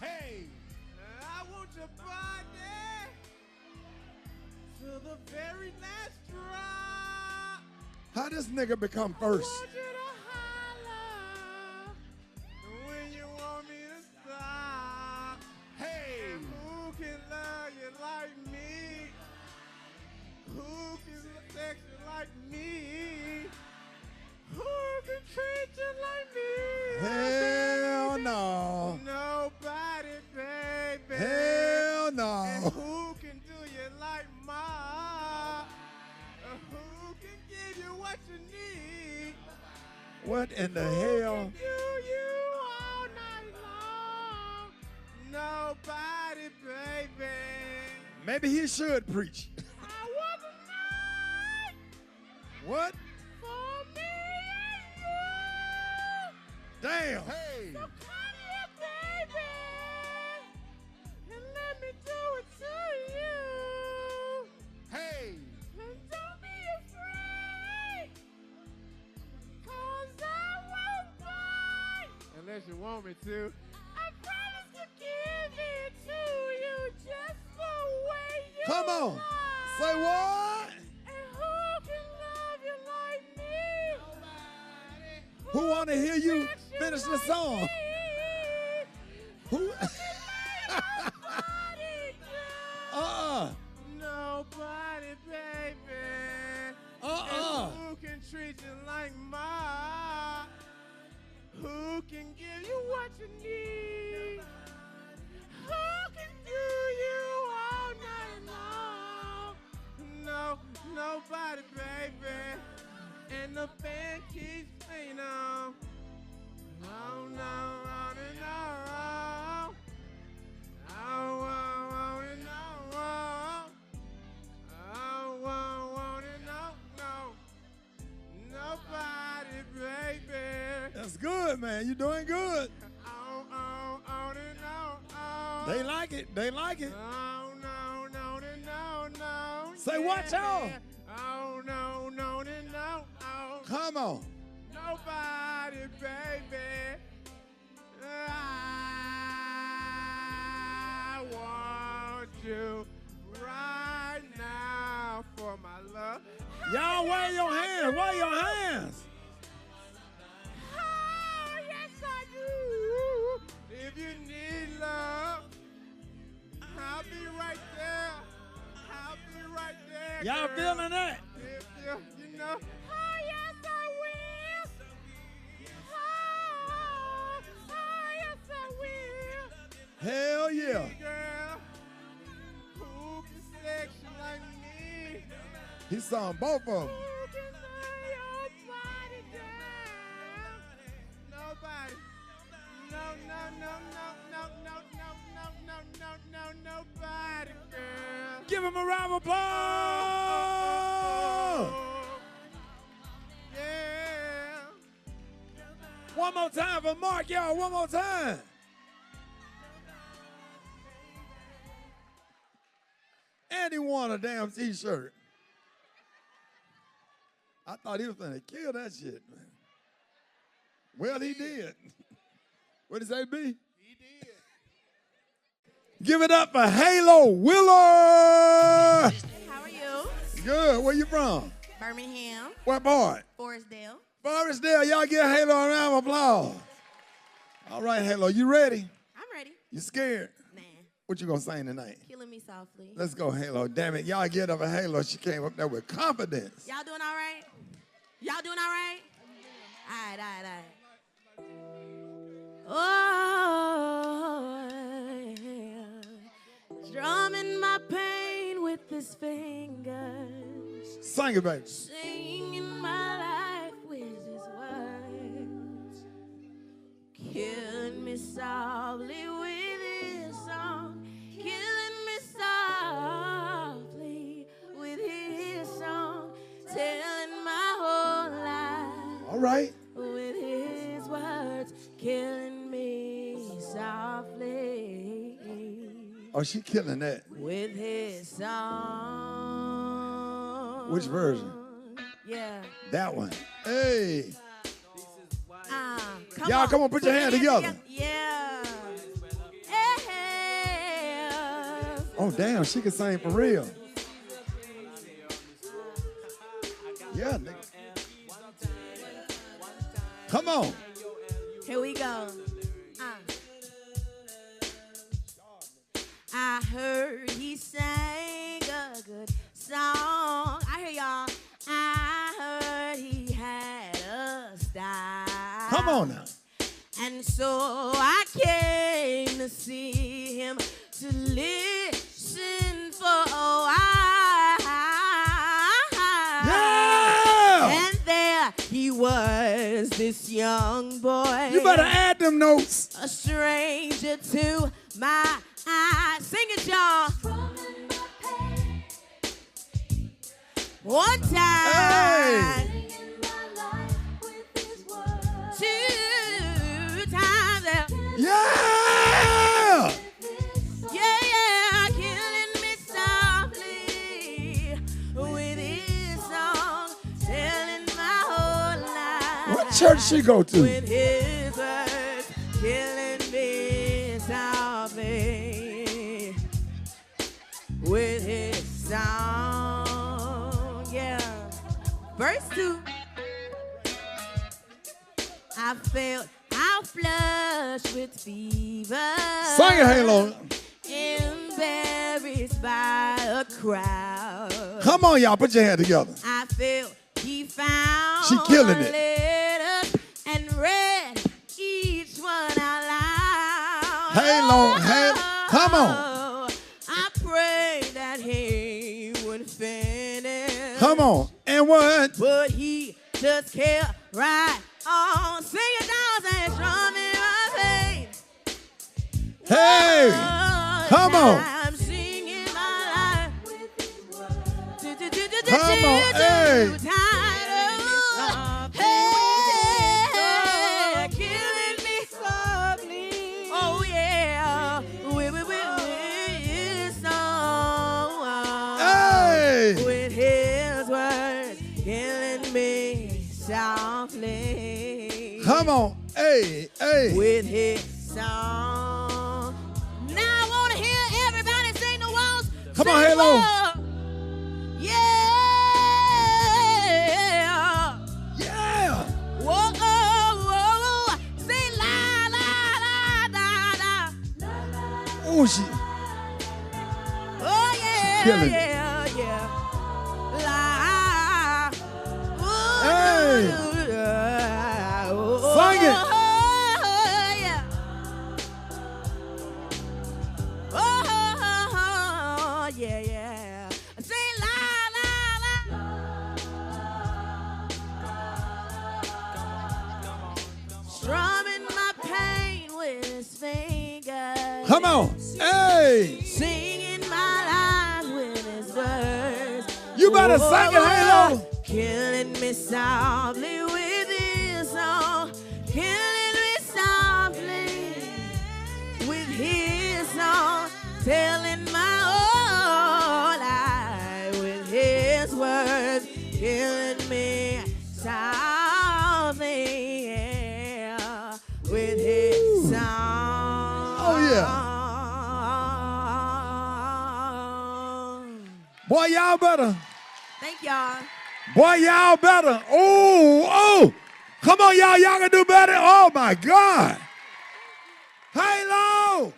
Hey. I want your body to the very last drop. How this nigga become first? I want you to holler when you want me to stop. Hey. And who can love you like me? Who can sex you like me? Who can treat you like me? Hell no. Nobody, baby. Hell no. And who can do you like Ma? Who can give you what you need? What in the hell? You all night long. Nobody, baby. Maybe he should preach. I want a night What? for me and you. Damn. Hey. So come here, baby, and let me do it to you. Hey. And don't be afraid, 'cause I want me to. I promise to give it to you just the way you Come on. are. Say what? And who can love you like me? Who want to hear you finish the song? Who? Nobody, baby. And who can treat you like Mark? Who can give you what you need? Who can do you all night long? No, nobody, baby. And the band keeps singing on. No, on and on. On and on. On and on. Nobody, baby. That's good, man. You doing good. On and on. They like it. They like it. No. Say what, y'all? Oh, no. Come on. Nobody, baby. I want you right now for my love. Y'all wave your hands. Wave your hands. Oh, yes, I do. If you need love, I'll be right there. I'll be right there. Y'all girl. feeling that? If you know. Oh, yes, I will. Oh, yes, I will. Hell yeah. Girl, who can sex you like me? He sung both of them. Who can lay your body down? Nobody. No, nobody, girl. Give him a round of applause. Yeah. One more time for Mark, y'all. One more time. And he won a damn t-shirt. I thought he was going to kill that shit, man. Well, he did. What did he say, B? He did. Give it up for Halo Willer. How are you? Good. Where you from? Birmingham. What part? Forestdale. Forestdale. Y'all give Halo a round of applause. All right, Halo. You ready? I'm ready. You scared? Nah. What you going to sing tonight? Killing me softly. Let's go, Halo. Damn it. Y'all get up for Halo. She came up there with confidence. Y'all doing all right? Y'all doing all right? All right. Oh, drumming my pain with his fingers. Sing it, baby. Singing my life with his words. Killing me softly with his song. Killing me softly with his song. Telling my whole life. All right. With his words. Killing me softly. Oh, she killing that. With his song. Which version? Yeah. That one. Hey. Y'all, come on, put your hand together. Yeah. Oh, damn, she can sing for real. Yeah, nigga. Come on. Here we go. I heard he sang a good song. I hear y'all. I heard he had a style. Come on now. And so I came to see him, to listen for a while. Yeah! And there he was, this young boy. You better add them notes. A stranger to my eyes. Sing it, y'all. One time. Hey. Two times. Yeah! Yeah, killing me softly with his song, telling my whole life. What church she go to? With his words, killing Verse 2. I felt out flushed with fever. Sing it, Halo. Embarrassed by a crowd. Come on, y'all. Put your hand together. I felt he found She killing it. letters and read each one out loud. Halo. Come on. I prayed that he would finish. Come on. And what? But he just kept right on singing down and strumming my pain. Hey. Come on. I'm singing my life. Come on. Hey. Hey, killing me softly. Oh yeah, with his song. Hey. With his words, killing me softly. Come on. Hey. With his song. Now I want to hear everybody sing the walls. Come on, Halo. Yeah. Whoa, whoa. Say la, la, la, la, la. Oh, she. Oh, yeah. Killing it. Yeah. La. Hey. Sing it. Yeah. Say la, la, la. Strumming my pain with his fingers. Come on. Hey. Singing my life with his words. You better sing it, Halo. Killing me softly with his song. Killing me softly with his song. Telling my whole life with his words. Killing me softly, yeah, with his song. Oh, yeah. Boy, y'all better. Thank y'all. Boy, y'all better. Oh. Come on, y'all. Y'all can do better. Oh, my God. Halo.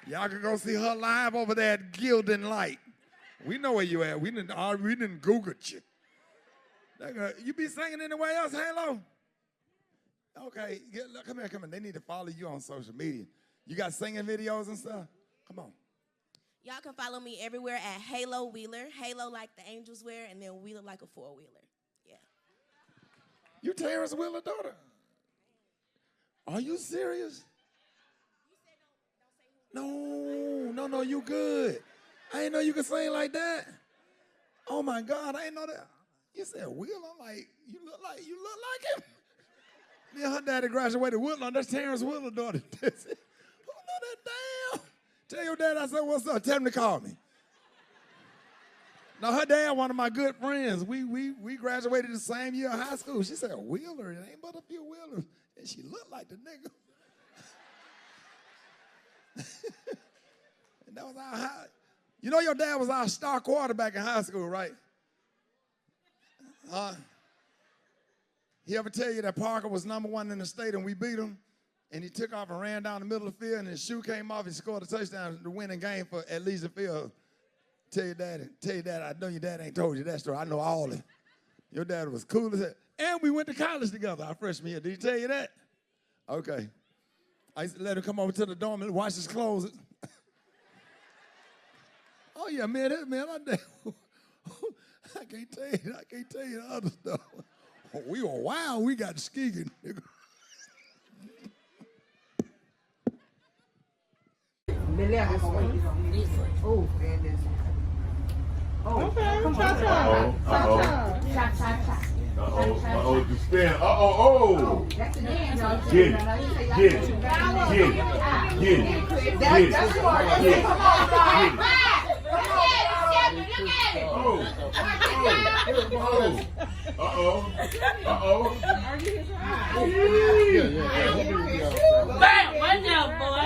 Y'all can go see her live over there at Gildan Light. We know where you at. We didn't Google you. You be singing anywhere else, Halo? Okay, come here. They need to follow you on social media. You got singing videos and stuff? Come on. Y'all can follow me everywhere at Halo Wheeler. Halo like the angels wear, and then Wheeler like a four-wheeler. Yeah. You Terrence Wheeler's daughter? Are you serious? No, you good. I didn't know you could sing like that. Oh my God, I didn't know that. You said Wheeler, I'm like, you look like him. Me and her daddy graduated Woodlawn. That's Terrence Wheeler's daughter. Who know that damn? Tell your dad I said, what's up? Tell him to call me. Now her dad, one of my good friends. We graduated the same year of high school. She said, Wheeler, it ain't but a few Wheelers. And she looked like the nigga. And that was our high. You know your dad was our star quarterback in high school, right? He ever tell you that Parker was #1 in the state and we beat him? And he took off and ran down the middle of the field and his shoe came off. He scored a touchdown to win the game for at least the field. Tell your dad, I know your dad ain't told you that story. I know all of it. Your dad was cool as hell. And we went to college together our freshman year. Did he tell you that? Okay. I used to let him come over to the dorm and wash his clothes. Oh yeah, man, I can't tell you the other stuff. We were wild. We got skiing. You stand. Get Bam! What's up, boy?